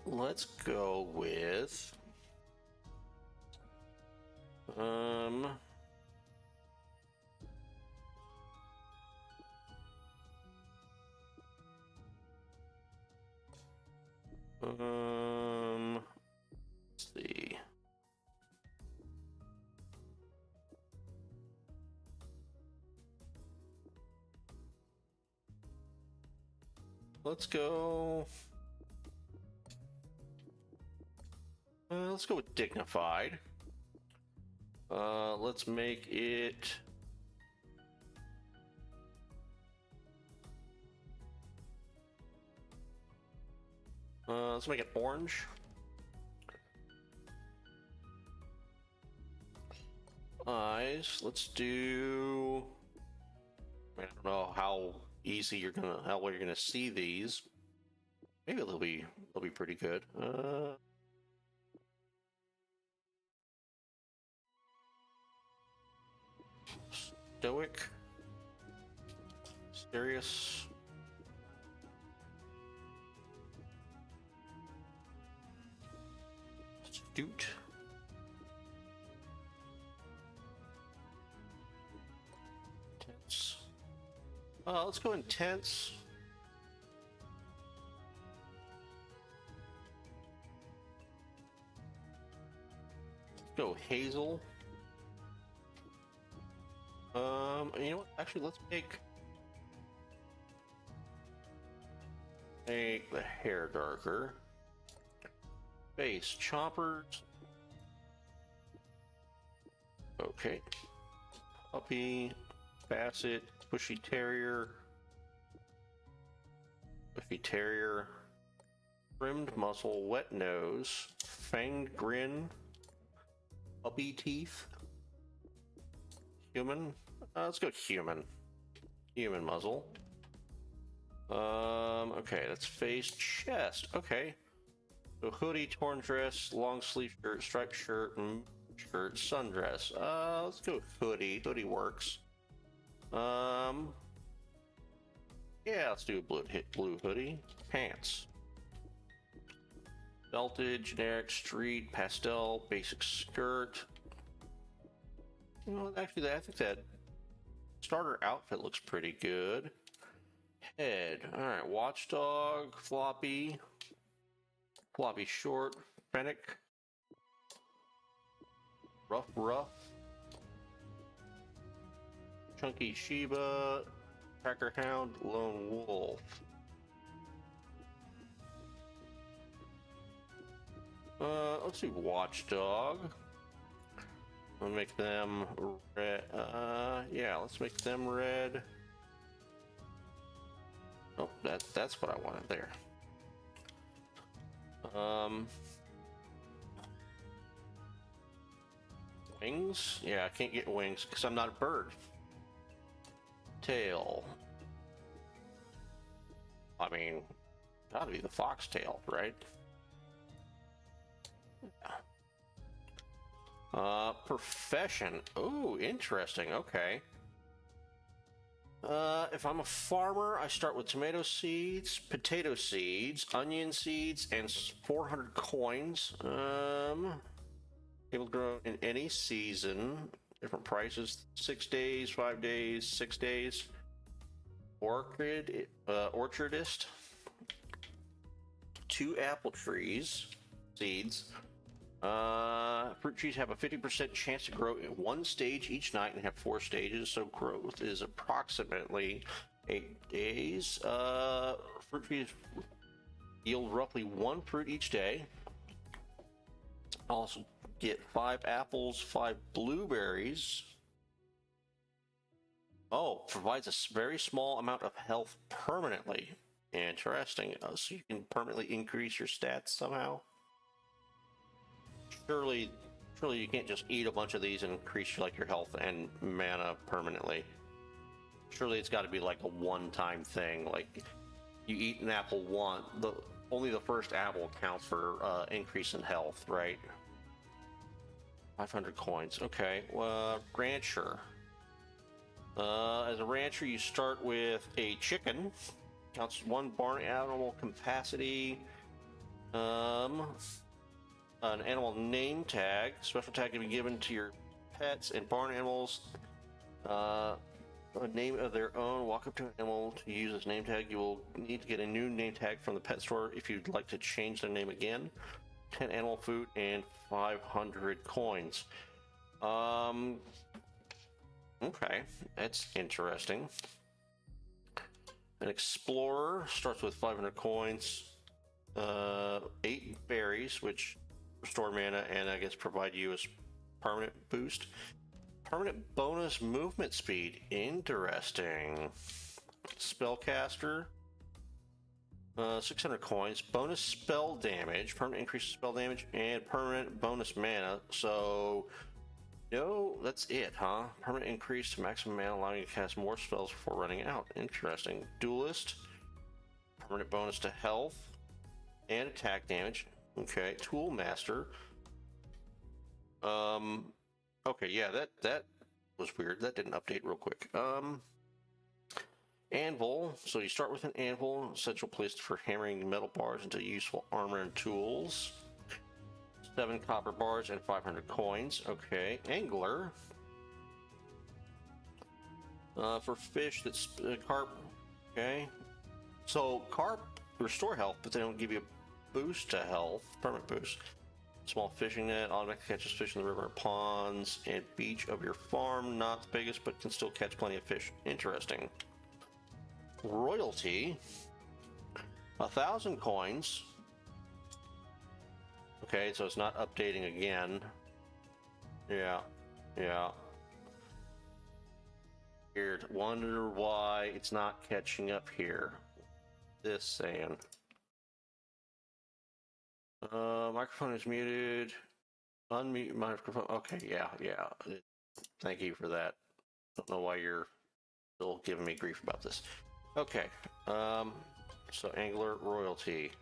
Let's go with Let's see. Let's go. Let's go with dignified. Let's make it. Let's make it orange. Eyes. Let's do. I don't know how easy how well you're gonna see these. Maybe they'll be pretty good. Stoic, serious, astute, tense. Let's go intense. Let's go hazel. You know what? Actually, let's make the hair darker. Face choppers. Okay. Puppy, Basset, Bushy Terrier, Buffy Terrier, Trimmed Muscle, Wet Nose, Fanged Grin, Puppy Teeth, Human. Let's go human. Human muzzle. Okay, that's face, chest. Okay. So hoodie, torn dress, long sleeve shirt, striped shirt, shirt, sundress. Let's go hoodie. Hoodie works. Yeah, let's do a blue hoodie. Pants. Belted, generic, street, pastel, basic skirt. You know, actually, I think that starter outfit looks pretty good. Head. Alright, watchdog, floppy short, fennec, rough, chunky Shiba, tracker hound, lone wolf. Let's do watchdog. I'll make them red. Yeah, let's make them red. Oh, that's what I wanted there. Wings? Yeah, I can't get wings because I'm not a bird. Tail. I mean, gotta be the foxtail, right? Profession. Oh, interesting. Okay. If I'm a farmer, I start with tomato seeds, potato seeds, onion seeds, and 400 coins. Able to grow in any season. Different prices: 6 days, 5 days, 6 days. Orchardist. 2 apple trees, seeds. Fruit trees have a 50% chance to grow in 1 stage each night and have 4 stages, so growth is approximately 8 days. Fruit trees yield roughly 1 fruit each day. Also get 5 apples, 5 blueberries. Oh, provides a very small amount of health permanently. Interesting. So you can permanently increase your stats somehow. Surely you can't just eat a bunch of these and increase your health and mana permanently. Surely it's got to be like a one-time thing. Like you eat an apple only the first apple counts for increase in health, right? 500 coins. Okay. Rancher. As a rancher, you start with a chicken. Counts 1 barn animal capacity. An animal name tag. Special tag can be given to your pets and barn animals. a name of their own. Walk up to an animal to use this name tag. You will need to get a new name tag from the pet store if you'd like to change their name again. 10 animal food and 500 coins. Okay, that's interesting. An explorer starts with 500 coins, 8 berries, which restore mana and I guess provide you a permanent boost. Permanent bonus movement speed. Interesting. Spellcaster. 600 coins. Bonus spell damage. Permanent increase spell damage and permanent bonus mana. So, no, that's it, huh? Permanent increase to maximum mana, allowing you to cast more spells before running out. Interesting. Duelist. Permanent bonus to health and attack damage. Okay. Tool Master. Okay, yeah, that was weird. That didn't update real quick. Anvil. So you start with an anvil, essential place for hammering metal bars into useful armor and tools. 7 copper bars and 500 coins. Okay. Angler. For fish that's carp. Okay. So carp restore health, but they don't give you a boost to health, permanent boost. Small fishing net automatically catches fish in the river, ponds, and beach of your farm. Not the biggest, but can still catch plenty of fish. Interesting. Royalty. 1,000 coins. Okay, so it's not updating again. Yeah. Weird. Wonder why it's not catching up here. This saying. Microphone is muted. Unmute microphone. Okay, yeah. Thank you for that. Don't know why you're still giving me grief about this. Okay. So angler royalty.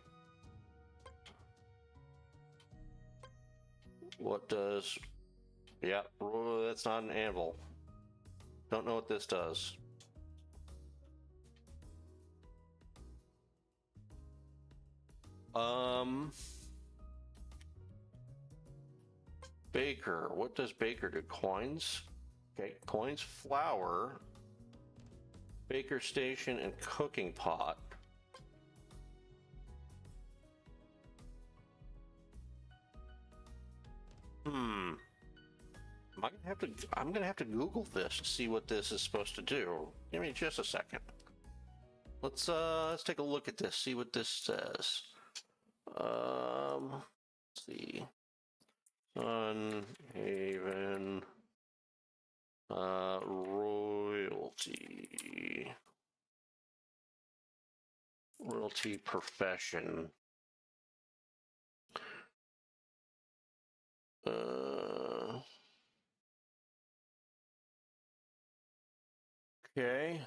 What does... Yeah, that's not an anvil. Don't know what this does. Baker. What does Baker do? Coins? Okay, coins, flour, baker station, and cooking pot. I'm gonna have to Google this to see what this is supposed to do. Give me just a second. Let's take a look at this, see what this says. Let's see. Sun Haven royalty profession. Okay.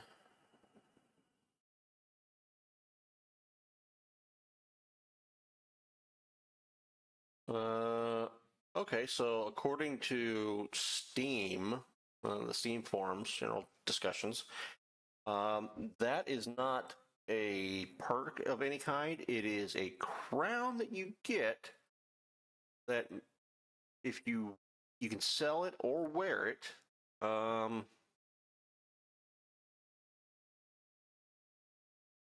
Okay, so according to Steam, the Steam forums, general discussions, that is not a perk of any kind. It is a crown that you get that if you can sell it or wear it.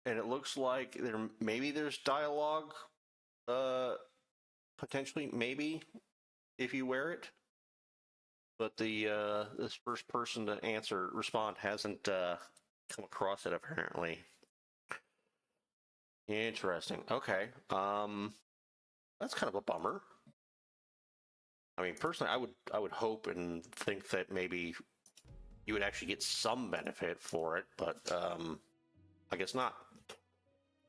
And it looks like there's dialogue, potentially, maybe, if you wear it. But this first person to respond hasn't come across it apparently. Interesting. Okay. That's kind of a bummer. I mean, personally, I would hope and think that maybe you would actually get some benefit for it, but I guess not.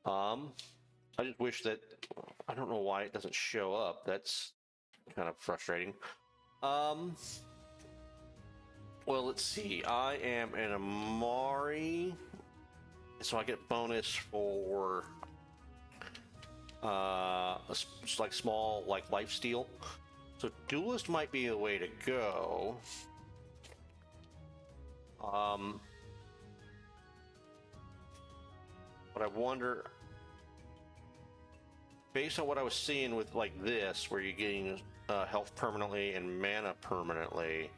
I just wish that I don't know why it doesn't show up. That's kind of frustrating. Well, let's see. I am an Amari, so I get bonus for like small life steal. So duelist might be the way to go. But I wonder, based on what I was seeing with this, where you're getting health permanently and mana permanently,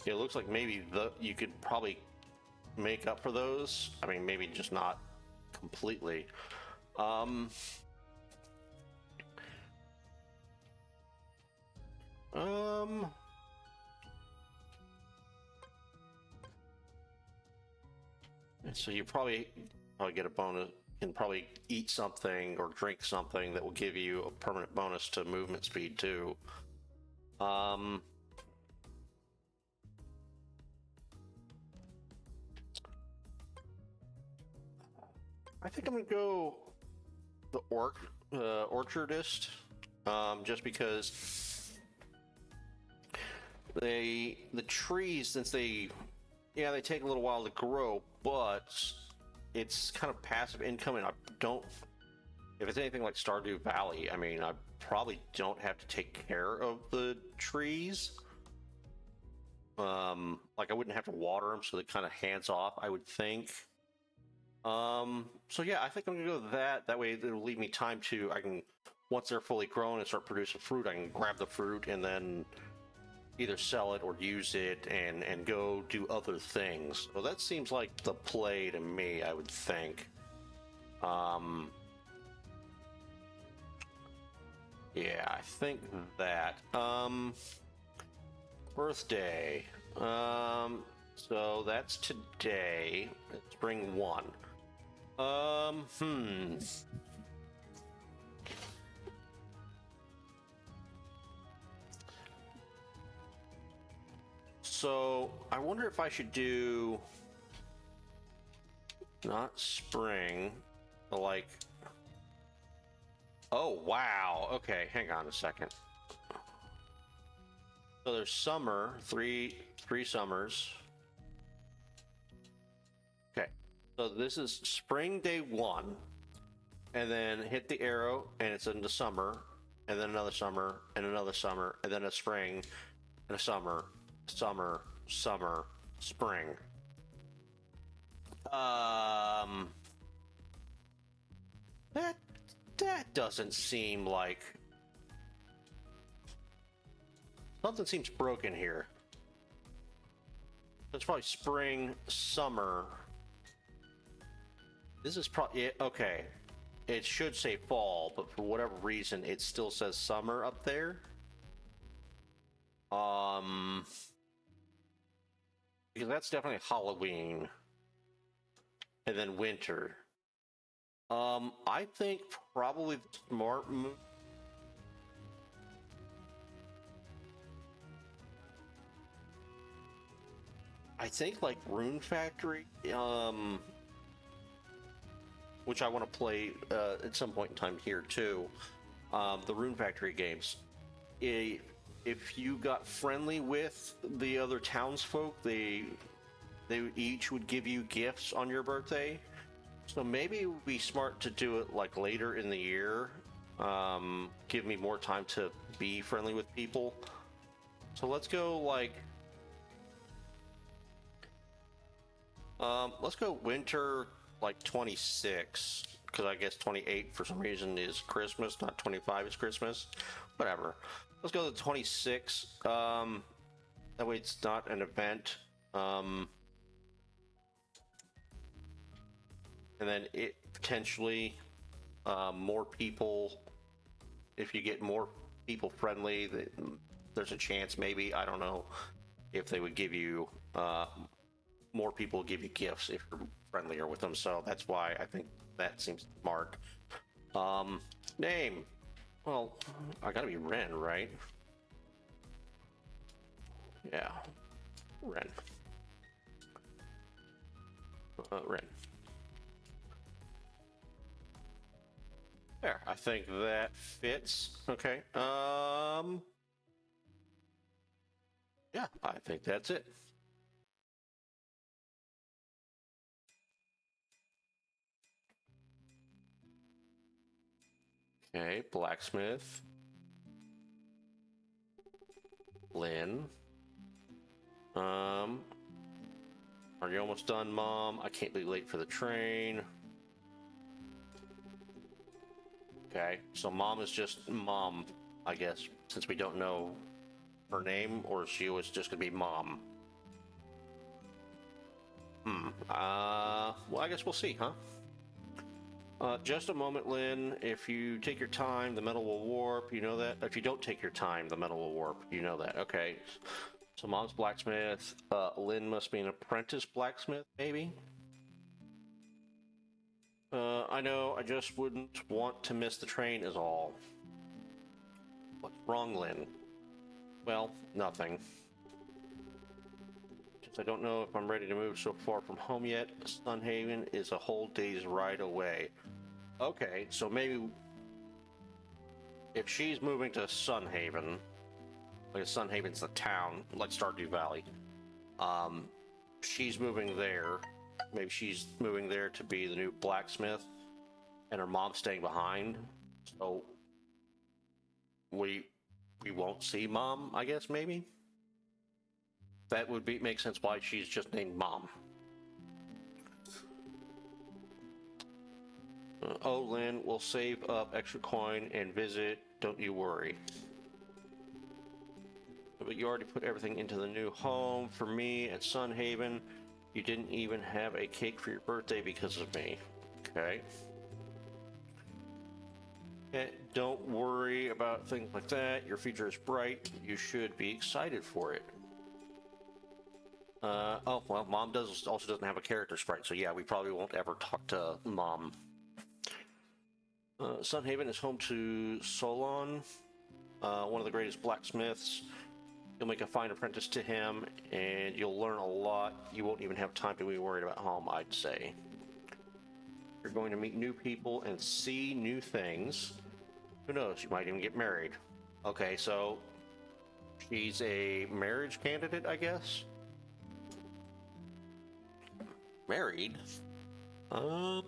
it looks like maybe you could probably make up for those. I mean, maybe just not completely. Um, so you probably get a bonus. Can probably eat something or drink something that will give you a permanent bonus to movement speed too. I think I'm gonna go the orchardist, just because the trees, since they take a little while to grow, but it's kind of passive income, and I don't. If it's anything like Stardew Valley, I mean, I probably don't have to take care of the trees. Like I wouldn't have to water them, so they're kind of hands off, I would think. So yeah, I think I'm gonna go with that. That way it'll leave me time to, I can, once they're fully grown and start producing fruit, I can grab the fruit and then either sell it or use it and go do other things. So that seems like the play to me, I would think. Yeah, I think that. Birthday. So that's today. Spring 1. So I wonder if I should do not spring, like. Oh wow. Okay, hang on a second. So there's summer, three summers. Okay, so this is spring day 1, and then hit the arrow, and it's into summer, and then another summer, and another summer, and then a spring, and a summer, summer, summer, spring. That doesn't seem like. Something seems broken here. It's probably spring, summer. This is probably okay. It should say fall, but for whatever reason, it still says summer up there. Because that's definitely Halloween, and then winter. I think probably the smart move. I think like Rune Factory, which I want to play at some point in time here too. The Rune Factory games. If you got friendly with the other townsfolk, they each would give you gifts on your birthday. So maybe it would be smart to do it like later in the year. Give me more time to be friendly with people. So let's go like. Let's go winter like 26, because I guess 28 for some reason is Christmas, not 25 is Christmas. Whatever. Let's go to 26. That way it's not an event. And then it potentially more people. If you get more people friendly, there's a chance maybe, I don't know, if they would give you more people give you gifts if you're friendlier with them. So that's why I think that seems smart. Name. Well, I gotta be Ren, right? Yeah. Ren. Ren. There, I think that fits. Okay. Yeah, I think that's it. Okay, blacksmith. Lynn. Are you almost done, Mom? I can't be late for the train. Okay, so Mom is just Mom, I guess, since we don't know her name, or she was just gonna be Mom. Well, I guess we'll see, huh? Just a moment, Lynn. If you take your time, the metal will warp. You know that? If you don't take your time, the metal will warp. You know that. Okay. So Mom's blacksmith. Lynn must be an apprentice blacksmith, maybe? I know. I just wouldn't want to miss the train is all. What's wrong, Lynn? Well, nothing. Since I don't know if I'm ready to move so far from home yet, Sun Haven is a whole day's ride away. Okay, so maybe if she's moving to Sun Haven, like Sun Haven's the town, like Stardew Valley, she's moving there. Maybe she's moving there to be the new blacksmith, and her mom's staying behind. So we won't see Mom, I guess, maybe? That would make sense why she's just named Mom. Oh, Lynn, we'll save up extra coin and visit, don't you worry. But you already put everything into the new home for me at Sun Haven. You didn't even have a cake for your birthday because of me. Okay. Don't worry about things like that. Your future is bright. You should be excited for it. Oh, well, Mom also doesn't have a character sprite, so yeah, we probably won't ever talk to Mom. Sun Haven is home to Solon, one of the greatest blacksmiths. You'll make a fine apprentice to him, and you'll learn a lot. You won't even have time to be worried about home, I'd say. You're going to meet new people and see new things. Who knows, you might even get married. Okay, so she's a marriage candidate, I guess? Married? I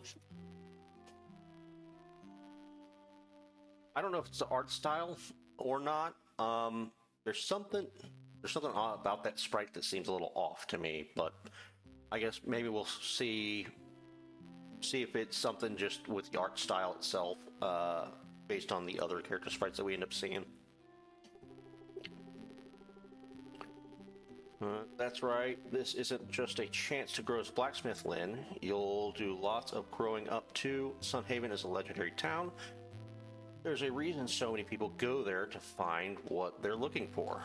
don't know if it's the art style or not. There's something odd about that sprite that seems a little off to me, but I guess maybe we'll see if it's something just with the art style itself, based on the other character sprites that we end up seeing. That's right. This isn't just a chance to grow as blacksmith, Lynn. You'll do lots of growing up too. Sun Haven is a legendary town. There's a reason so many people go there to find what they're looking for.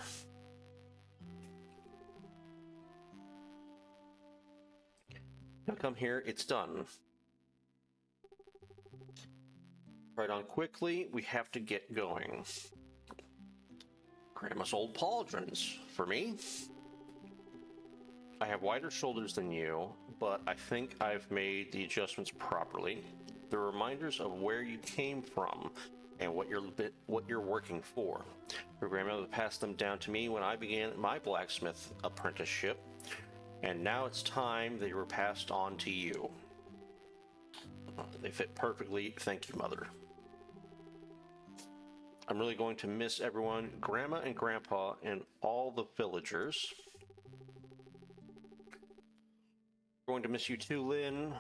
Now come here, it's done. Right on quickly, we have to get going. Grandma's old pauldrons. For me? I have wider shoulders than you, but I think I've made the adjustments properly. They're reminders of where you came from and what you're working for. Your grandmother passed them down to me when I began my blacksmith apprenticeship, and now it's time they were passed on to you. They fit perfectly. Thank you, Mother. I'm really going to miss everyone, Grandma and Grandpa, and all the villagers. Going to miss you too, Lynn,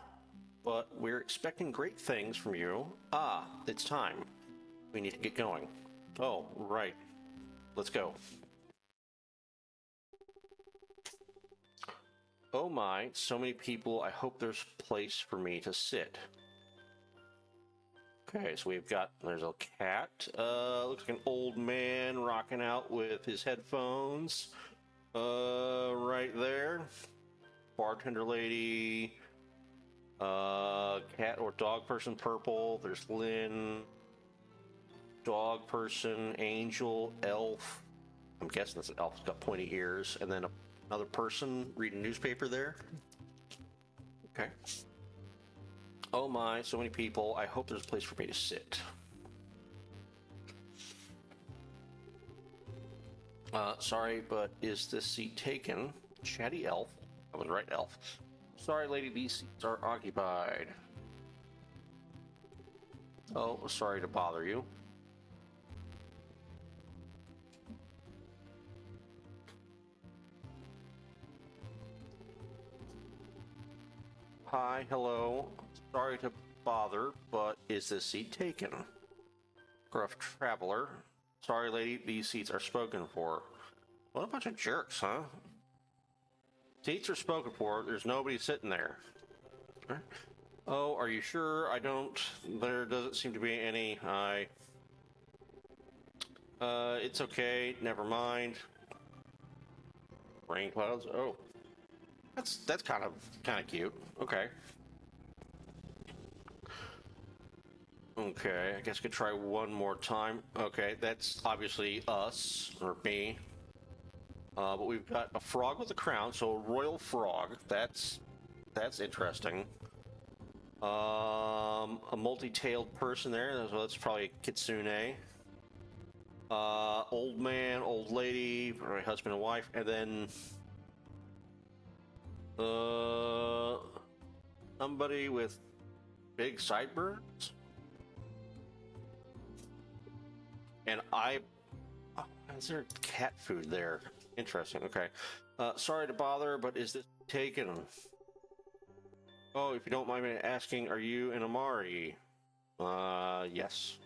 but we're expecting great things from you. Ah, it's time. We need to get going. Oh, right. Let's go. Oh my, so many people. I hope there's a place for me to sit. Okay, so there's a cat. Looks like an old man rocking out with his headphones. Right there. Bartender lady, cat or dog person purple. There's Lynn, dog person, angel, elf. I'm guessing that's an elf. It's got pointy ears, and then another person reading newspaper there. Okay. Oh my, so many people. I hope there's a place for me to sit. Sorry, but is this seat taken? Chatty elf. I was right, elf. Sorry, lady, these seats are occupied. Oh, sorry to bother you. Hi, hello. Sorry to bother, but is this seat taken? Gruff traveler. Sorry, lady, these seats are spoken for. What a bunch of jerks, huh? Seats are spoken for. There's nobody sitting there. Alright. Oh, are you sure? I don't. There doesn't seem to be any. It's okay. Never mind. Rain clouds. Oh, that's kind of cute. Okay. Okay, I guess I could try one more time. Okay, that's obviously us or me. But we've got a frog with a crown, so a royal frog. That's interesting. A multi-tailed person there. So that's probably a kitsune. Old man, old lady, probably husband and wife, and then somebody with big sideburns. And is there cat food there? Interesting. Okay. Sorry to bother, but is this taken? Oh, if you don't mind me asking, are you an Amari? Yes.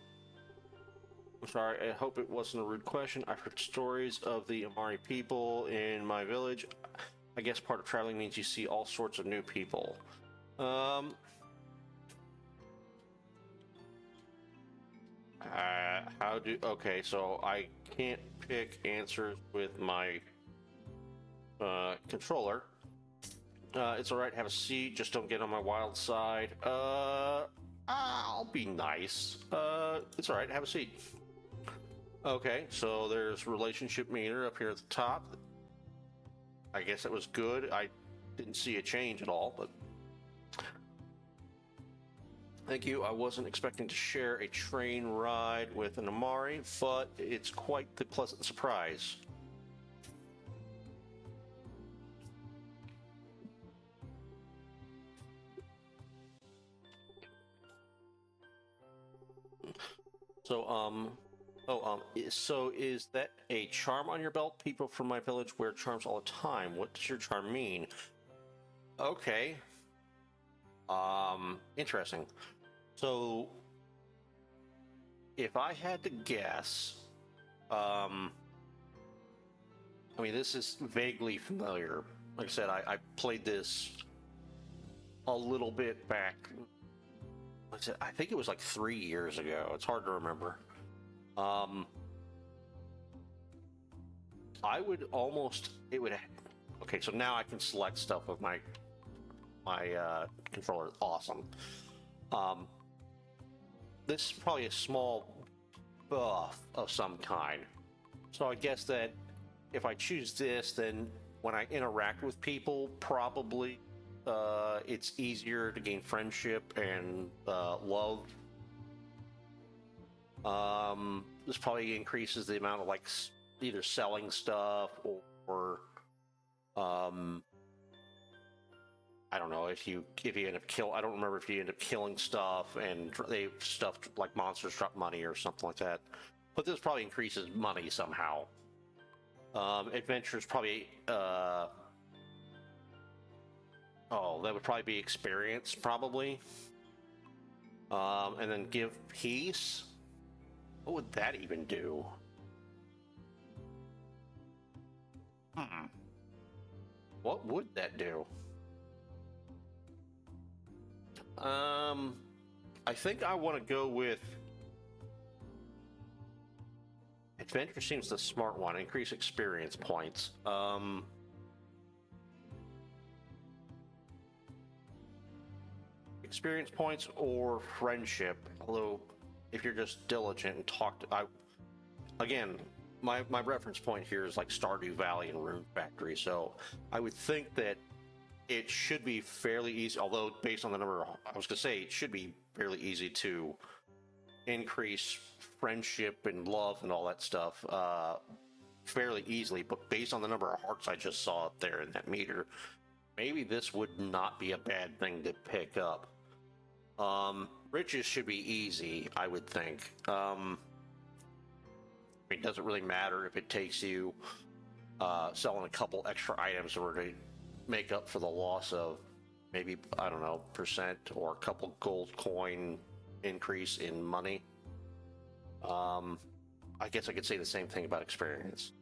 I'm sorry, I hope it wasn't a rude question. I've heard stories of the Amari people in my village. I guess part of traveling means you see all sorts of new people. Okay, so I can't pick answers with my controller. It's alright, have a seat, just don't get on my wild side. I'll be nice. It's alright, have a seat. Okay, so there's relationship meter up here at the top. I guess it was good. I didn't see a change at all, but thank you. I wasn't expecting to share a train ride with an Amari, but it's quite the pleasant surprise. So is that a charm on your belt? People from my village wear charms all the time. What does your charm mean? Okay. Interesting. So, if I had to guess, I mean, this is vaguely familiar. Like I said, I played this a little bit back. I think it was like 3 years ago. It's hard to remember. I would almost, okay, so now I can select stuff with my controller. Awesome. This is probably a small buff of some kind. So I guess that if I choose this, then when I interact with people, probably it's easier to gain friendship and love. This probably increases the amount of like either selling stuff or I don't know if you end up I don't remember if you end up killing stuff and they stuffed like monsters drop money or something like that. But this probably increases money somehow. Adventures probably that would probably be experience probably. And then give peace. What would that even do? What would that do? I think I want to go with adventure. Seems the smart one. Increase experience points. Experience points or friendship. Although, if you're just diligent and again, my reference point here is like Stardew Valley and Rune Factory. So I would think that it should be fairly easy, although based on the number, I was going to say it should be fairly easy to increase friendship and love and all that stuff fairly easily, but based on the number of hearts I just saw up there in that meter, maybe this would not be a bad thing to pick up. Riches should be easy, I would think. It doesn't really matter if it takes you selling a couple extra items in order to make up for the loss of maybe, I don't know, percent or a couple gold coin increase in money. I guess I could say the same thing about experience.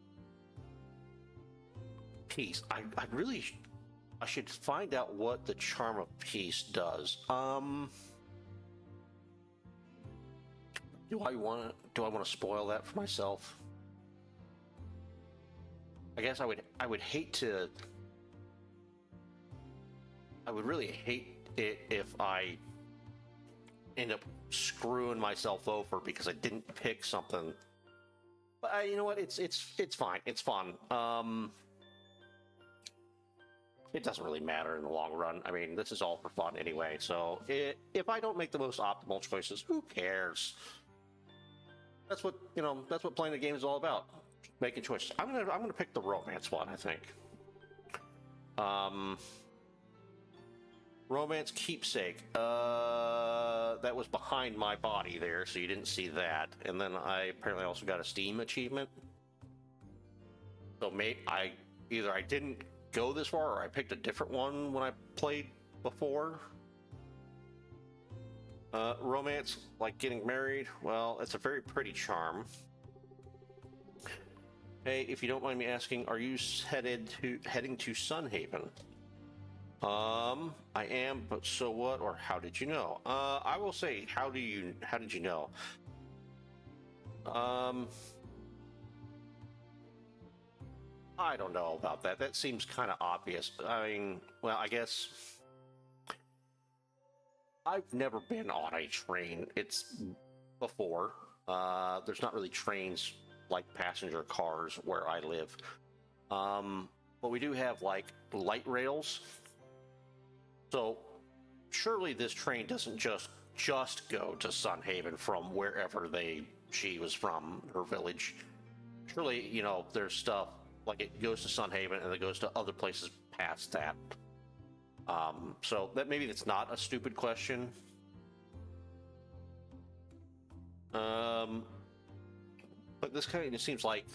Peace. I really I should find out what the Charm of Peace does. Do I want to spoil that for myself? I guess I would hate to. I would really hate it if I end up screwing myself over because I didn't pick something. But you know what? It's fine. It's fun. It doesn't really matter in the long run. I mean, this is all for fun anyway. So if I don't make the most optimal choices, who cares? That's what That's what playing the game is all about. Making choices. I'm gonna pick the romance one. I think. Romance keepsake. That was behind my body there, so you didn't see that. And then I apparently also got a Steam achievement. So either I didn't go this far, or I picked a different one when I played before. Romance, like getting married. Well, it's a very pretty charm. Hey, if you don't mind me asking, are you heading to Sun Haven? I am, but so what? Or how did you know? I will say, how did you know? I don't know about that. That seems kind of obvious. I mean, well, I guess I've never been on a train. It's before. There's not really trains like passenger cars where I live. But we do have like light rails. So surely this train doesn't just go to Sun Haven from wherever she was from, her village. Surely, there's stuff like it goes to Sun Haven and it goes to other places past that. So that maybe that's not a stupid question. But this kind of seems like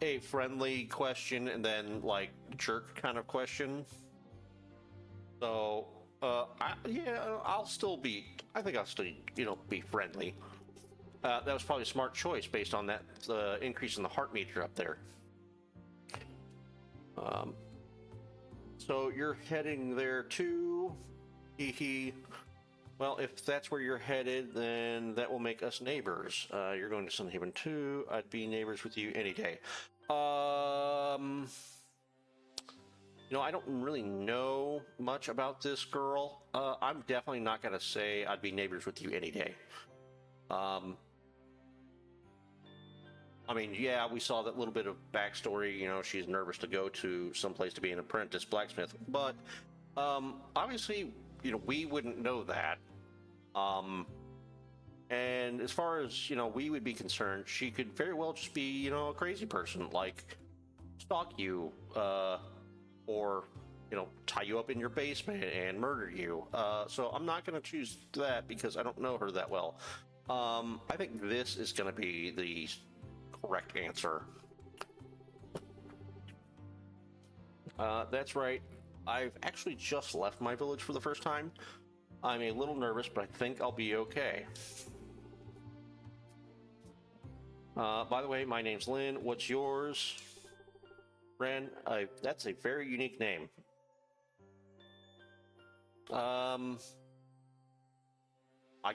a friendly question and then like jerk kind of question. So I think I'll still be friendly. That was probably a smart choice based on that increase in the heart meter up there. So you're heading there too. Well, if that's where you're headed, then that will make us neighbors. You're going to Sun Haven too. I'd be neighbors with you any day. I don't really know much about this girl. I'm definitely not going to say I'd be neighbors with you any day. I mean, yeah, we saw that little bit of backstory. She's nervous to go to someplace to be an apprentice blacksmith, but obviously, we wouldn't know that. And as far as we would be concerned, she could very well just be a crazy person, like stalk you, or tie you up in your basement and murder you. So I'm not going to choose that because I don't know her that well. I think this is going to be the correct answer. That's right. I've actually just left my village for the first time. I'm a little nervous, but I think I'll be okay. By the way, my name's Lynn. What's yours? Ren, that's a very unique name. I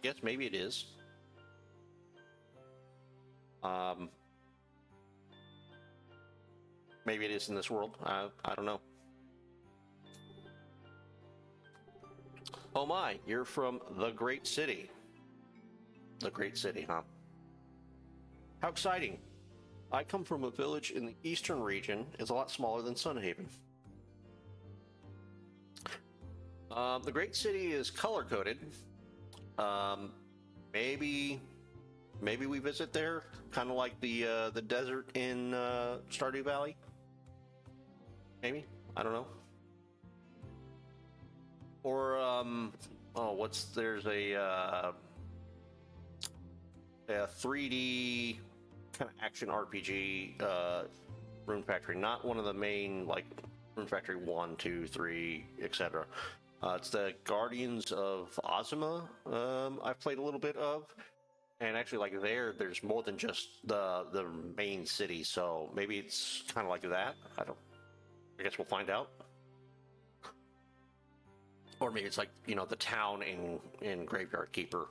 guess maybe it is. Maybe it is in this world. I don't know. Oh my, you're from the Great City. The Great City, huh? How exciting. I come from a village in the eastern region. It's a lot smaller than Sun Haven. The Great City is color-coded. Maybe we visit there, kind of like the desert in Stardew Valley. Maybe, I don't know. Or there's a 3D kind of action RPG Rune Factory, not one of the main like Rune Factory 1, 2, 3, etc. It's the Guardians of Ozma. I've played a little bit of, and actually, like there's more than just the main city. So maybe it's kind of like that. I guess we'll find out. Or maybe it's like, you know, the town in Graveyard Keeper.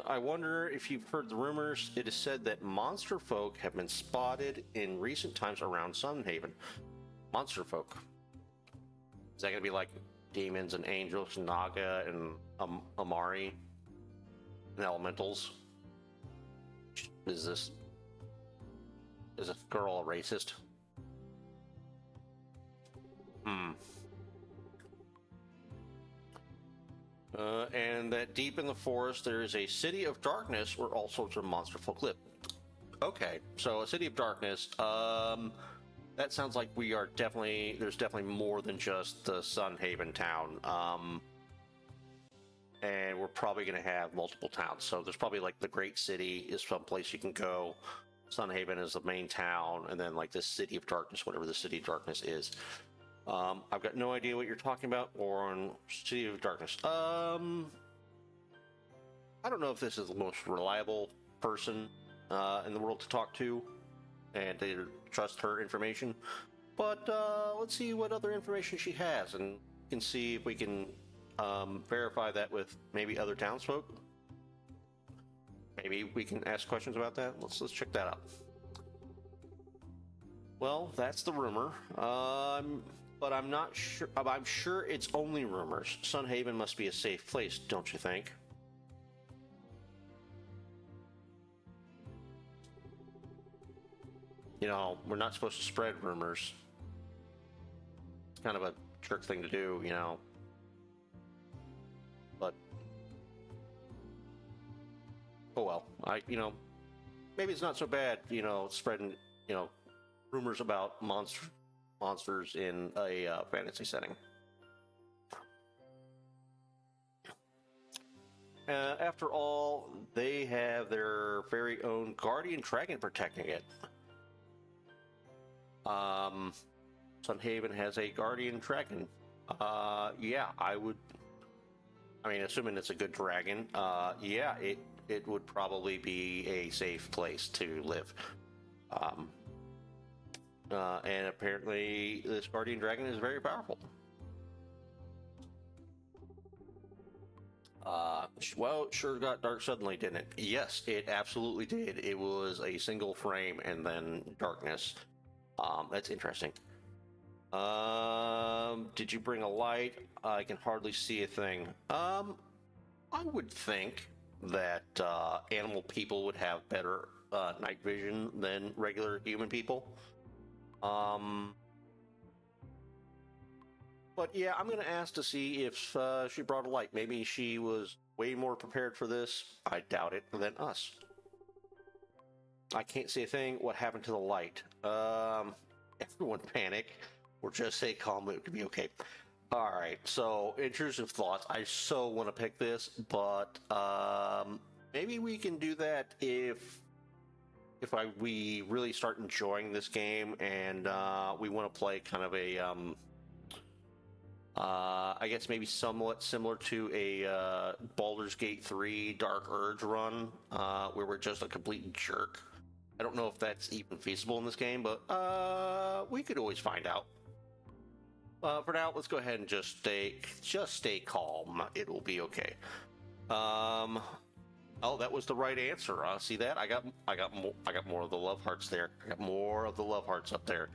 I wonder if you've heard the rumors. It is said that monster folk have been spotted in recent times around Sun Haven. Monster folk. Is that going to be like demons and angels, Naga and Amari and elementals? Is this girl a racist? And that deep in the forest there is a city of darkness where all sorts of monster folk live. Okay, so a city of darkness. That sounds like there's definitely more than just the Sun Haven town. And we're probably going to have multiple towns. So there's probably like the Great City is some place you can go. Sun Haven is the main town, and then like this City of Darkness, whatever the City of Darkness is. I've got no idea what you're talking about, or on City of Darkness. I don't know if this is the most reliable person in the world to talk to and to trust her information, but let's see what other information she has, and we can see if we can verify that with maybe other townsfolk. Maybe we can ask questions about that. Let's check that out. Well, that's the rumor. But I'm not sure. I'm sure it's only rumors. Sun Haven must be a safe place, don't you think? You know, we're not supposed to spread rumors. It's kind of a jerk thing to do, you know. But oh well. Maybe it's not so bad, you know, spreading, you know, rumors about monsters in a fantasy setting. After all, they have their very own guardian dragon protecting it. Sun Haven has a guardian dragon. Yeah, I mean, assuming it's a good dragon, yeah, it would probably be a safe place to live. And apparently this guardian dragon is very powerful. Well, it sure got dark suddenly, didn't it? Yes, it absolutely did. It was a single frame and then darkness. That's interesting. Did you bring a light? I can hardly see a thing. I would think that animal people would have better night vision than regular human people. But yeah, I'm going to ask to see if she brought a light. Maybe she was way more prepared for this, I doubt it, than us. I can't see a thing. What happened to the light? Everyone panic, or just say calm, it could be okay. Alright, so intrusive thoughts. I so want to pick this, but maybe we can do that if we really start enjoying this game and we want to play kind of a I guess maybe somewhat similar to a Baldur's Gate 3 Dark Urge run, where we're just a complete jerk. I don't know if that's even feasible in this game, but we could always find out. For now, let's go ahead and just stay calm. It will be okay. Oh, that was the right answer. See that? I got more of the love hearts there. I got more of the love hearts up there.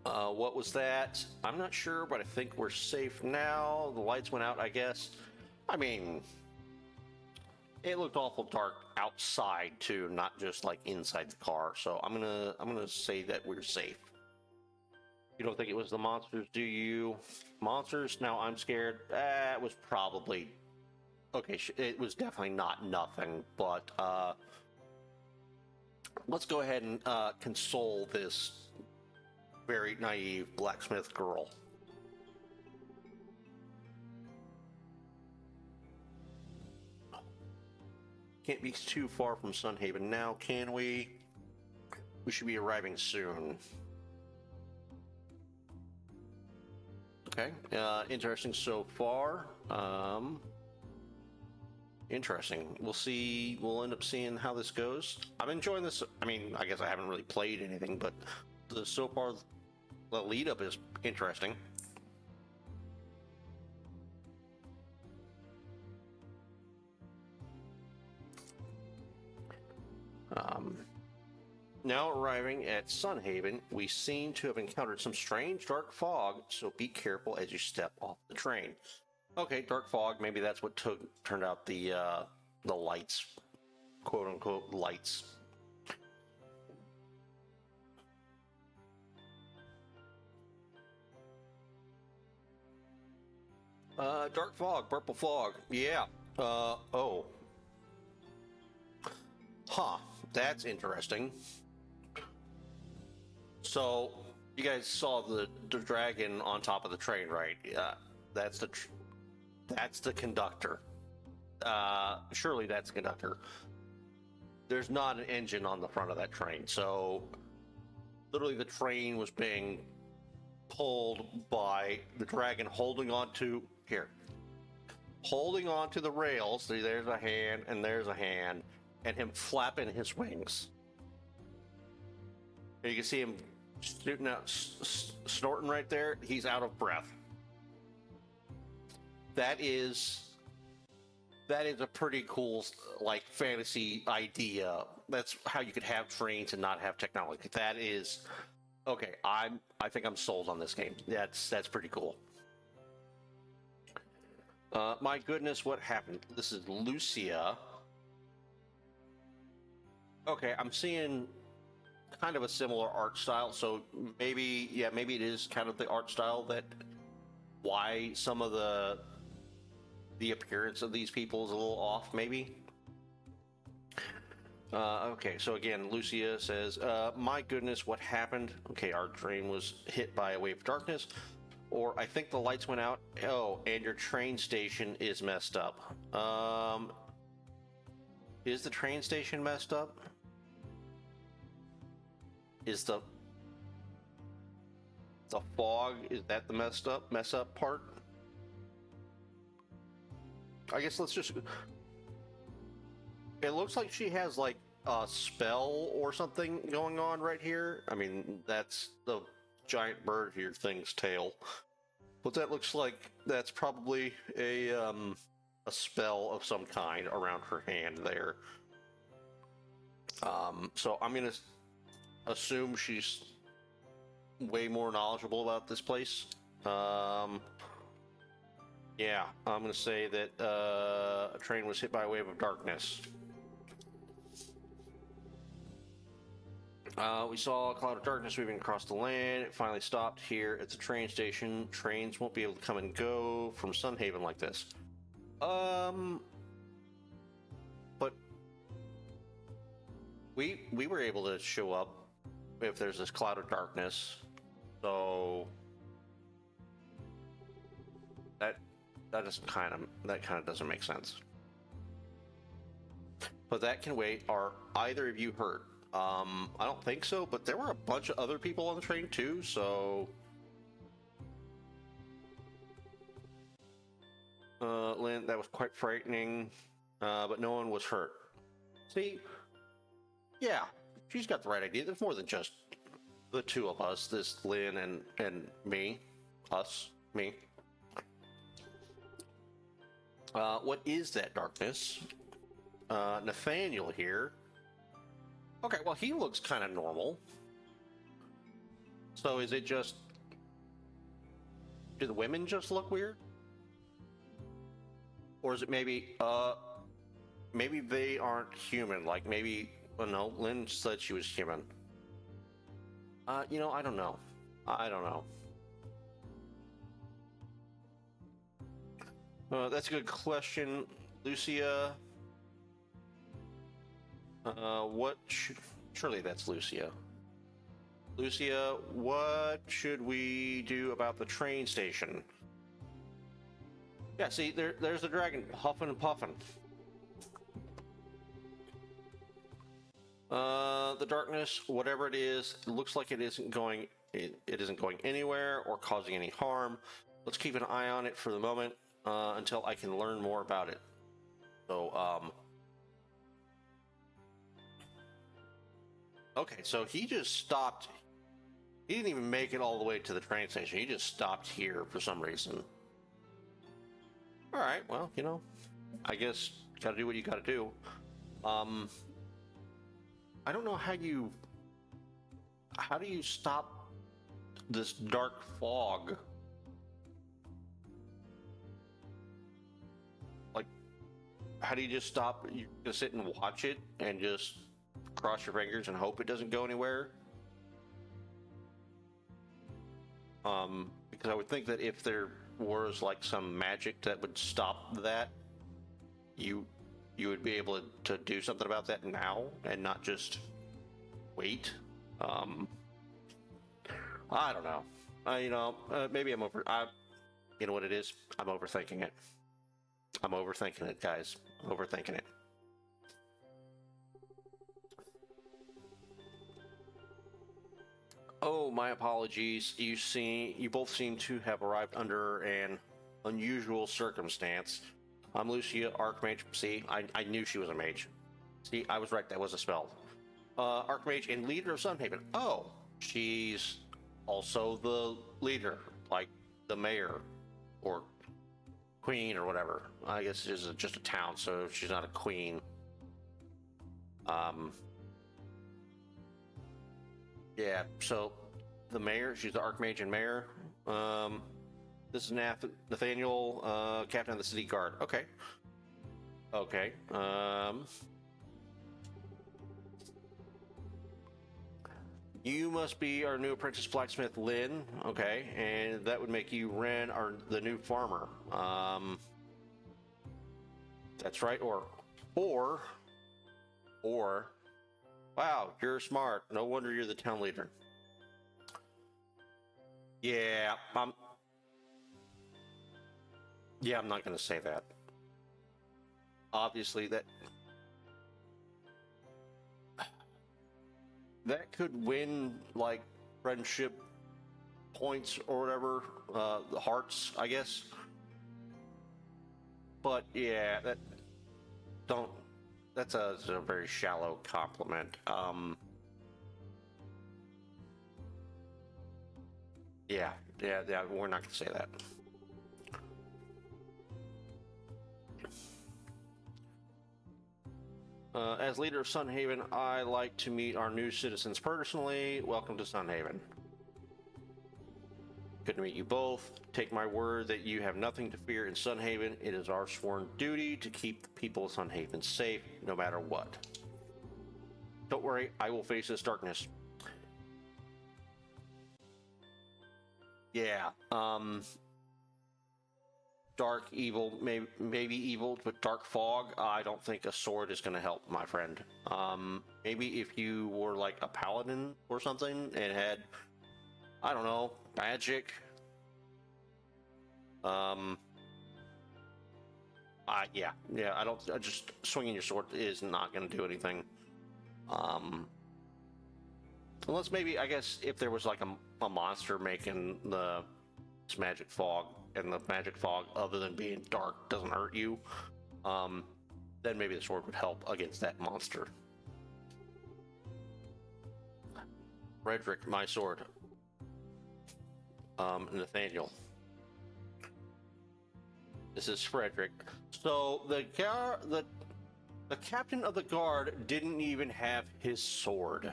What was that? I'm not sure, but I think we're safe now. The lights went out, I guess. I mean, it looked awful dark outside too, not just like inside the car. So I'm gonna say that we're safe. You don't think it was the monsters, do you? Monsters? Now I'm scared. It was probably okay. It was definitely not nothing, but let's go ahead and console this very naive blacksmith girl. Can't be too far from Sun Haven now, can we? We should be arriving soon. Okay, interesting so far. Interesting. We'll see. We'll end up seeing how this goes. I'm enjoying this. I mean, I guess I haven't really played anything, but so far the lead up is interesting. Now arriving at Sun Haven, we seem to have encountered some strange dark fog, so be careful as you step off the train. Okay, dark fog. Maybe that's what turned out the lights, quote unquote lights. Dark fog, purple fog. Yeah. Oh. Huh. That's interesting. So, you guys saw the dragon on top of the train, right? Yeah. That's the conductor. Surely that's the conductor. There's not an engine on the front of that train, so literally the train was being pulled by the dragon holding onto the rails. See, there's a hand and there's a hand, and him flapping his wings. And you can see him shooting out, snorting right there. He's out of breath. That is a pretty cool, like, fantasy idea. That's how you could have trains and not have technology. That is okay. I think I'm sold on this game. That's pretty cool. My goodness, what happened? This is Lucia. Okay, I'm seeing kind of a similar art style, so maybe it is kind of the art style that why some of the appearance of these people is a little off, maybe. Okay, so again, Lucia says, my goodness, what happened? Okay, our train was hit by a wave of darkness, or I think the lights went out. Oh, and your train station is messed up. Is the train station messed up? Is the fog, is that the mess up part? I guess let's just... It looks like she has, like, a spell or something going on right here. I mean, that's the giant bird here thing's tail. But that looks like that's probably a spell of some kind around her hand there. So I'm gonna assume she's way more knowledgeable about this place. Yeah, I'm going to say that a train was hit by a wave of darkness. We saw a cloud of darkness moving across the land. It finally stopped here at the train station. Trains won't be able to come and go from Sun Haven like this. But we were able to show up if there's this cloud of darkness. So that kind of doesn't make sense. But that can wait. Are either of you hurt? I don't think so, but there were a bunch of other people on the train too, so Lynn, that was quite frightening, but no one was hurt. See? Yeah, she's got the right idea. There's more than just the two of us, this Lynn and me. Me. What is that darkness? Nathaniel here. Okay, well, he looks kind of normal. So is it just... Do the women just look weird? Or is it maybe they aren't human? Like maybe... Oh no, Lynn said she was human. I don't know. That's a good question, Lucia. Surely that's Lucia. Lucia, what should we do about the train station? Yeah, see, there's the dragon huffing and puffing. The darkness, whatever it is, it looks like it isn't going anywhere or causing any harm. Let's keep an eye on it for the moment until I can learn more about it. So, okay, so he just stopped. He didn't even make it all the way to the train station. He just stopped here for some reason. All right, well, you know, I guess gotta do what you gotta do. I don't know how do you stop this dark fog? Like, how do you just stop? You just sit and watch it and just cross your fingers and hope it doesn't go anywhere? Because I would think that if there was like some magic that would stop that, you would be able to do something about that now and not just wait. I don't know. Maybe I'm over. You know what it is? I'm overthinking it. I'm overthinking it, guys. I'm overthinking it. Oh, my apologies. You both seem to have arrived under an unusual circumstance. I'm Lucia, Archmage. See, I knew she was a mage. See, I was right. That was a spell. Archmage and leader of Sun Haven. Oh, she's also the leader, like the mayor or queen or whatever. I guess it's just a town, so she's not a queen. Yeah, so the mayor, she's the Archmage and mayor. This is Nathaniel, captain of the city guard. Okay. Okay. You must be our new apprentice blacksmith, Lynn. Okay, and that would make you Ren, the new farmer. That's right. Or. Wow, you're smart. No wonder you're the town leader. Yeah, I'm not going to say that. Obviously, that could win, like, friendship points or whatever, the hearts, I guess. But yeah, that's a very shallow compliment. Yeah, we're not gonna say that. As leader of Sun Haven, I like to meet our new citizens personally. Welcome to Sun Haven. Good to meet you both. Take my word that you have nothing to fear in Sun Haven. It is our sworn duty to keep the people of Sun Haven safe, no matter what. Don't worry, I will face this darkness. Yeah, dark evil, maybe evil, but dark fog. I don't think a sword is going to help, my friend. Maybe if you were like a paladin or something and had, I don't know, magic. Yeah. Just swinging your sword is not going to do anything. Unless maybe, I guess, if there was like a monster making this magic fog, and the magic fog, other than being dark, doesn't hurt you, then maybe the sword would help against that monster. Frederick, my sword. Nathaniel. This is Frederick. So the captain of the guard didn't even have his sword.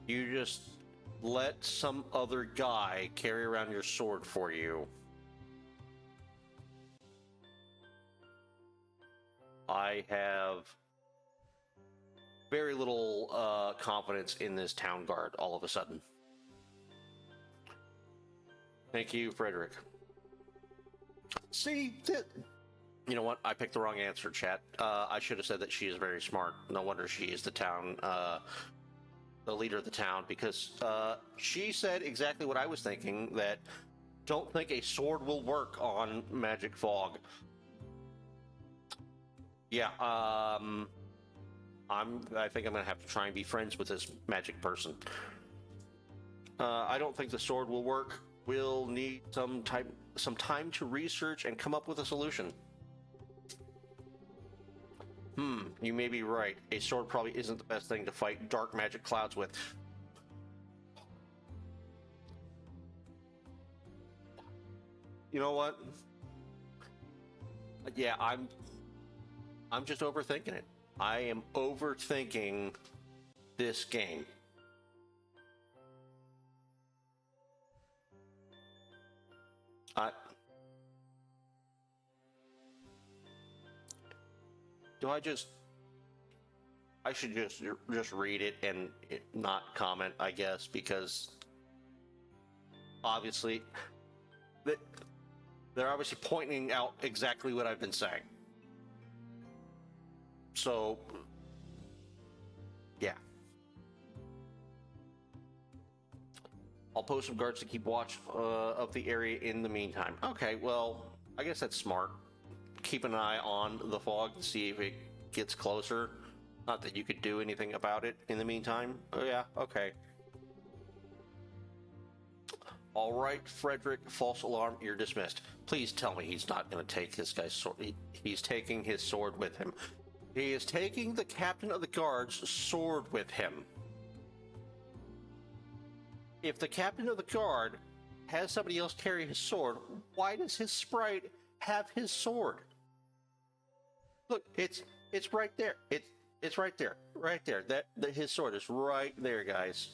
You just let some other guy carry around your sword for you. I have very little confidence in this town guard all of a sudden. Thank you, Frederick. See, you know what? I picked the wrong answer, chat. I should have said that she is very smart. No wonder she is the town, the leader of the town, because she said exactly what I was thinking, that don't think a sword will work on magic fog. Yeah, I think I'm gonna have to try and be friends with this magic person. I don't think the sword will work. We'll need some time to research and come up with a solution. You may be right. A sword probably isn't the best thing to fight dark magic clouds with. You know what? Yeah, I'm just overthinking it. I am overthinking this game. I should just read it and not comment, I guess, because obviously they're obviously pointing out exactly what I've been saying. So, yeah. I'll post some guards to keep watch of the area in the meantime. Okay, well, I guess that's smart. Keep an eye on the fog to see if it gets closer. Not that you could do anything about it in the meantime. Oh, yeah, okay. All right, Frederick, false alarm, you're dismissed. Please tell me he's not going to take this guy's sword. He's taking his sword with him. He is taking the captain of the guard's sword with him. If the captain of the guard has somebody else carry his sword, why does his sprite have his sword? Look, it's right there. It's right there. Right there. That his sword is right there, guys.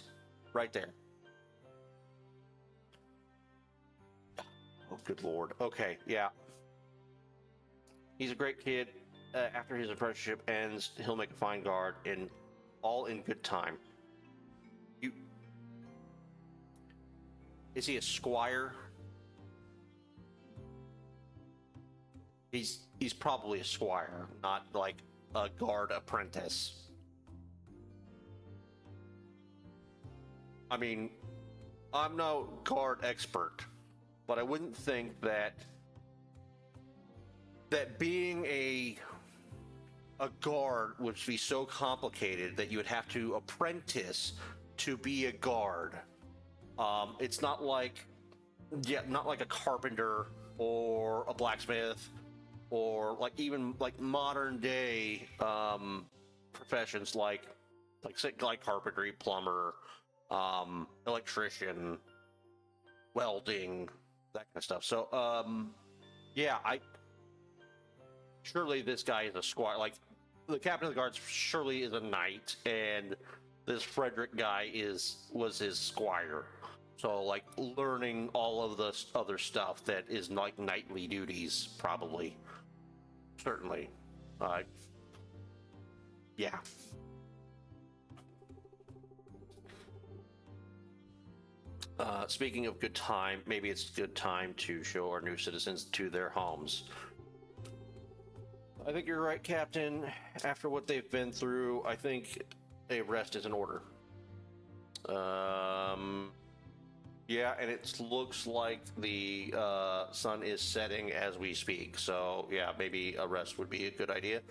Right there. Oh, good lord. Okay, yeah. He's a great kid. After his apprenticeship ends, he'll make a fine guard, and all in good time. Is he a squire? He's probably a squire, not like a guard apprentice. I mean, I'm no guard expert, but I wouldn't think that being a guard would be so complicated that you would have to apprentice to be a guard. It's not like a carpenter or a blacksmith or like even like modern day professions like carpentry, plumber, electrician, welding, that kind of stuff. So yeah, surely this guy is a squire. Like the captain of the guards surely is a knight, and this Frederick guy was his squire. So like learning all of the other stuff that is like knightly duties, probably. Certainly. Yeah. Speaking of good time, maybe it's a good time to show our new citizens to their homes. I think you're right, Captain. After what they've been through, I think a rest is in order. Yeah, and it looks like the sun is setting as we speak. So yeah, maybe a rest would be a good idea.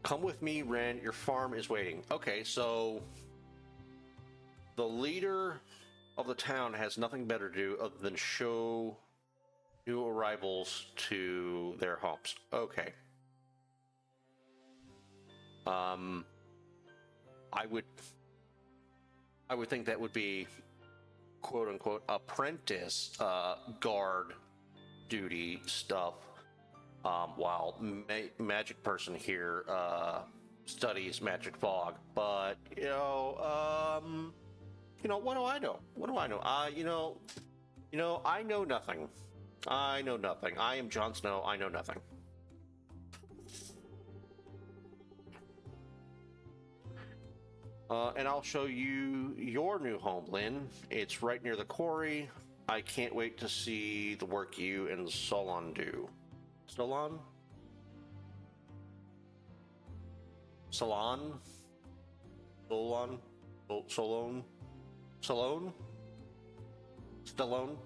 Come with me, Ren. Your farm is waiting. Okay, so the leader of the town has nothing better to do other than show new arrivals to their homes. Okay. I would think that would be quote unquote apprentice guard duty stuff, while magic person here studies magic fog. But what do I know? What do I know? I know nothing. I know nothing. I am Jon Snow. I know nothing. And I'll show you your new home, Lynn. It's right near the quarry. I can't wait to see the work you and Solon do. Solon? Solon? Solon? Solon? Solon? Stallone?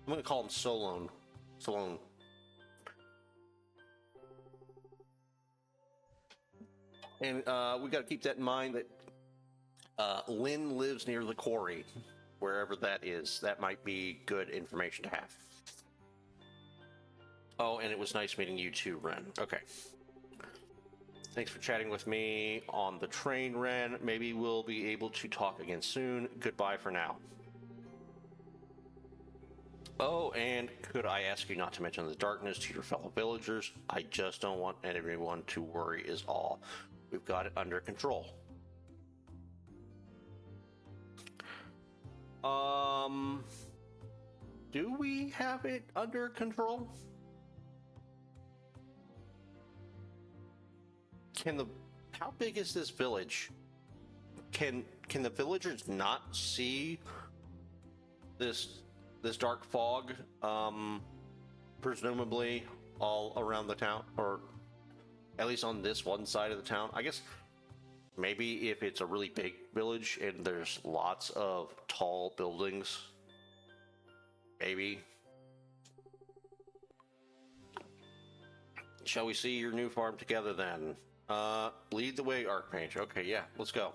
I'm gonna call him Solon. Solon. And we got to keep that in mind that Lynn lives near the quarry, wherever that is. That might be good information to have. Oh, and it was nice meeting you too, Ren. Okay. Thanks for chatting with me on the train, Ren. Maybe we'll be able to talk again soon. Goodbye for now. Oh, and could I ask you not to mention the darkness to your fellow villagers? I just don't want everyone to worry is all. We've got it under control. Do we have it under control? How big is this village? Can the villagers not see this dark fog, presumably all around the town, or at least on this one side of the town? I guess maybe if it's a really big village and there's lots of tall buildings, maybe. Shall we see your new farm together then? Lead the way, Archmage. Okay, yeah, let's go.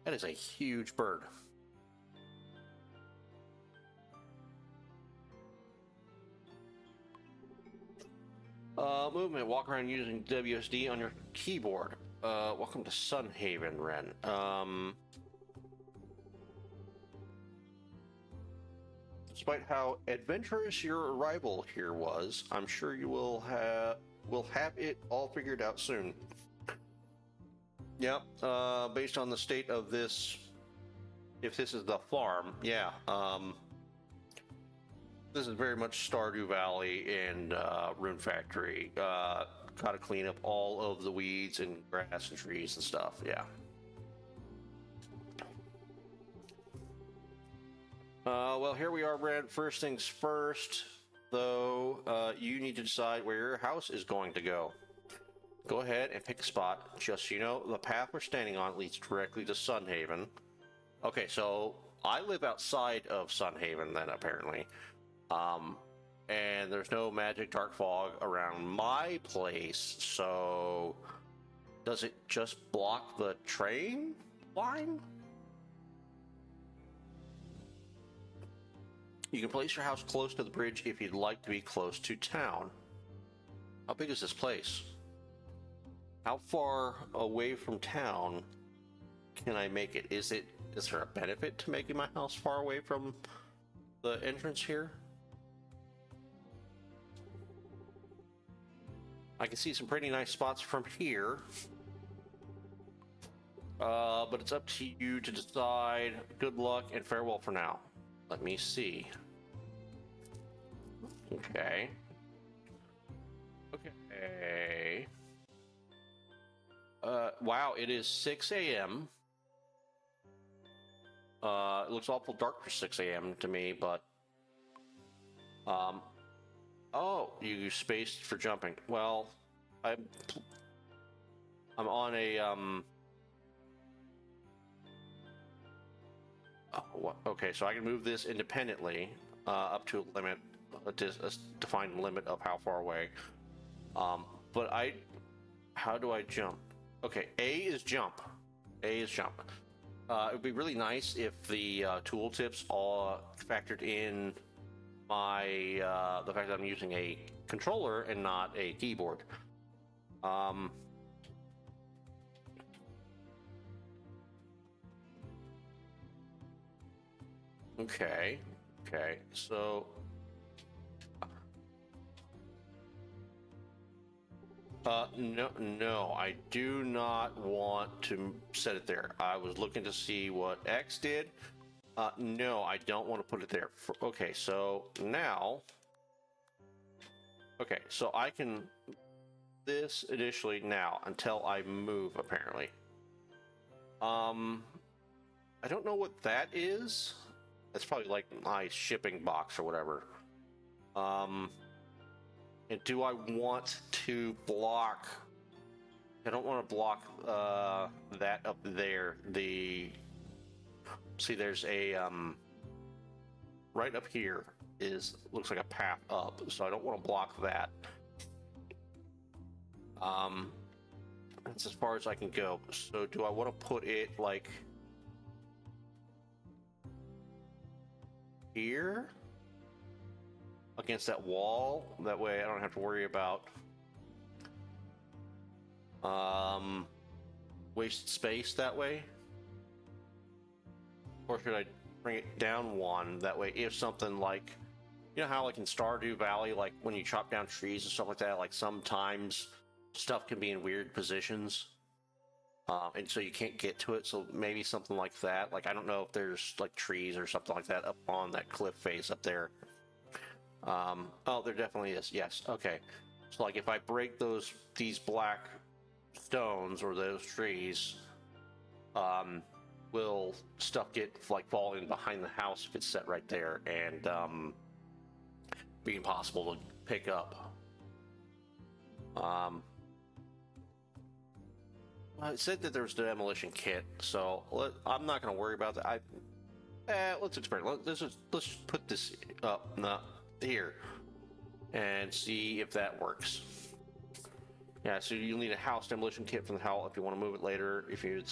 That is a huge bird. Movement. Walk around using WSD on your keyboard. Welcome to Sun Haven, Ren. Despite how adventurous your arrival here was, I'm sure you will have it all figured out soon. Yep. Based on the state of this, if this is the farm, yeah. This is very much Stardew Valley and Rune Factory. Gotta clean up all of the weeds and grass and trees and stuff. Yeah. Well, here we are, Brad. First things first, though, you need to decide where your house is going to go. Go ahead and pick a spot. Just so you know, the path we're standing on leads directly to Sun Haven. Okay, so I live outside of Sun Haven then, apparently. And there's no magic dark fog around my place, so does it just block the train line? You can place your house close to the bridge if you'd like to be close to town. How big is this place? How far away from town can I make it? Is there a benefit to making my house far away from the entrance here? I can see some pretty nice spots from here. But it's up to you to decide. Good luck and farewell for now. Let me see. Okay. Okay. Wow, it is 6 a.m. It looks awful dark for 6 a.m. to me, but oh, you spaced for jumping. Well, I'm on a oh, okay, so I can move this independently up to a limit, a defined limit of how far away. But how do I jump? Okay, A is jump. A is jump. It would be really nice if the tooltips all factored in my the fact that I'm using a controller and not a keyboard. Okay, so no, I do not want to set it there. I was looking to see what X did. No, I don't want to put it there. Okay, so now, okay, so I can this initially now until I move, apparently. I don't know what that is. That's probably like my shipping box or whatever. And do I want to block? I don't want to block that up there. See, there's a right up here looks like a path up, so I don't want to block that. That's as far as I can go. So do I want to put it like here? against that wall. That way I don't have to worry about wasted space that way. Or should I bring it down one? That way if something like, you know how like in Stardew Valley, like when you chop down trees and stuff like that, like sometimes stuff can be in weird positions. And so you can't get to it, so maybe something like that. Like, I don't know if there's, like, trees or something like that up on that cliff face up there. Oh, there definitely is, yes, okay. So, like, if I break these black stones or those trees, will stuff get, like, fall in behind the house if it's set right there, and, be impossible to pick up. It said that there was a demolition kit, so I'm not going to worry about that. Let's experiment. Let's put this up here and see if that works. Yeah, so you'll need a house demolition kit from the house if you want to move it later. If you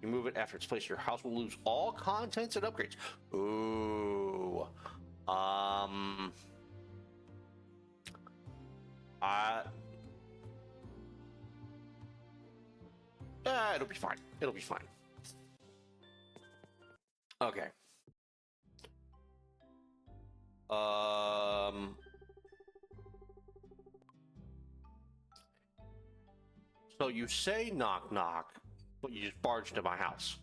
move it after it's placed, your house will lose all contents and upgrades. Ooh. It'll be fine. It'll be fine. Okay. So you say knock knock, but you just barged into my house.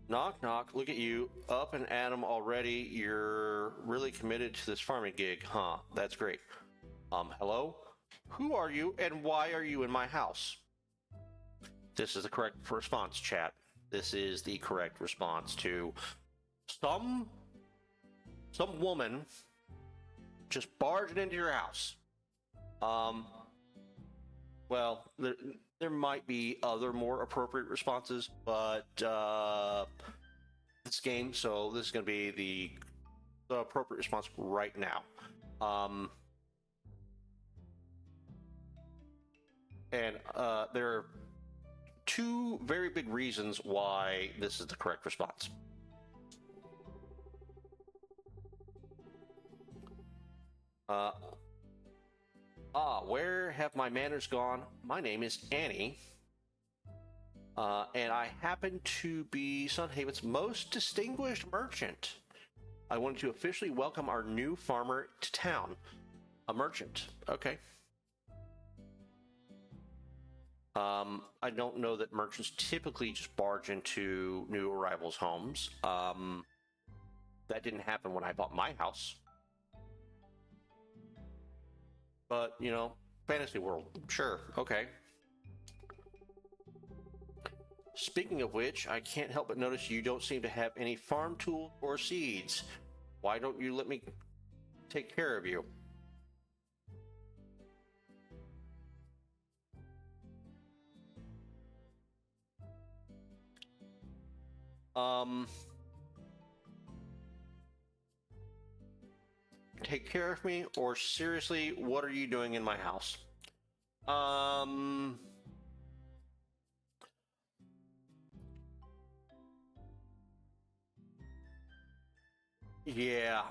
Knock knock, look at you, up and at 'em already. You're really committed to this farming gig, huh? That's great. Hello? Who are you and why are you in my house? This is the correct response, chat. This is the correct response to some woman just barging into your house. Well, there might be other more appropriate responses, but this game, so this is going to be the appropriate response right now. And there are two very big reasons why this is the correct response. Where have my manners gone? My name is Annie, and I happen to be Sun Haven's most distinguished merchant. I wanted to officially welcome our new farmer to town. A merchant. Okay. I don't know that merchants typically just barge into new arrivals' homes. That didn't happen when I bought my house. But, you know, fantasy world. Sure, okay. Speaking of which, I can't help but notice you don't seem to have any farm tools or seeds. Why don't you let me take care of you? Take care of me, or seriously, what are you doing in my house? Yeah,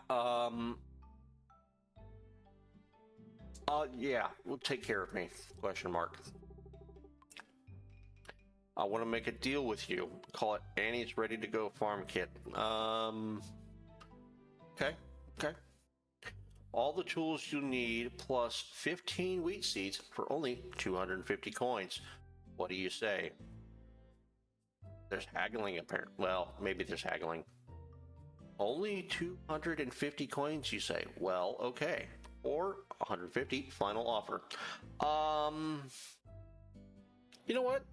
yeah, well, take care of me, question mark. I want to make a deal with you. Call it Annie's Ready to Go Farm Kit. Okay. All the tools you need plus 15 wheat seeds for only 250 coins. What do you say? There's haggling apparently. Well, maybe there's haggling. Only 250 coins, you say? Well, okay. Or 150, final offer. You know what?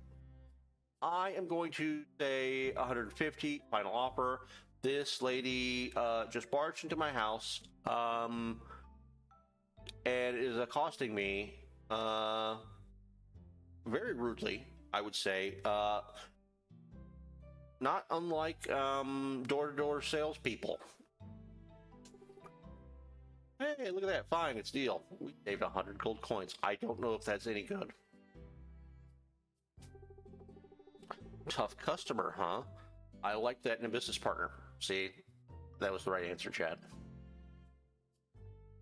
I am going to say 150, final offer. This lady just barged into my house and is accosting me very rudely, I would say. Not unlike door-to-door salespeople. Hey, look at that. Fine, it's deal. We saved 100 gold coins. I don't know if that's any good. Tough customer, huh? I like that in a business partner. See, that was the right answer, Chad.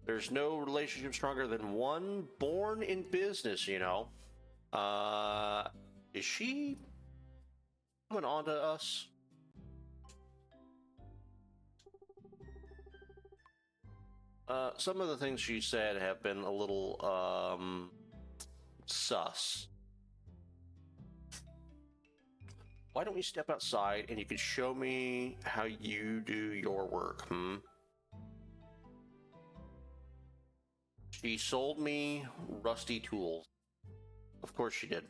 There's no relationship stronger than one born in business, you know. Is she coming on to us? Some of the things she said have been a little, sus. Why don't we step outside and you can show me how you do your work, She sold me rusty tools. Of course she did.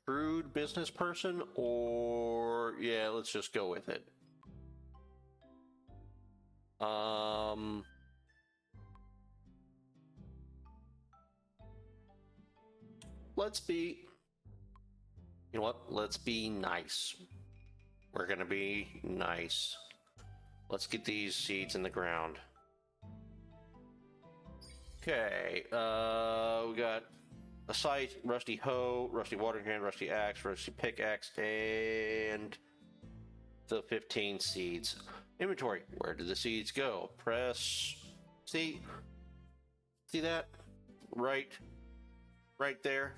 Shrewd business person, or yeah, let's just go with it. Let's be, you know what? Let's be nice. We're gonna be nice. Let's get these seeds in the ground. Okay, we got a scythe, rusty hoe, rusty watering can, rusty axe, rusty pickaxe, and the 15 seeds. Inventory. Where did the seeds go? Press. See that? Right there.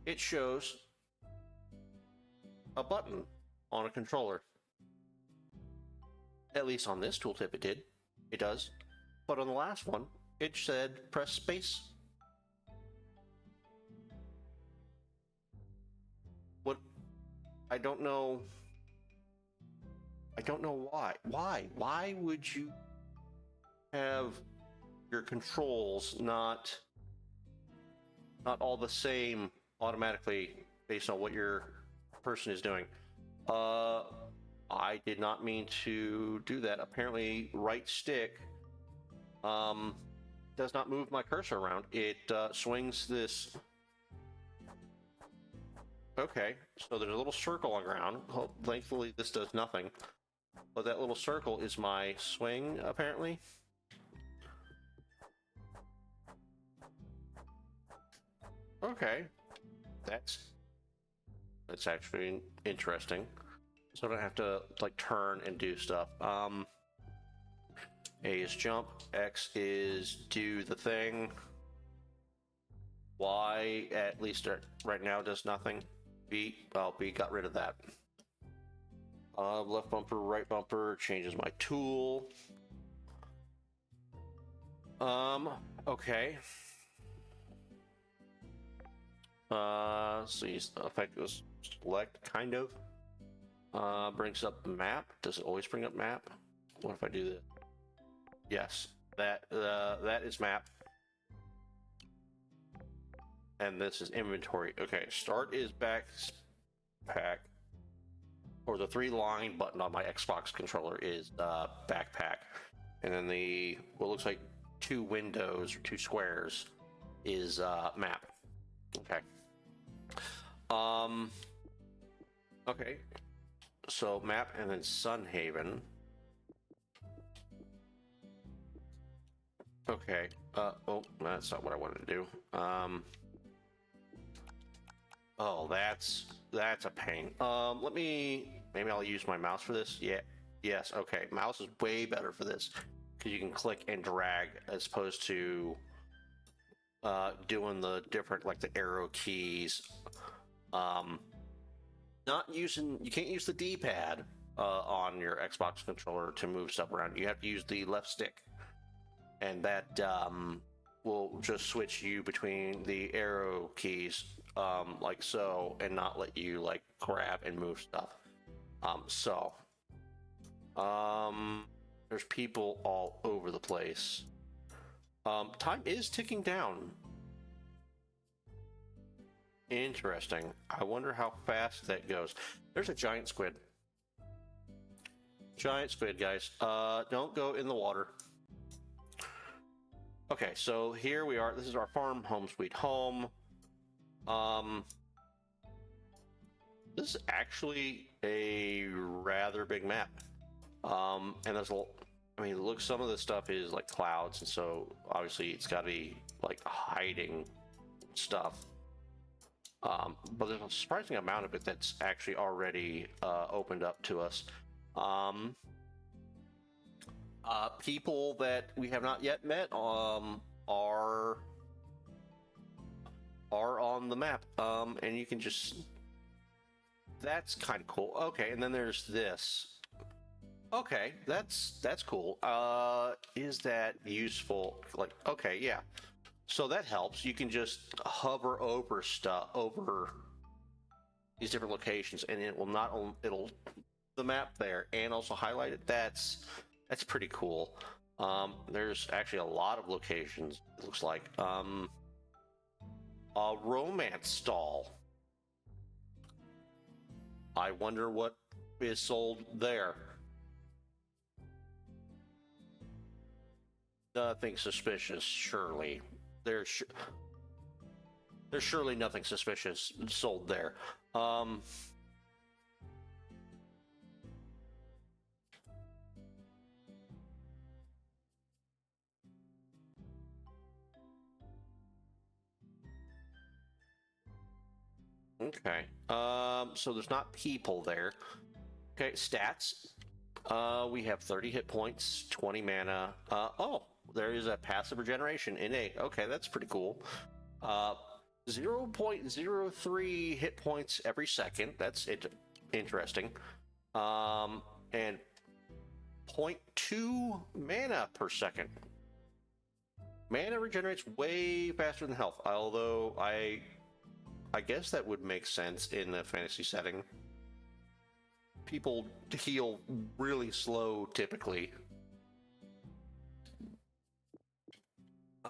It shows a button on a controller. At least on this tooltip it did. It does. But on the last one, it said press space. What? I don't know why. Why would you have your controls not all the same automatically based on what your person is doing? I did not mean to do that. Apparently, right stick does not move my cursor around. It swings this. Okay, so there's a little circle on the ground. Well, thankfully, this does nothing. But that little circle is my swing, apparently. Okay, that's actually interesting. So I don't have to like turn and do stuff. A is jump, X is do the thing. Y, at least right now, does nothing. B got rid of that. Left bumper, right bumper changes my tool. Okay. So use the effect was select, kind of. Brings up map. Does it always bring up map? What if I do this? Yes, that is map. And this is inventory. Okay, start is backpack. Or the 3-line button on my Xbox controller is backpack. And then the what looks like 2 windows or 2 squares is map. Okay. Okay. So map and then Sun Haven. Okay. Oh, that's not what I wanted to do. Oh, that's a pain. Maybe I'll use my mouse for this. Yeah. Yes. Okay. Mouse is way better for this because you can click and drag as opposed to doing the different like the arrow keys. You can't use the D-pad on your Xbox controller to move stuff around. You have to use the left stick, and that will just switch you between the arrow keys like so, and not let you like grab and move stuff. There's people all over the place. Time is ticking down. Interesting. I wonder how fast that goes. There's a giant squid. Giant squid, guys. Don't go in the water. Okay, so here we are. This is our farm, home sweet home. This is actually a rather big map. And there's I mean, look, some of this stuff is like clouds, and so obviously it's got to be like hiding stuff. But there's a surprising amount of it that's actually already opened up to us. People that we have not yet met are on the map, and you can just. That's kind of cool. Okay, and then there's this. Okay, that's cool. Is that useful? Like, okay, yeah. So that helps. You can just hover over stuff over these different locations, and it will not only it'll the map there and also highlight it. That's pretty cool. There's actually a lot of locations. It looks like a romance stall. I wonder what is sold there. Nothing suspicious, surely. There's surely nothing suspicious sold there. Okay. So there's not people there. Okay, stats. We have 30 hit points, 20 mana. Oh, there is a passive regeneration innate. Okay, that's pretty cool. 0.03 hit points every second. That's interesting. And 0.2 mana per second. Mana regenerates way faster than health, although I guess that would make sense in a fantasy setting. People heal really slow typically.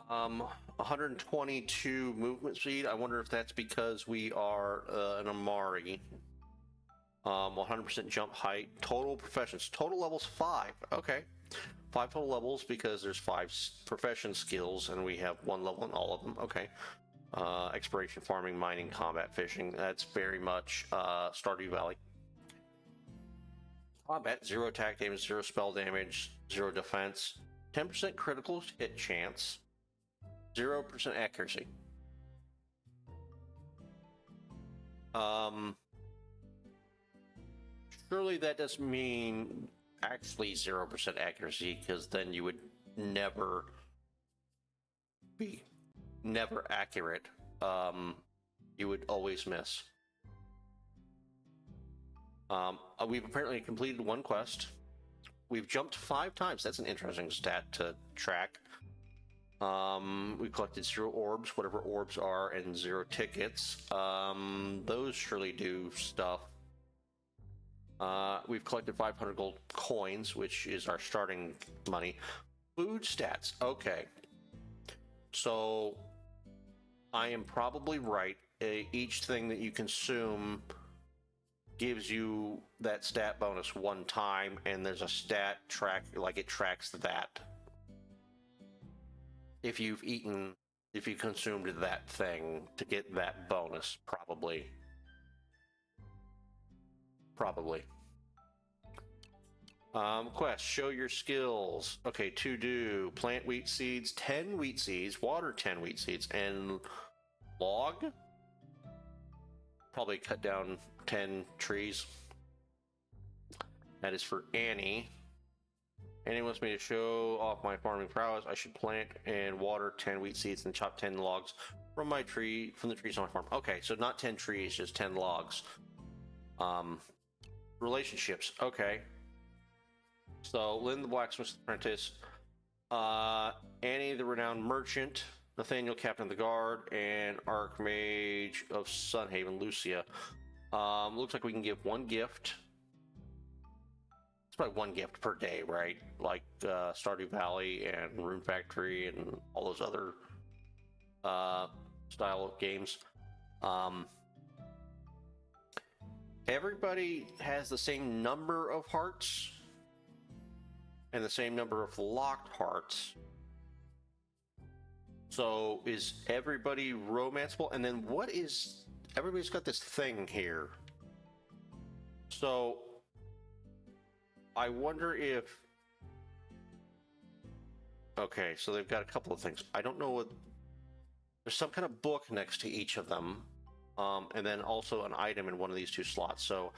122 movement speed. I wonder if that's because we are an Amari. 100% jump height. Total professions. Total levels 5. Okay. 5 total levels because there's 5 profession skills and we have 1 level in all of them. Okay. Exploration, farming, mining, combat, fishing. That's very much Stardew Valley. Combat, 0 attack damage, 0 spell damage, 0 defense, 10% critical hit chance, 0% accuracy. Surely that doesn't mean actually 0% accuracy, because then you would never be accurate. You would always miss. We've apparently completed 1 quest. We've jumped 5 times. That's an interesting stat to track. We collected 0 orbs, whatever orbs are, and 0 tickets. Those surely do stuff. We've collected 500 gold coins, which is our starting money. Food stats. Okay. So I am probably right. Each thing that you consume gives you that stat bonus 1 time, and there's a stat track, like it tracks that. If you consumed that thing to get that bonus, probably. Quest, show your skills. Okay, to do, plant wheat seeds, 10 wheat seeds, water 10 wheat seeds, and log? Probably cut down 10 trees. That is for Annie. Annie wants me to show off my farming prowess. I should plant and water 10 wheat seeds and chop 10 logs from the trees on my farm. Okay, so not 10 trees, just 10 logs. Relationships. Okay. So Lynn the blacksmith's apprentice, Annie the renowned merchant, Nathaniel captain of the guard, and archmage of Sun Haven, Lucia. Looks like we can give 1 gift. It's probably 1 gift per day, right? Like Stardew Valley and Rune Factory and all those other style of games. Everybody has the same number of hearts and the same number of locked hearts. So is everybody romanceable? And then what is... Everybody's got this thing here. So I wonder if. Okay, so they've got a couple of things. I don't know what. There's some kind of book next to each of them, and then also an item in one of these two slots. So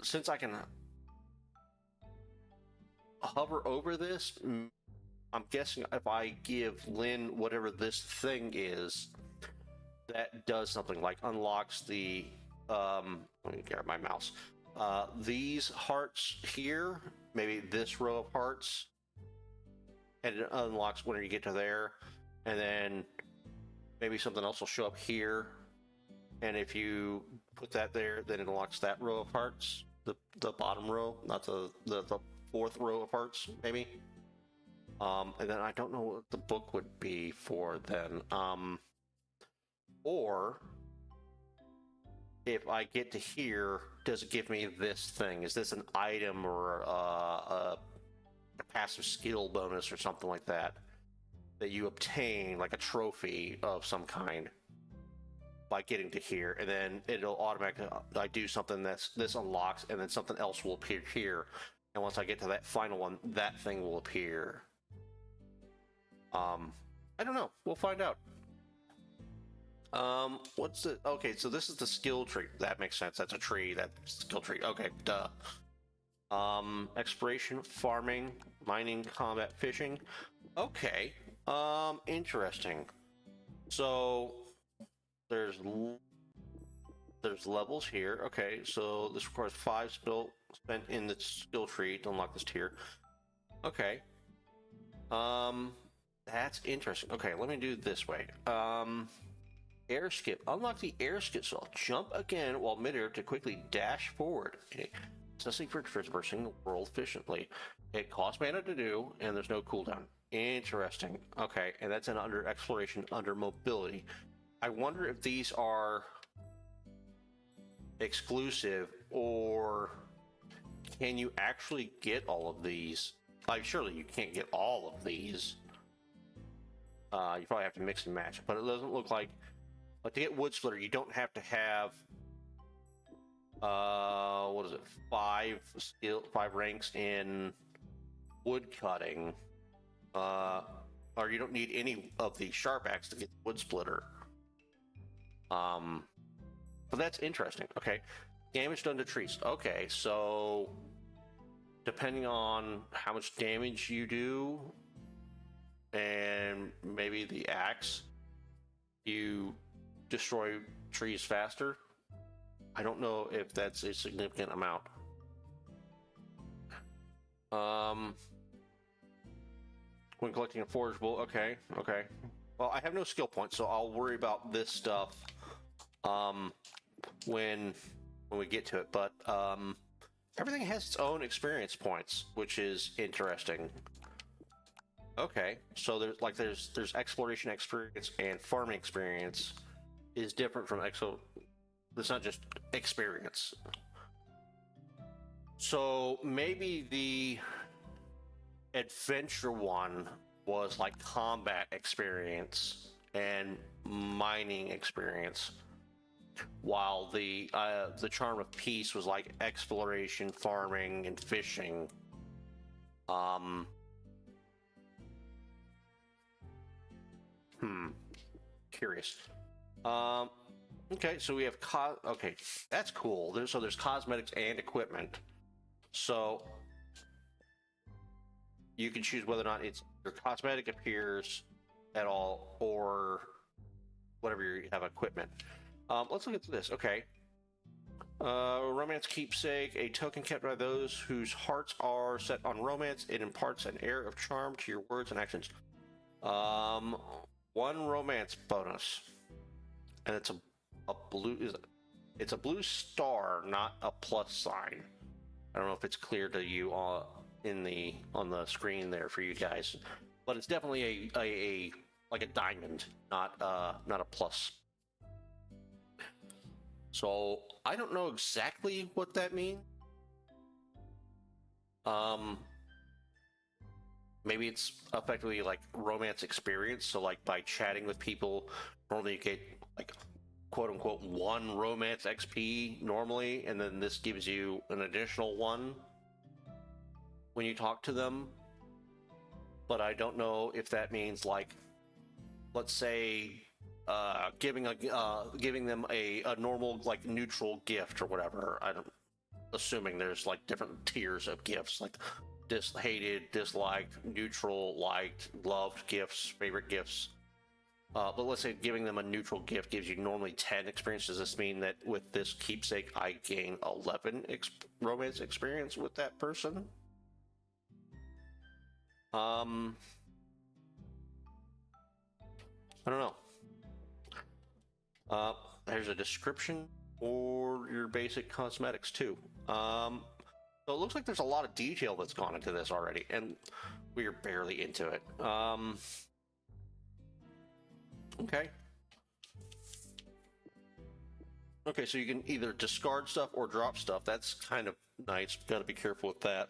since I can hover over this, I'm guessing if I give Lynn whatever this thing is, that does something like unlocks the. Let me grab my mouse. These hearts here, maybe this row of hearts, and it unlocks when you get to there, and then maybe something else will show up here, and if you put that there, then it unlocks that row of hearts, the bottom row, not the fourth row of hearts, maybe. And then I don't know what the book would be for then. Or if I get to here, does it give me this thing? Is this an item or a passive skill bonus or something like that you obtain, like a trophy of some kind, by getting to here, and then it'll automatically I do something this unlocks, and then something else will appear here, and once I get to that final one, that thing will appear. I don't know. We'll find out. What's it? Okay, so this is the skill tree. That makes sense. That's a tree. That skill tree. Okay, duh. Exploration, farming, mining, combat, fishing. Okay. Interesting. So there's levels here. Okay, so this requires 5 skill spent in the skill tree to unlock this tier. Okay. That's interesting. Okay, let me do it this way. Air skip. Unlock the air skip, so I'll jump again while midair to quickly dash forward. Okay. It's necessary for traversing the world efficiently. It costs mana to do, and there's no cooldown. Interesting. Okay, and that's in under exploration, under mobility. I wonder if these are exclusive, or can you actually get all of these? Like, surely you can't get all of these. You probably have to mix and match, but it doesn't look like to get wood splitter, you don't have to have what is it? 5 ranks in wood cutting. Or you don't need any of the sharp axe to get the wood splitter. But that's interesting. Okay, damage done to trees. Okay, so depending on how much damage you do, and maybe the axe, you destroy trees faster. I don't know if that's a significant amount. When collecting a forgeable, okay. Well, I have no skill points, so I'll worry about this stuff when we get to it. But everything has its own experience points, which is interesting. Okay, so there's exploration experience, and farming experience is different from it's not just experience. So maybe the adventure one was like combat experience and mining experience, while the charm of peace was like exploration, farming, and fishing. Curious. Okay, so we have okay, that's cool. There's cosmetics and equipment. So you can choose whether or not your cosmetic appears at all, or whatever you have equipment. Let's look at this. Okay. Romance keepsake, a token kept by those whose hearts are set on romance. It imparts an air of charm to your words and actions. 1 romance bonus, and it's a blue star, not a plus sign. I don't know if it's clear to you on the screen there for you guys, but it's definitely a like a diamond, not a plus. So I don't know exactly what that means. Maybe it's effectively like romance experience. So like by chatting with people, normally you get like quote-unquote 1 romance XP normally, and then this gives you an additional 1 when you talk to them. But I don't know if that means, like, let's say giving them a normal, like, neutral gift or whatever. Assuming there's like different tiers of gifts, like hated, disliked, neutral, liked, loved gifts, favorite gifts. But let's say giving them a neutral gift gives you normally 10 experience. Does this mean that with this keepsake I gain 11 romance experience with that person? I don't know. There's a description for your basic cosmetics too. So it looks like there's a lot of detail that's gone into this already, and we're barely into it. Okay. Okay, so you can either discard stuff or drop stuff. That's kind of nice. Gotta be careful with that.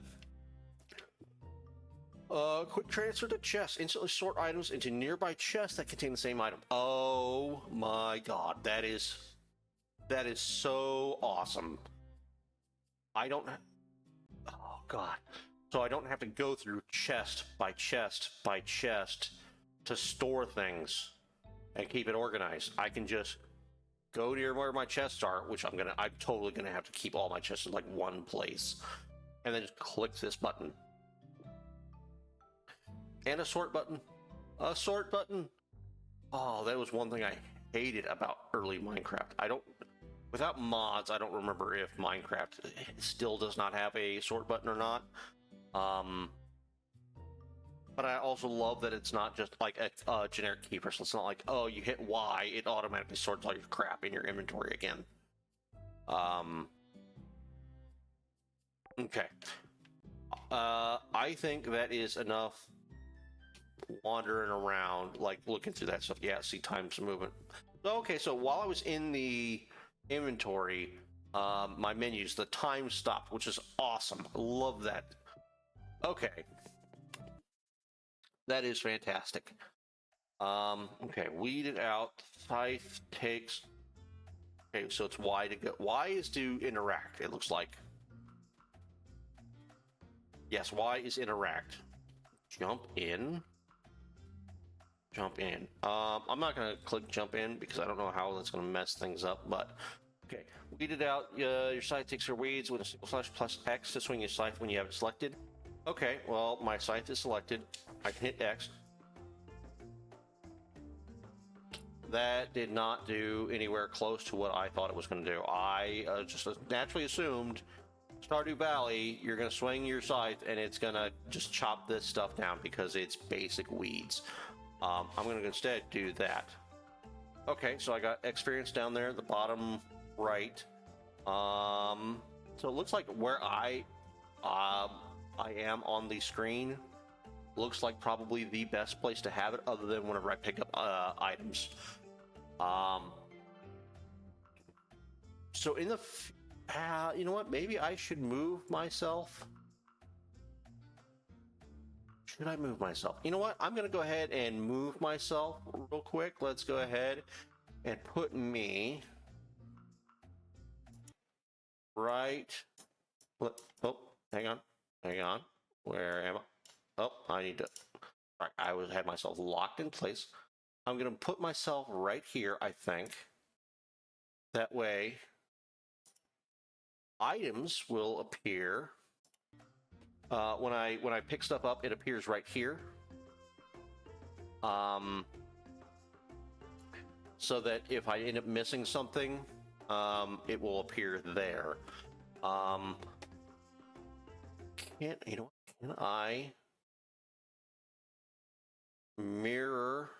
Quick transfer to chest. Instantly sort items into nearby chests that contain the same item. Oh my god, that is so awesome. Oh god. So I don't have to go through chest by chest by chest to store things and keep it organized. I can just go near where my chests are, which I'm totally gonna have to keep all my chests in like one place, and then just click this button. And a sort button. A sort button. Oh, that was one thing I hated about early Minecraft. Without mods, I don't remember if Minecraft still does not have a sort button or not. But I also love that it's not just like a generic keeper. So it's not like, oh, you hit Y, it automatically sorts all your crap in your inventory again. Okay. I think that is enough wandering around, like looking through that stuff. Yeah, see time's movement. Okay, so while I was in the inventory, my menus, the time stopped, which is awesome. I love that. Okay. That is fantastic. Okay, weed it out. Scythe takes. Okay, so it's Y to go. Y is to interact, it looks like. Yes, Y is interact. Jump in. Jump in. I'm not going to click jump in because I don't know how that's going to mess things up, but okay. Weed it out. Your scythe takes your weeds with a single slash plus X to swing your scythe when you have it selected. Okay, well, my scythe is selected. I can hit X. That did not do anywhere close to what I thought it was going to do. I just naturally assumed Stardew Valley, you're going to swing your scythe and it's going to just chop this stuff down because it's basic weeds. I'm going to instead do that. Okay, so I got experience down there at the bottom right. So it looks like where I am on the screen looks like probably the best place to have it, other than whenever I pick up items. So in the you know what? Maybe I should move myself. Should I move myself? You know what? I'm going to go ahead and move myself real quick. Let's go ahead and put me right. Oh, hang on. Hang on. Where am I? Oh, I need to. All right, I had myself locked in place. I'm going to put myself right here, I think. That way, items will appear. When I pick stuff up, it appears right here. So that if I end up missing something, it will appear there. Can I mirror,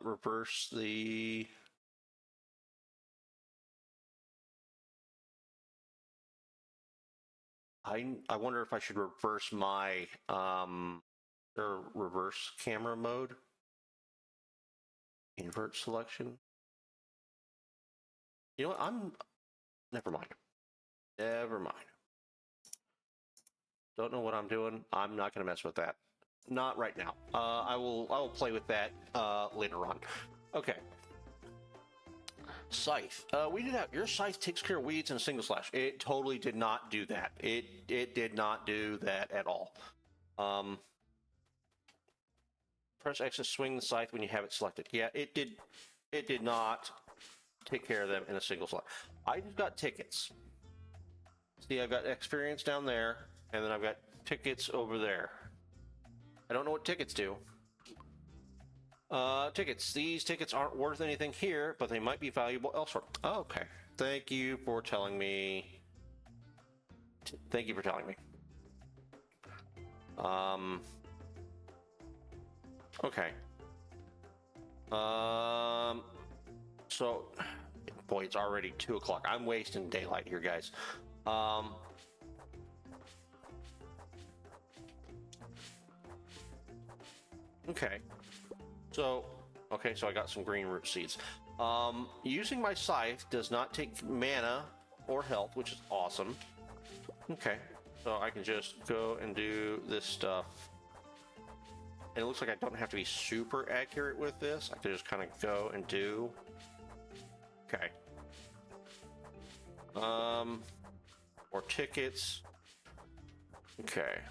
reverse the... I wonder if I should reverse my or reverse camera mode. Invert selection. You know what? Never mind. Never mind. Don't know what I'm doing. I'm not going to mess with that. Not right now. I will play with that later on. Okay. Scythe. We did have your scythe takes care of weeds in a single slash. It totally did not do that. It did not do that at all. Press X to swing the scythe when you have it selected. Yeah, it did. It did not take care of them in a single slash. I just got tickets. See, I've got experience down there, and then I've got tickets over there. I don't know what tickets do. Tickets. These tickets aren't worth anything here, but they might be valuable elsewhere. Oh, okay. Thank you for telling me. Thank you for telling me. Okay. So, boy, it's already 2 o'clock. I'm wasting daylight here, guys. Okay. So I got some green root seeds. Using my scythe does not take mana or health, which is awesome. Okay, so I can just go and do this stuff. And it looks like I don't have to be super accurate with this. I can just kind of go and do. Okay. More tickets. Okay.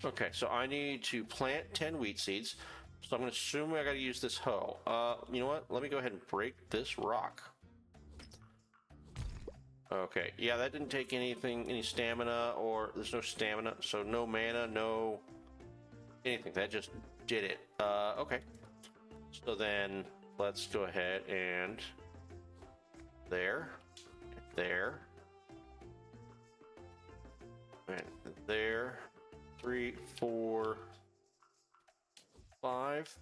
Okay, so I need to plant 10 wheat seeds. So I'm going to assume I got to use this hoe. You know what? Let me go ahead and break this rock. Okay, yeah, that didn't take anything, any stamina, or there's no stamina, so no mana, no anything. That just did it. Okay. So then let's go ahead and there, and there. 3, 4, 5.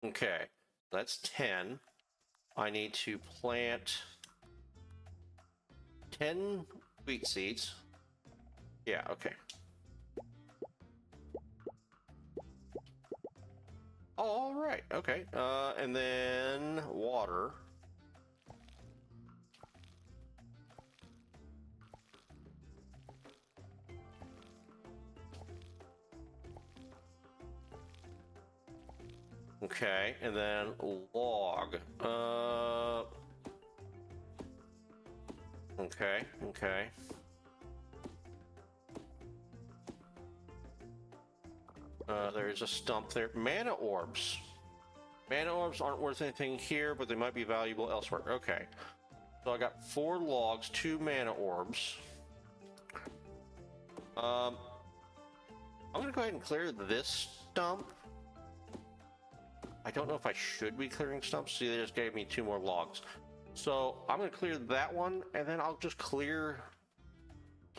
Okay, that's 10. I need to plant 10 wheat seeds. Yeah, okay. All right, okay. And then water. Okay, and then log. Okay. There's a stump there. Mana orbs. Mana orbs aren't worth anything here, but they might be valuable elsewhere. Okay. So I got 4 logs, 2 mana orbs. I'm gonna go ahead and clear this stump. I don't know if I should be clearing stumps. See, they just gave me 2 more logs. So I'm going to clear that one, and then I'll just clear...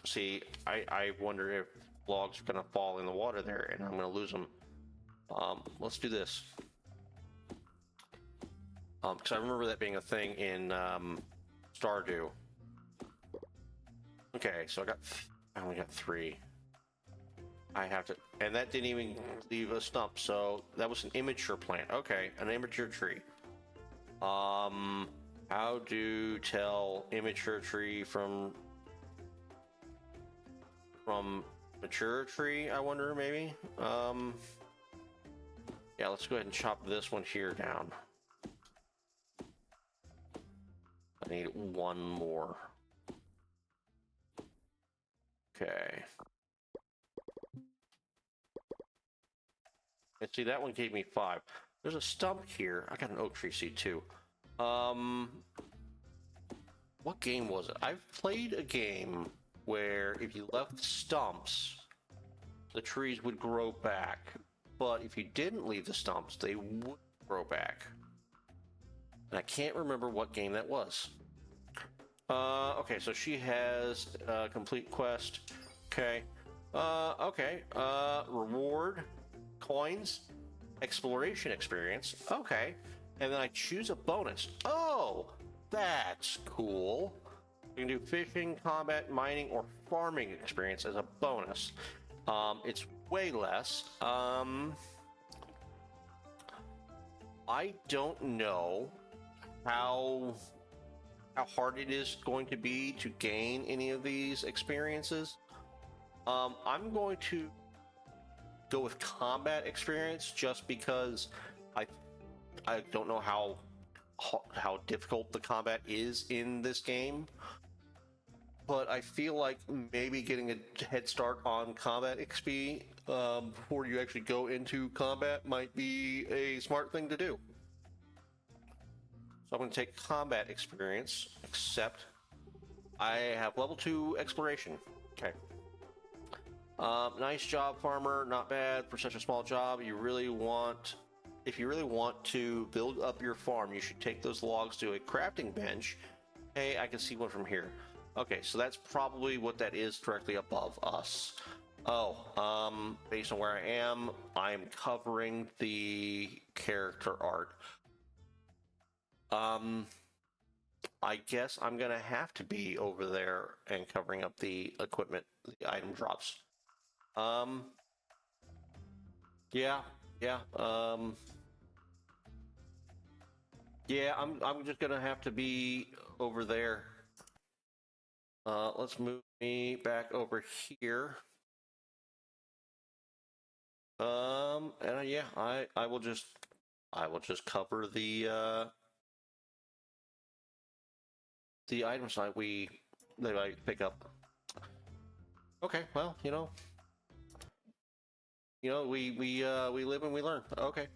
See, I wonder if logs are going to fall in the water there, and I'm going to lose them. Let's do this. Because I remember that being a thing in Stardew. Okay, so I only got 3. I have to, and that didn't even leave a stump, so that was an immature plant. Okay, an immature tree. How to tell immature tree from mature tree, I wonder, maybe? Yeah, let's go ahead and chop this one here down. I need 1 more. Okay. And see, that one gave me 5. There's a stump here. I got an oak tree seed too. What game was it? I've played a game where if you left stumps, the trees would grow back. But if you didn't leave the stumps, they would grow back. And I can't remember what game that was. Okay, so she has a complete quest. Okay. Okay. Reward. Coins, exploration experience, okay, and then I choose a bonus. Oh, that's cool. You can do fishing, combat, mining, or farming experience as a bonus. It's way less. I don't know how how hard it is going to be to gain any of these experiences. I'm going to go with combat experience just because I I don't know how difficult the combat is in this game, but I feel like maybe getting a head start on combat XP before you actually go into combat might be a smart thing to do. So I'm going to take combat experience, except I have level 2 exploration. Okay. Nice job, farmer. Not bad for such a small job. If you really want to build up your farm, you should take those logs to a crafting bench. Hey, I can see one from here. Okay, so that's probably what that is directly above us. Oh, based on where I am covering the character art. I guess I'm gonna have to be over there and covering up the equipment, the item drops. Yeah, yeah, yeah, I'm just gonna have to be over there. Let's move me back over here. And yeah, I will just cover the items that I pick up. Okay, well, we live and we learn. Okay.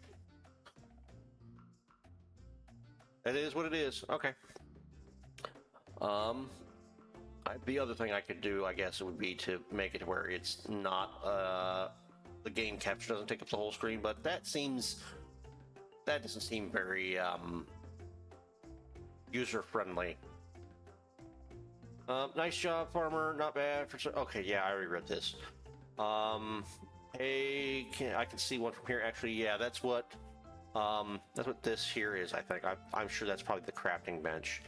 It is what it is. Okay. The other thing I could do, I guess, would be to make it where it's not the game capture doesn't take up the whole screen, but that doesn't seem very user friendly. Nice job, farmer. Not bad for. Okay, yeah, I already read this. Hey, I can see one from here. Actually, yeah, that's what this here is. I think I'm sure that's probably the crafting bench.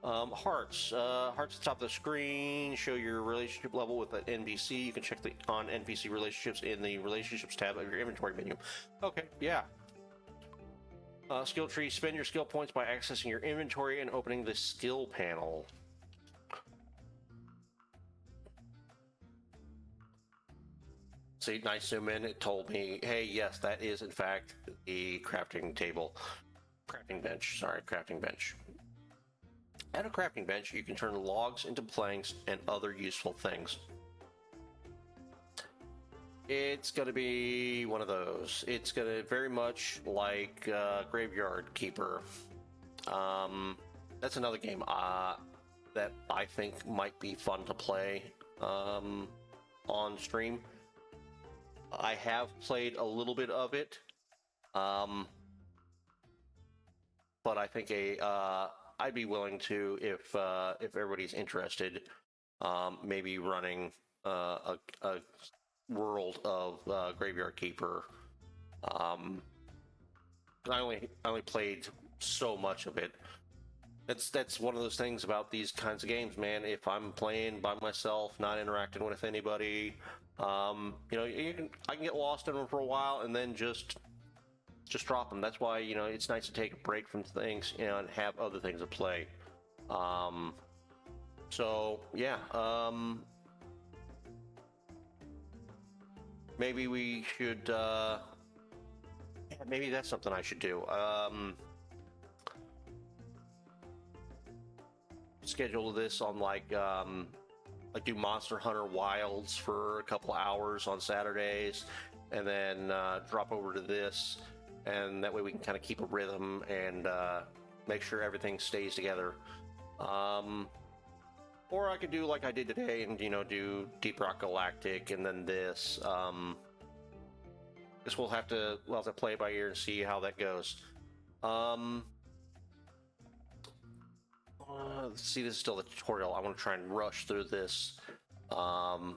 Hearts at the top of the screen show your relationship level with an NPC. You can check on NPC relationships in the relationships tab of your inventory menu. Okay, yeah. Skill tree. Spend your skill points by accessing your inventory and opening the skill panel. See, nice zoom in. It told me, hey, yes, that is in fact the crafting bench. At a crafting bench, you can turn logs into planks and other useful things. It's going to be one of those. It's going to very much like Graveyard Keeper. That's another game that I think might be fun to play on stream. I have played a little bit of it, but I think I'd be willing to, if everybody's interested, maybe running a world of Graveyard Keeper. I only played so much of it. That's one of those things about these kinds of games, man. If I'm playing by myself, not interacting with anybody, I can get lost in them for a while and then just drop them. That's why it's nice to take a break from things and have other things to play. So yeah, maybe we should. Maybe that's something I should do. Schedule this on like do Monster Hunter Wilds for a couple hours on Saturdays, and then drop over to this, and that way we can kind of keep a rhythm and make sure everything stays together. Or I could do like I did today and do Deep Rock Galactic, and then this. This we'll have to play by ear and see how that goes. Let's see, this is still the tutorial. I want to try and rush through this. That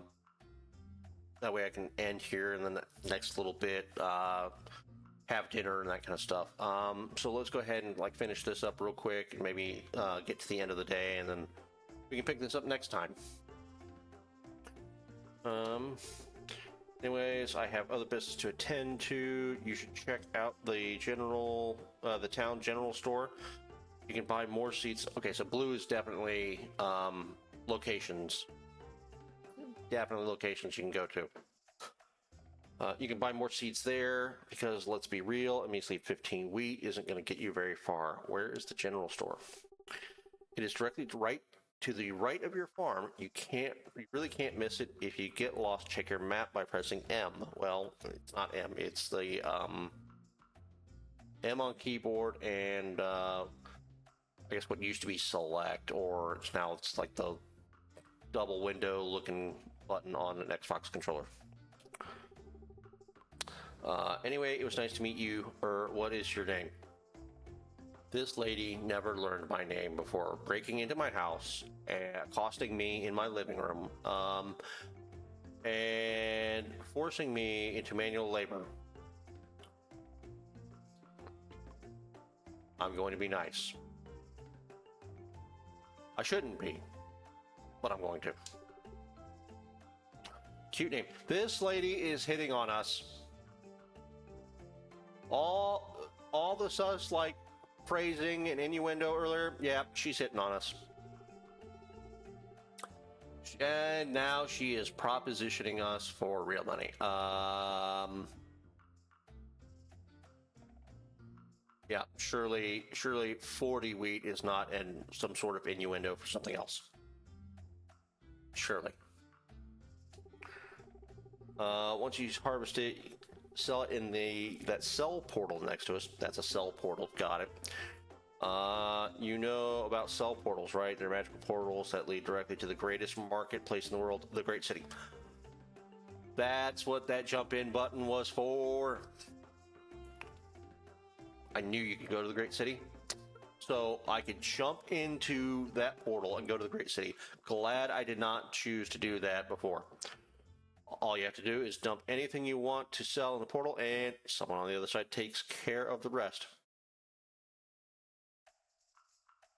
way I can end here and then the next little bit, have dinner and that kind of stuff. So let's go ahead and finish this up real quick and maybe get to the end of the day, and then we can pick this up next time. Anyways, I have other business to attend to. You should check out the town general store. You can buy more seats. Okay, so blue is definitely locations. Definitely locations you can go to. You can buy more seats there because, let's be real, a measly 15 wheat isn't going to get you very far. Where is the general store? It is directly to the right of your farm. You really can't miss it. If you get lost, check your map by pressing M. Well, it's not M. It's the M on keyboard and I guess what used to be select, or it's like the double window looking button on an Xbox controller. Anyway, it was nice to meet you. What is your name? This lady never learned my name before breaking into my house and accosting me in my living room, and forcing me into manual labor. I'm going to be nice. I shouldn't be, but I'm going to. Cute name. This lady is hitting on us. All the sus like phrasing and innuendo earlier, yeah, she's hitting on us. And now she is propositioning us for real money. Yeah, surely 40 wheat is not some sort of innuendo for something else. Surely. Once you harvest it, sell it in that sell portal next to us. That's a sell portal. Got it. You know about sell portals, right? They're magical portals that lead directly to the greatest marketplace in the world, the Great City. That's what that jump in button was for. I knew you could go to the Great City, so I could jump into that portal and go to the Great City. Glad I did not choose to do that before. All you have to do is dump anything you want to sell in the portal, and someone on the other side takes care of the rest.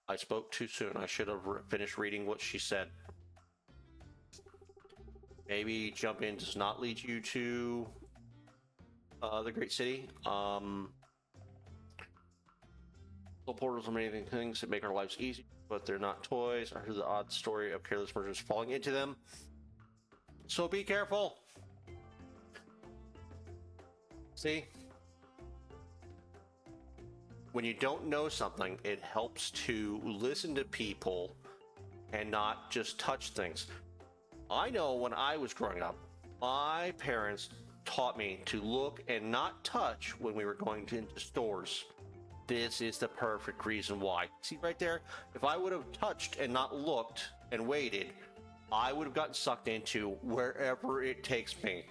I spoke too soon. I should have finished reading what she said. Maybe jump in does not lead you to the Great City. Portals are many things that make our lives easy, but they're not toys. I heard the odd story of careless merchants falling into them. So be careful. See? When you don't know something, it helps to listen to people and not just touch things. I know when I was growing up, my parents taught me to look and not touch when we were going into stores. This is the perfect reason why. See right there? If I would have touched and not looked and waited, I would have gotten sucked into wherever it takes me.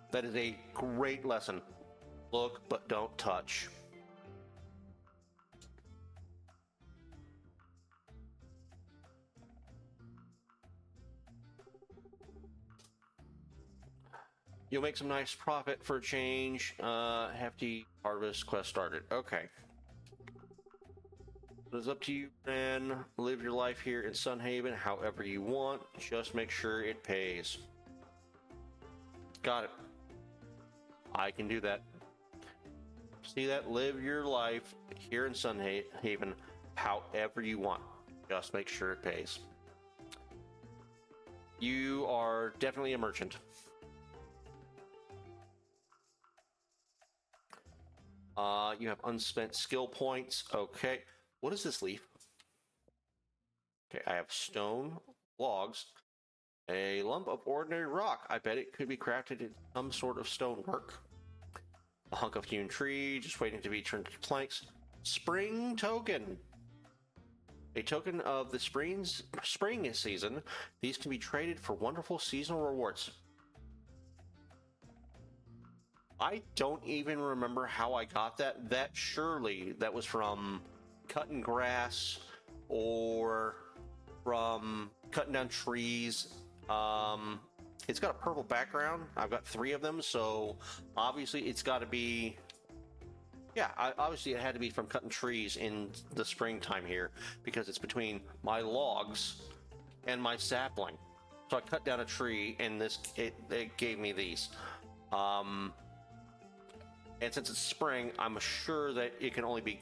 That is a great lesson. Look, but don't touch. You'll make some nice profit for a change. Hefty harvest quest started. Okay. It's up to you, man. Live your life here in Sun Haven however you want. Just make sure it pays. Got it. I can do that. See that? Live your life here in Sun Haven however you want. Just make sure it pays. You are definitely a merchant. You have unspent skill points. Okay. What is this leaf? Okay, I have stone, logs, a lump of ordinary rock. I bet it could be crafted in some sort of stonework. A hunk of hewn tree, just waiting to be turned into planks. Spring token. A token of the spring season. These can be traded for wonderful seasonal rewards. I don't even remember how I got that. That was from cutting grass or from cutting down trees. It's got a purple background. I've got 3 of them, so obviously it's got to be... Yeah, obviously it had to be from cutting trees in the springtime here, because it's between my logs and my sapling. So I cut down a tree, and it gave me these. And since it's spring, I'm sure that it can only be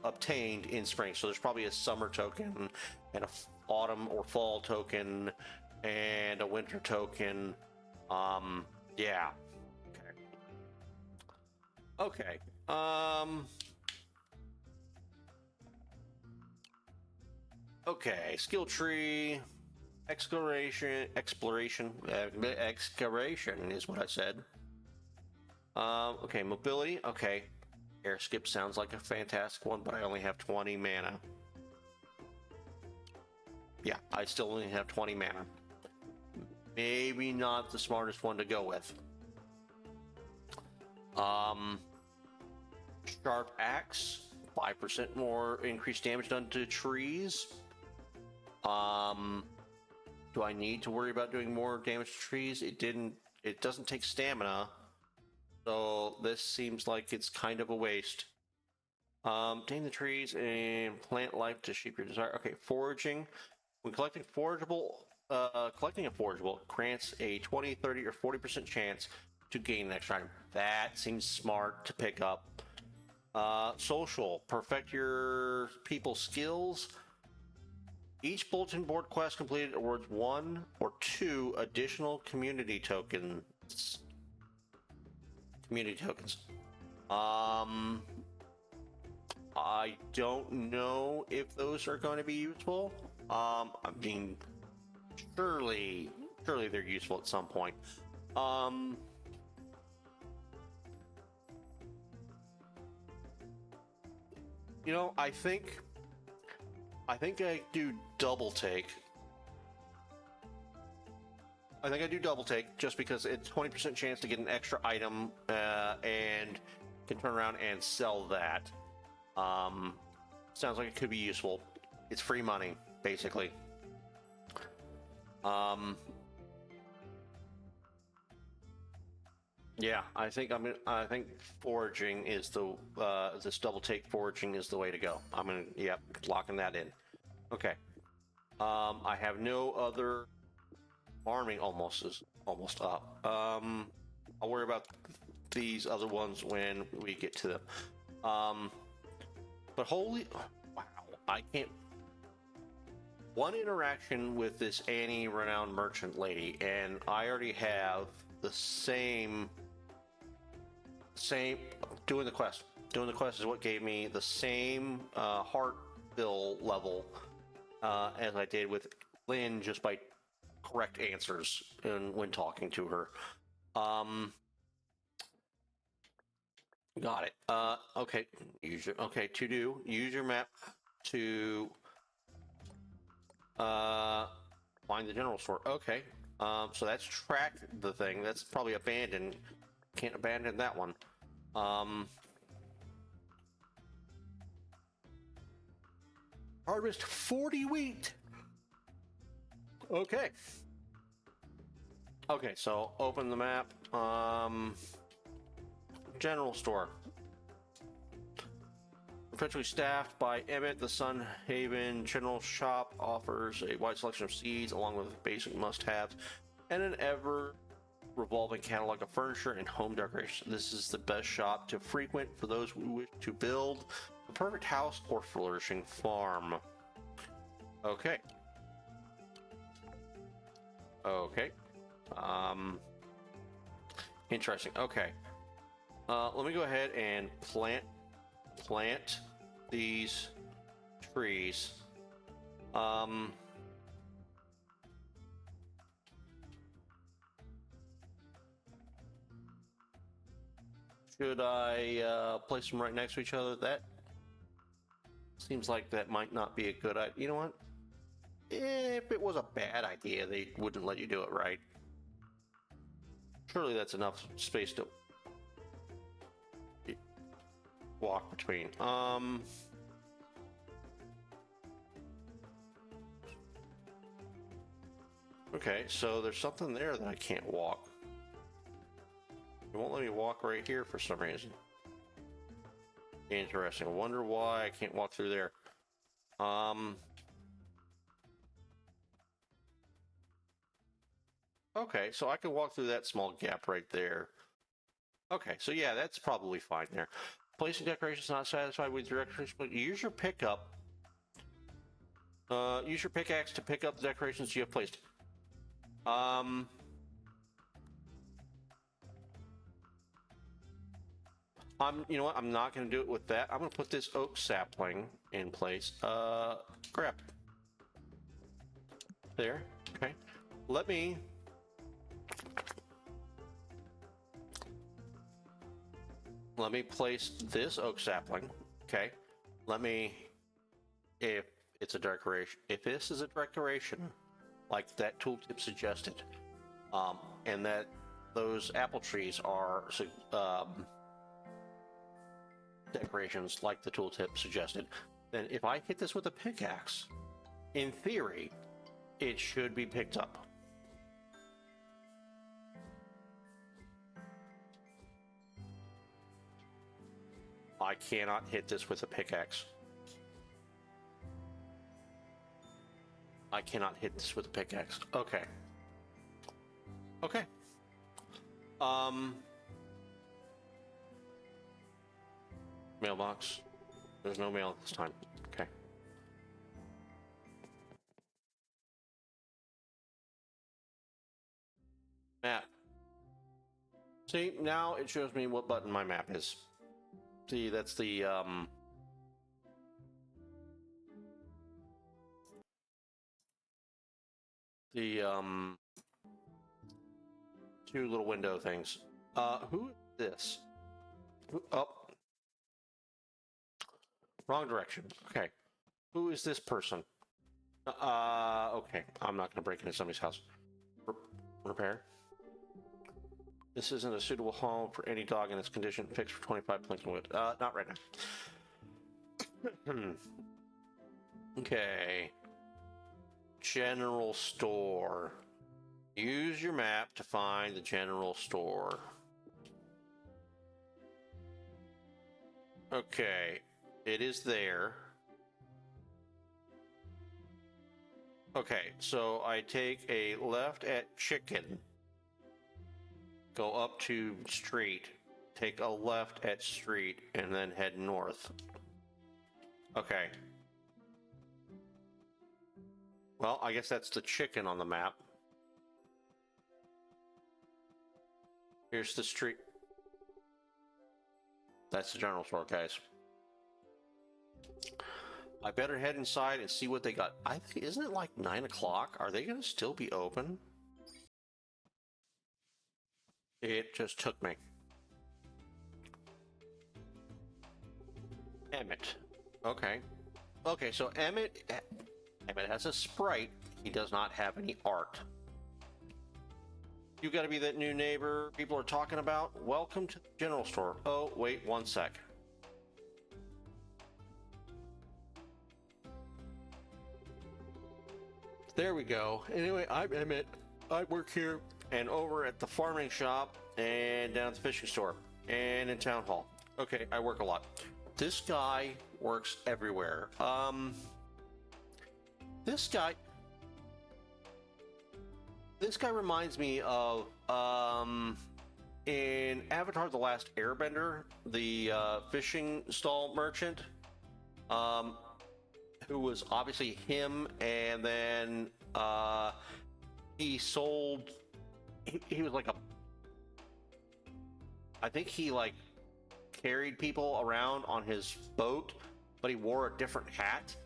obtained in spring. So there's probably a summer token and a autumn or fall token and a winter token. Yeah. Okay. Okay. Skill tree. Exploration is what I said. Okay, mobility. Okay, air skip sounds like a fantastic one, but I only have 20 mana. Yeah, I still only have 20 mana. Maybe not the smartest one to go with. Sharp axe, 5% more increased damage done to trees. Do I need to worry about doing more damage to trees? It doesn't take stamina. So this seems like it's kind of a waste. Tame the trees and plant life to shape your desire. Okay, foraging. When collecting a forageable grants a 20, 30, or 40% chance to gain an extra item. That seems smart to pick up. Social. Perfect your people's skills. Each bulletin board quest completed awards 1 or 2 additional community tokens. I don't know if those are going to be useful. I mean, surely they're useful at some point. You know, I think I do double take. I think I do double take just because it's 20% chance to get an extra item and can turn around and sell that. Sounds like it could be useful. It's free money, basically. Yeah, I think foraging is this double take foraging is the way to go. Locking that in. Okay. I have no other farming almost up. I'll worry about these other ones when we get to them. But holy wow, I can't. One interaction with this Annie renowned merchant lady, and I already have the same doing the quest. Doing the quest is what gave me the same heart bill level as I did with Lynn, just by correct answers and when talking to her. Got it. Okay. Use your map to find the general store. Okay. So that's track the thing. That's probably abandoned. Can't abandon that one. Harvest 40 wheat. Okay. Okay, so open the map. General store. Perpetually staffed by Emmett, the Sun Haven General Shop offers a wide selection of seeds along with basic must-haves and an ever-revolving catalog of furniture and home decoration. This is the best shop to frequent for those who wish to build the perfect house or flourishing farm. Okay. Okay. Interesting. Okay. Let me go ahead and plant these trees. Should I place them right next to each other? That seems like that might not be a good idea. You know what? If it was a bad idea, they wouldn't let you do it, right? Surely that's enough space to walk between. Okay, so there's something there that I can't walk. It won't let me walk right here for some reason. Interesting. I wonder why I can't walk through there. Okay, so I can walk through that small gap right there. Okay, so yeah, that's probably fine there. Placing decorations not satisfied with your decorations, but use your pickup. Use your pickaxe to pick up the decorations you have placed. You know what? I'm not going to do it with that. I'm going to put this oak sapling in place. Crap. There. Okay. Let me place this oak sapling. Okay. If it's a decoration, if this is a decoration, like that tooltip suggested, and that those apple trees are decorations like the tooltip suggested, then if I hit this with a pickaxe, in theory, it should be picked up. I cannot hit this with a pickaxe. I cannot hit this with a pickaxe. Okay. Okay. Mailbox. There's no mail this time. Okay. Map. See, now it shows me what button my map is. See, that's the, two little window things. Who is this? Oh. Wrong direction. Okay. Who is this person? Okay. I'm not going to break into somebody's house. Repair. This isn't a suitable home for any dog in its condition. Fixed for 25 planking wood. Not right now. Okay. General store. Use your map to find the general store. Okay. It is there. Okay, so I take a left at chicken. Go up to street. Take a left at street and then head north. Okay. Well, I guess that's the chicken on the map. Here's the street. That's the general store, guys. I better head inside and see what they got. I think, isn't it like 9 o'clock? Are they going to still be open? It just took me. Emmett. Okay. Okay, so Emmett has a sprite. He does not have any art. You gotta be that new neighbor people are talking about. Welcome to the general store. Oh, wait 1 sec. There we go. Anyway, I'm Emmett. I work here and over at the farming shop and down at the fishing store and in town hall. Okay, I work a lot. This guy works everywhere. This guy reminds me of in Avatar: The Last Airbender, the fishing stall merchant, who was obviously him, and then he sold. He was like I think he like carried people around on his boat, but he wore a different hat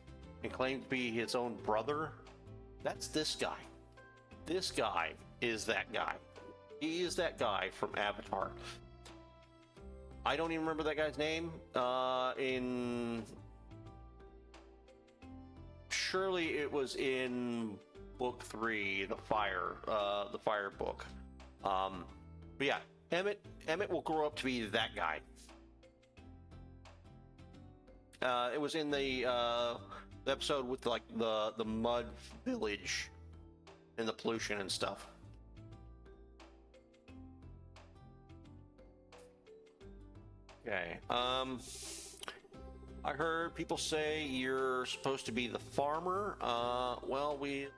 and claimed to be his own brother. That's this guy. This guy is that guy. He is that guy from Avatar. I don't even remember that guy's name. Surely it was in book 3, the fire book. But yeah, Emmett will grow up to be that guy. It was in the episode with like the mud village and the pollution and stuff. Okay. I heard people say you're supposed to be the farmer. Well, we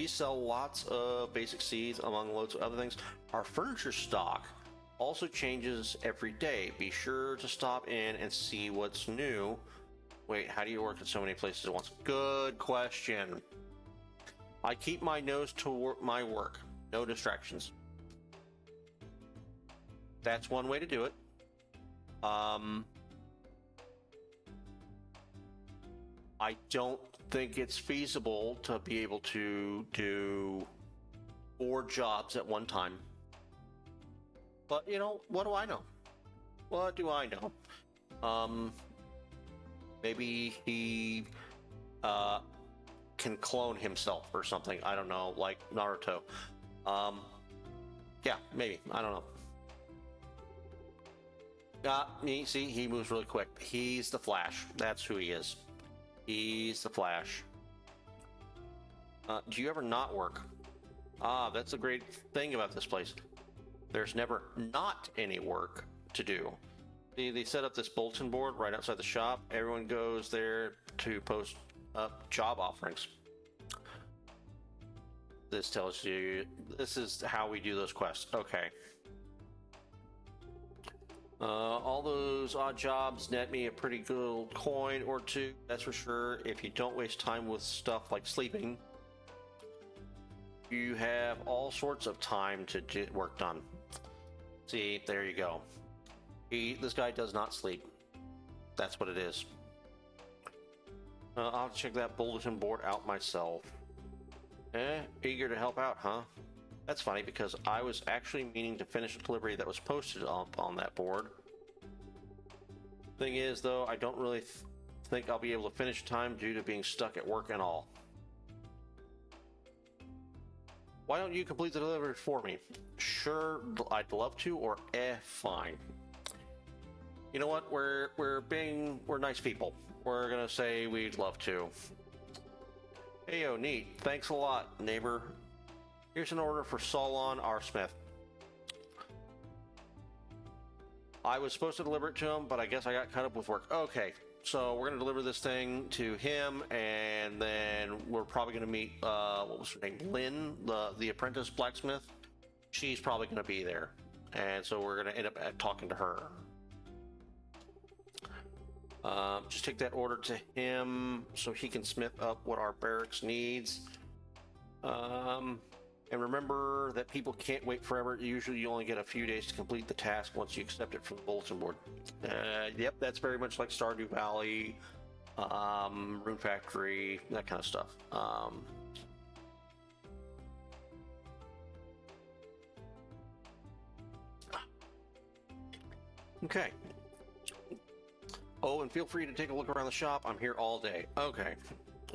sell lots of basic seeds among loads of other things. Our furniture stock Also changes every day. Be sure to stop in and see what's new. Wait, how do you work in so many places at once? Good question. I keep my nose to my work. No distractions. That's one way to do it. I don't think it's feasible to be able to do 4 jobs at one time. But, you know, what do I know? What do I know? Maybe he can clone himself or something. I don't know, like Naruto. Yeah, maybe. I don't know. See, he moves really quick. He's the Flash. That's who he is. He's the Flash. Do you ever not work? That's a great thing about this place. There's never not any work to do. They set up this bulletin board right outside the shop. Everyone goes there to post up job offerings. This tells you this is how we do those quests. Okay. All those odd jobs net me a pretty good coin or two, that's for sure. If you don't waste time with stuff like sleeping, you have all sorts of time to get work done. See, there you go. This guy does not sleep. That's what it is. I'll have to check that bulletin board out myself. Eager to help out, huh? That's funny because I was actually meaning to finish a delivery that was posted up on that board. Thing is, though, I don't really think I'll be able to finish time due to being stuck at work and all. Why don't you complete the delivery for me? Sure, I'd love to, or fine. You know what? We're nice people. We're gonna say we'd love to. Heyo, neat. Thanks a lot, neighbor. Here's an order for Solon R. Smith. I was supposed to deliver it to him, but I guess I got caught up with work. Okay, so we're gonna deliver this thing to him, and then we're probably gonna meet what was her name? Lynn, the apprentice blacksmith. She's probably gonna be there, and so we're gonna end up talking to her. Just take that order to him so he can smith up what our barracks needs. And remember that people can't wait forever. Usually you only get a few days to complete the task once you accept it from the bulletin board. Yep, that's very much like Stardew Valley, Rune Factory, that kind of stuff. Okay. Oh, and feel free to take a look around the shop. I'm here all day. Okay.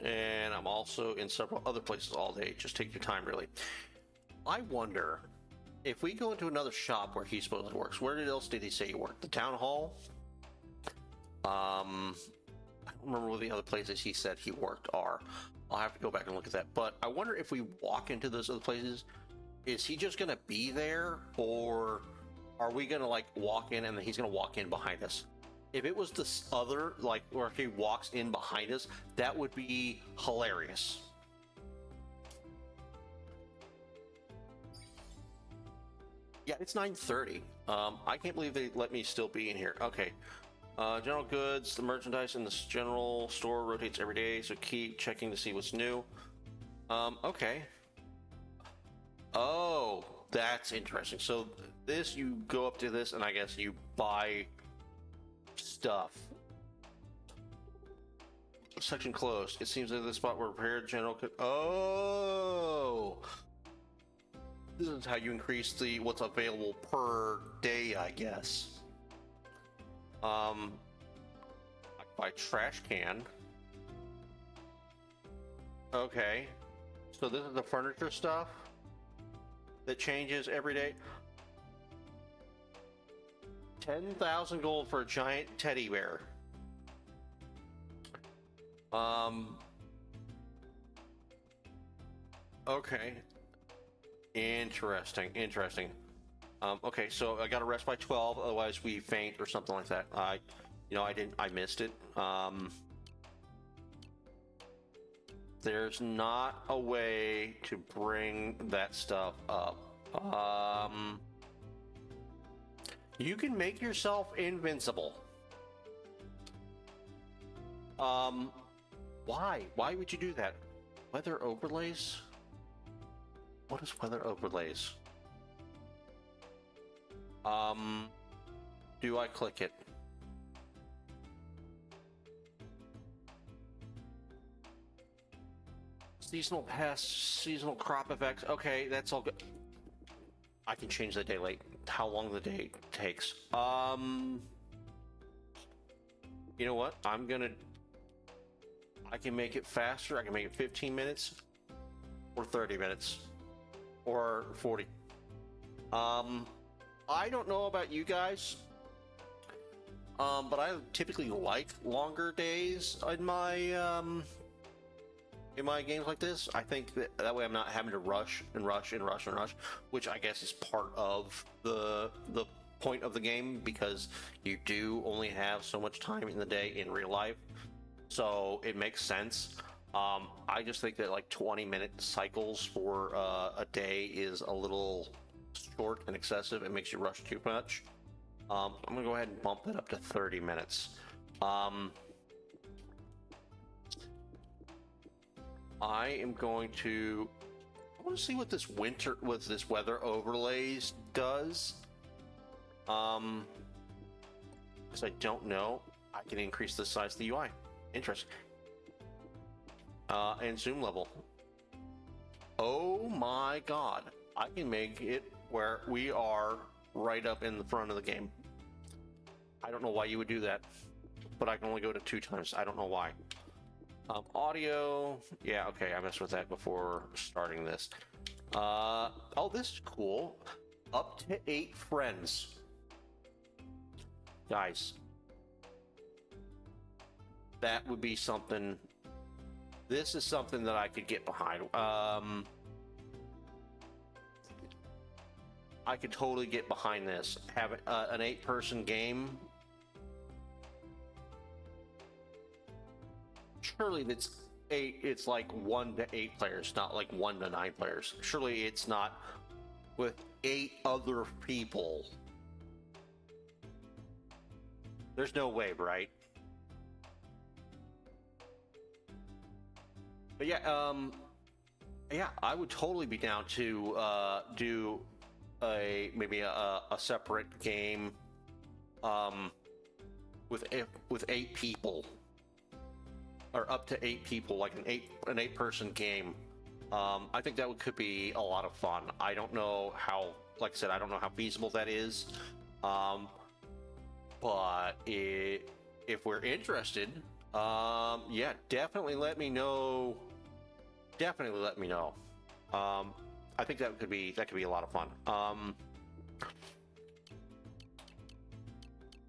And I'm also in several other places all day. Just take your time, really. I wonder if we go into another shop where he supposedly works. Where else did he say he worked? The town hall? I don't remember what the other places he said he worked are. I'll have to go back and look at that. But I wonder if we walk into those other places, is he just going to be there? Or are we going to, like, walk in and then he's going to walk in behind us? If it was this other, like, or if he walks in behind us, that would be hilarious. Yeah, it's 9:30. I can't believe they let me still be in here. Okay. General goods, the merchandise in this general store rotates every day, so keep checking to see what's new. Okay. Oh, that's interesting. So this, you go up to this, and I guess you buy stuff. Section closed. It seems like the spot where repaired general could. Oh, this is how you increase the what's available per day, I guess. I buy trash can. Okay, so this is the furniture stuff that changes every day. 10,000 gold for a giant teddy bear. Okay. Interesting. Okay, so I got to rest by 12, otherwise we faint or something like that. I missed it. There's not a way to bring that stuff up. You can make yourself invincible. Why? Why would you do that? Weather overlays? What is weather overlays? Do I click it? Seasonal pests, seasonal crop effects. Okay, that's all good. I can change the daylight, how long the day takes. You know what? I can make it faster. I can make it 15 minutes or 30 minutes or 40. I don't know about you guys, but I typically like longer days in my games like this. I think that way I'm not having to rush, which I guess is part of the point of the game, because you do only have so much time in the day in real life, so it makes sense. I just think that like 20-minute cycles for a day is a little short and excessive. It makes you rush too much. I'm gonna go ahead and bump it up to 30 minutes. I am going to. I want to see what this weather overlays does. Because I don't know. I can increase the size of the UI. Interesting. And zoom level. Oh my god! I can make it where we are right up in the front of the game. I don't know why you would do that, but I can only go to 2 times. I don't know why. Audio, yeah, okay, I messed with that before starting this. Oh, this is cool. Up to 8 friends. Guys, that would be something. This is something that I could get behind. I could totally get behind this. Have an 8-person game. Surely it's like 1 to 8 players, not like 1 to 9 players. Surely it's not with 8 other people. There's no way, right? But yeah, I would totally be down to do maybe a separate game with 8 people. Or up to 8 people, like an 8-person game. I think that could be a lot of fun. I don't know how, like I said, I don't know how feasible that is. But if we're interested, yeah, definitely let me know. Definitely let me know. I think that could be a lot of fun.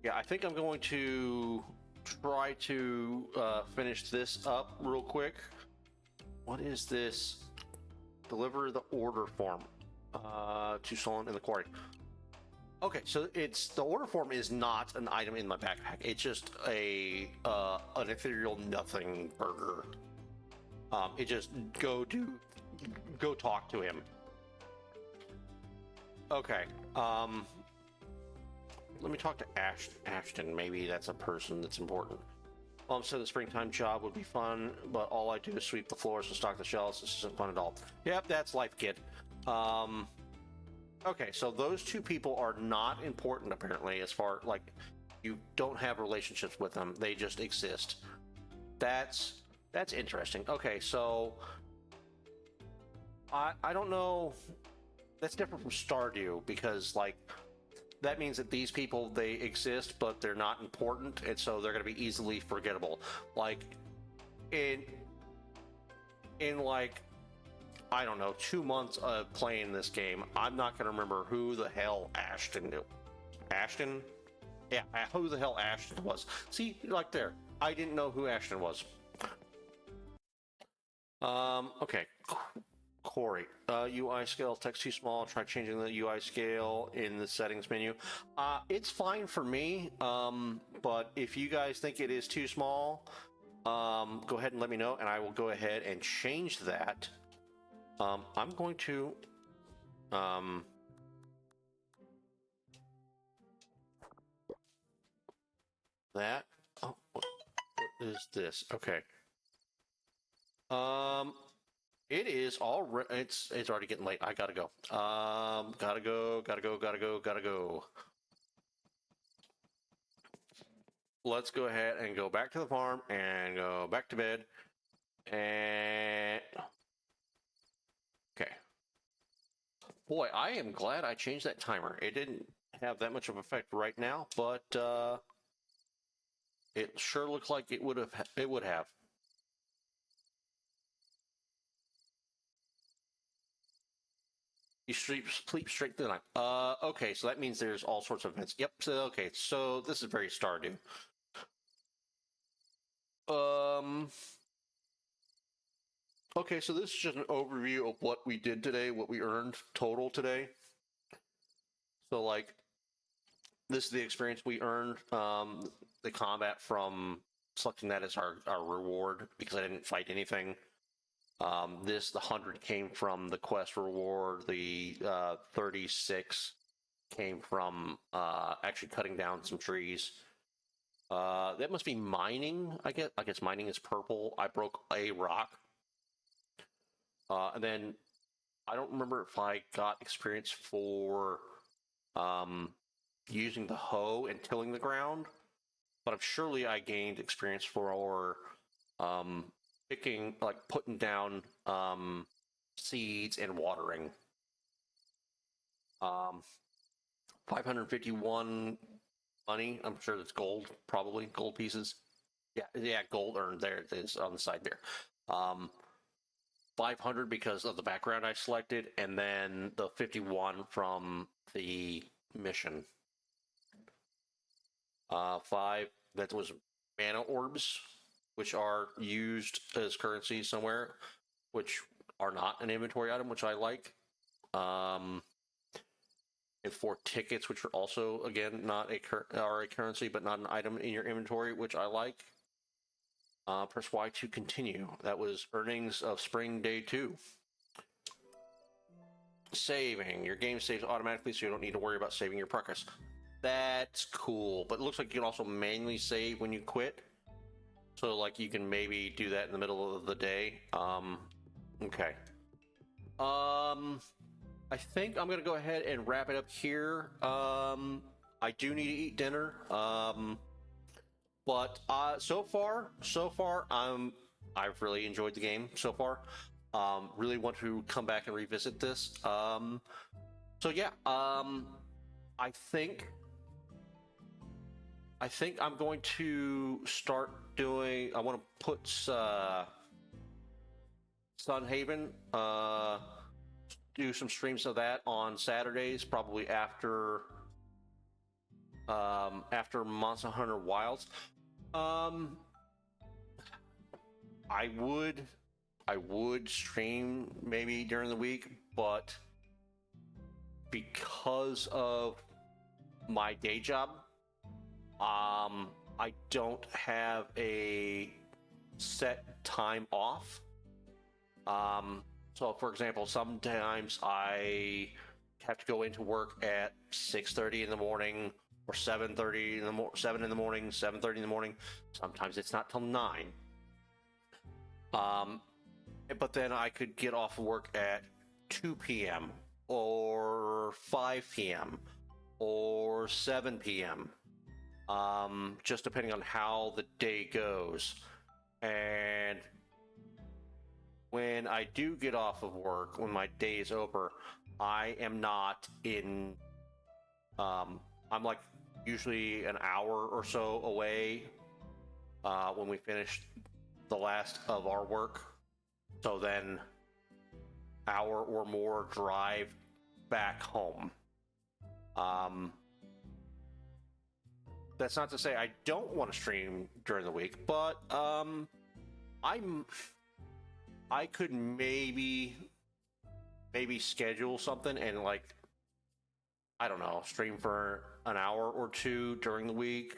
Yeah, I think I'm going to try to finish this up real quick. What is this? Deliver the order form to someone in the quarry. Okay, so the order form is not an item in my backpack. It's just an ethereal nothing burger. It just go talk to him. Okay. Let me talk to Ashton. Maybe that's a person that's important. Mom said the springtime job would be fun, but all I do is sweep the floors and stock the shelves. This isn't fun at all. Yep, that's life, kid. Okay, so those 2 people are not important, apparently, as far, like, you don't have relationships with them. They just exist. That's interesting. Okay, so I don't know. That's different from Stardew, because, like, that means that these people, they exist, but they're not important, and so they're going to be easily forgettable. Like, in like, I don't know, 2 months of playing this game, I'm not going to remember who the hell Ashton knew. Ashton? Yeah, who the hell Ashton was. See, like there, I didn't know who Ashton was. Okay. Corey, UI scale text too small. Try changing the UI scale in the settings menu. It's fine for me, but if you guys think it is too small, go ahead and let me know, and I will go ahead and change that. I'm going to that. Oh, what is this? Okay. It is already. It's already getting late. I gotta go. Gotta go. Gotta go. Gotta go. Gotta go. Let's go ahead and go back to the farm and go back to bed. And okay. Boy, I am glad I changed that timer. It didn't have that much of effect right now, but it sure looked like it would have. It would have. You sleep straight through the night. Okay, so that means there's all sorts of events. Yep. So okay, so this is very Stardew. Okay, so this is just an overview of what we did today, what we earned total today. So like, this is the experience we earned. The combat from selecting that as our reward because I didn't fight anything. The 100 came from the quest reward. The 36 came from actually cutting down some trees. That must be mining. I guess mining is purple. I broke a rock. And then I don't remember if I got experience for using the hoe and tilling the ground, but I'm surely I gained experience for putting down seeds and watering. 551 money. I'm sure that's gold, probably gold pieces. Yeah, gold earned. There it is on the side there. 500 because of the background I selected, and then the 51 from the mission. 5, that was mana orbs, which are used as currency somewhere, which are not an inventory item, which I like. And 4 tickets, which are also, again, not a currency, but not an item in your inventory, which I like. Press Y to continue. That was earnings of spring day 2. Saving. Your game saves automatically, so you don't need to worry about saving your progress. That's cool, but it looks like you can also manually save when you quit. So, like, you can maybe do that in the middle of the day. Okay. I think I'm gonna go ahead and wrap it up here. I do need to eat dinner. But so far, I've really enjoyed the game so far. Really want to come back and revisit this. So yeah, I think I'm going to start doing. I want to put Sun Haven. Do some streams of that on Saturdays, probably after Monster Hunter Wilds. I would stream maybe during the week, but because of my day job, I don't have a set time off. So for example, sometimes I have to go into work at 6:30 in the morning, or 7:30 in the 7 in the morning, 7:30 in the morning. Sometimes it's not till 9. But then I could get off of work at 2 p.m. or 5 p.m. or 7 p.m. Just depending on how the day goes. And when I do get off of work, when my day is over, I am not in. I'm like usually an hour or so away when we finish the last of our work. So then, hour or more drive back home. That's not to say I don't want to stream during the week, but I could maybe schedule something and, like, I don't know, stream for an hour or two during the week.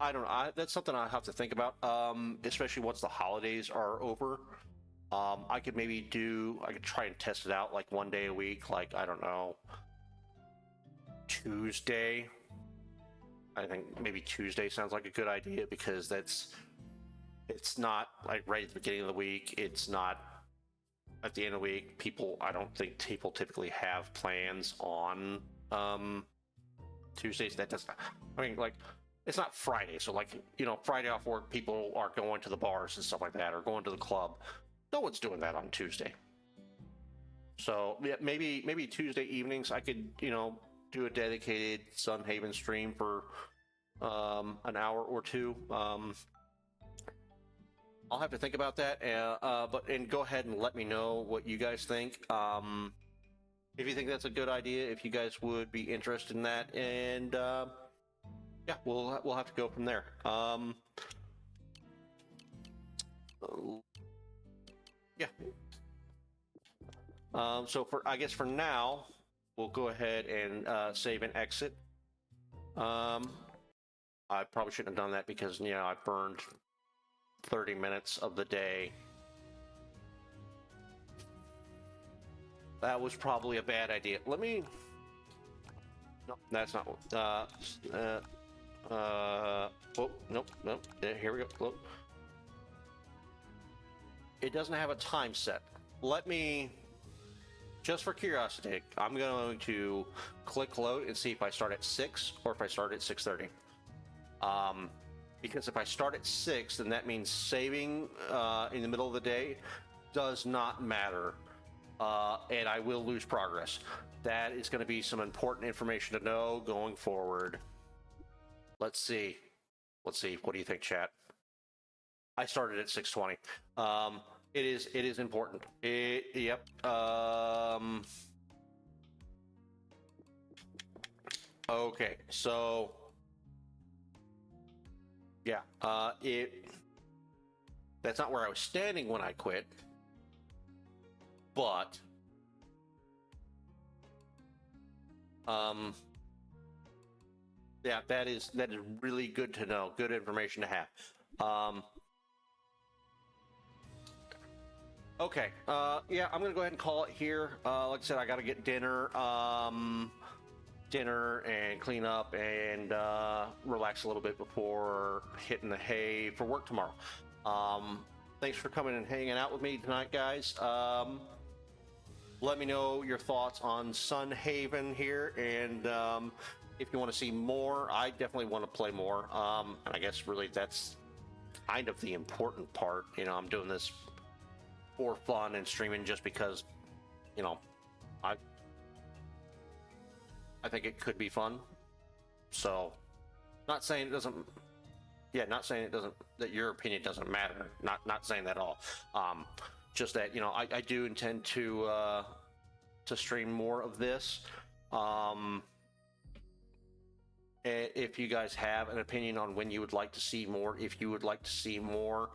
I don't know. That's something I have to think about, especially once the holidays are over. I could try and test it out like one day a week, like, I don't know, Tuesday I think maybe Tuesday sounds like a good idea because it's not like right at the beginning of the week. It's not at the end of the week. I don't think people typically have plans on Tuesdays. That does, I mean, like, it's not Friday. So, like, Friday off work, people are going to the bars and stuff like that, or going to the club. No one's doing that on Tuesday. So, yeah, maybe Tuesday evenings I could, do a dedicated Sun Haven stream for an hour or two. I'll have to think about that, but go ahead and let me know what you guys think. If you think that's a good idea, if you guys would be interested in that, and yeah, we'll have to go from there. Yeah. So I guess for now, we'll go ahead and save and exit. I probably shouldn't have done that because I burned 30 minutes of the day. That was probably a bad idea. No, that's not. Oh, nope. Here we go. Look. It doesn't have a time set. Let me, just for curiosity, I'm going to click load and see if I start at 6 or if I start at 6:30. Because if I start at 6, then that means saving in the middle of the day does not matter, and I will lose progress. That is going to be some important information to know going forward. Let's see. What do you think, chat? I started at 6:20. It is important. Yep. Okay, so yeah, that's not where I was standing when I quit, but yeah, that is really good to know, good information to have. Okay, yeah, I'm gonna go ahead and call it here. Like I said, I gotta get dinner and clean up and relax a little bit before hitting the hay for work tomorrow. Thanks for coming and hanging out with me tonight, guys. Let me know your thoughts on Sun Haven here, and if you want to see more, I definitely want to play more. And I guess really that's kind of the important part. I'm doing this for fun and streaming just because, I think it could be fun. So, not saying it doesn't. Yeah, not saying it doesn't. That your opinion doesn't matter. Not saying that at all. Just that I do intend to stream more of this. If you guys have an opinion on when you would like to see more, if you would like to see more,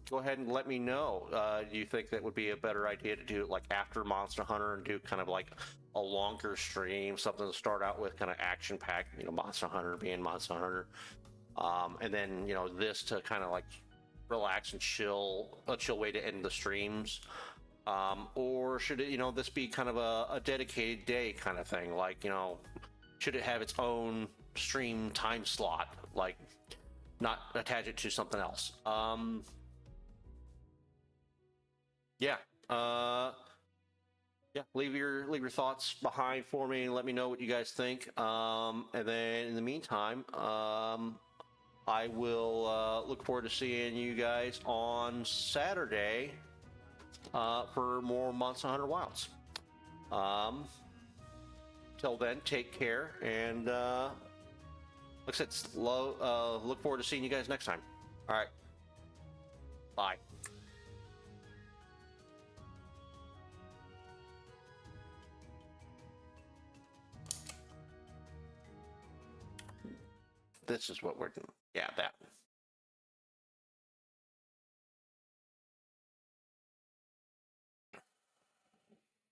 go ahead and let me know. Do you think that would be a better idea to do it like after Monster Hunter and do kind of like a longer stream, something to start out with, kind of action packed, Monster Hunter being Monster Hunter, and then this to kind of like relax and chill, a chill way to end the streams, or should it this be kind of a dedicated day kind of thing, like should it have its own stream time slot, like not attach it to something else? Yeah. Yeah. Leave your thoughts behind for me and let me know what you guys think. And then in the meantime, I will look forward to seeing you guys on Saturday for more Monster Hunter Wilds. Till then, take care, and like I said, look forward to seeing you guys next time. All right. Bye. This is what we're doing. Yeah, that.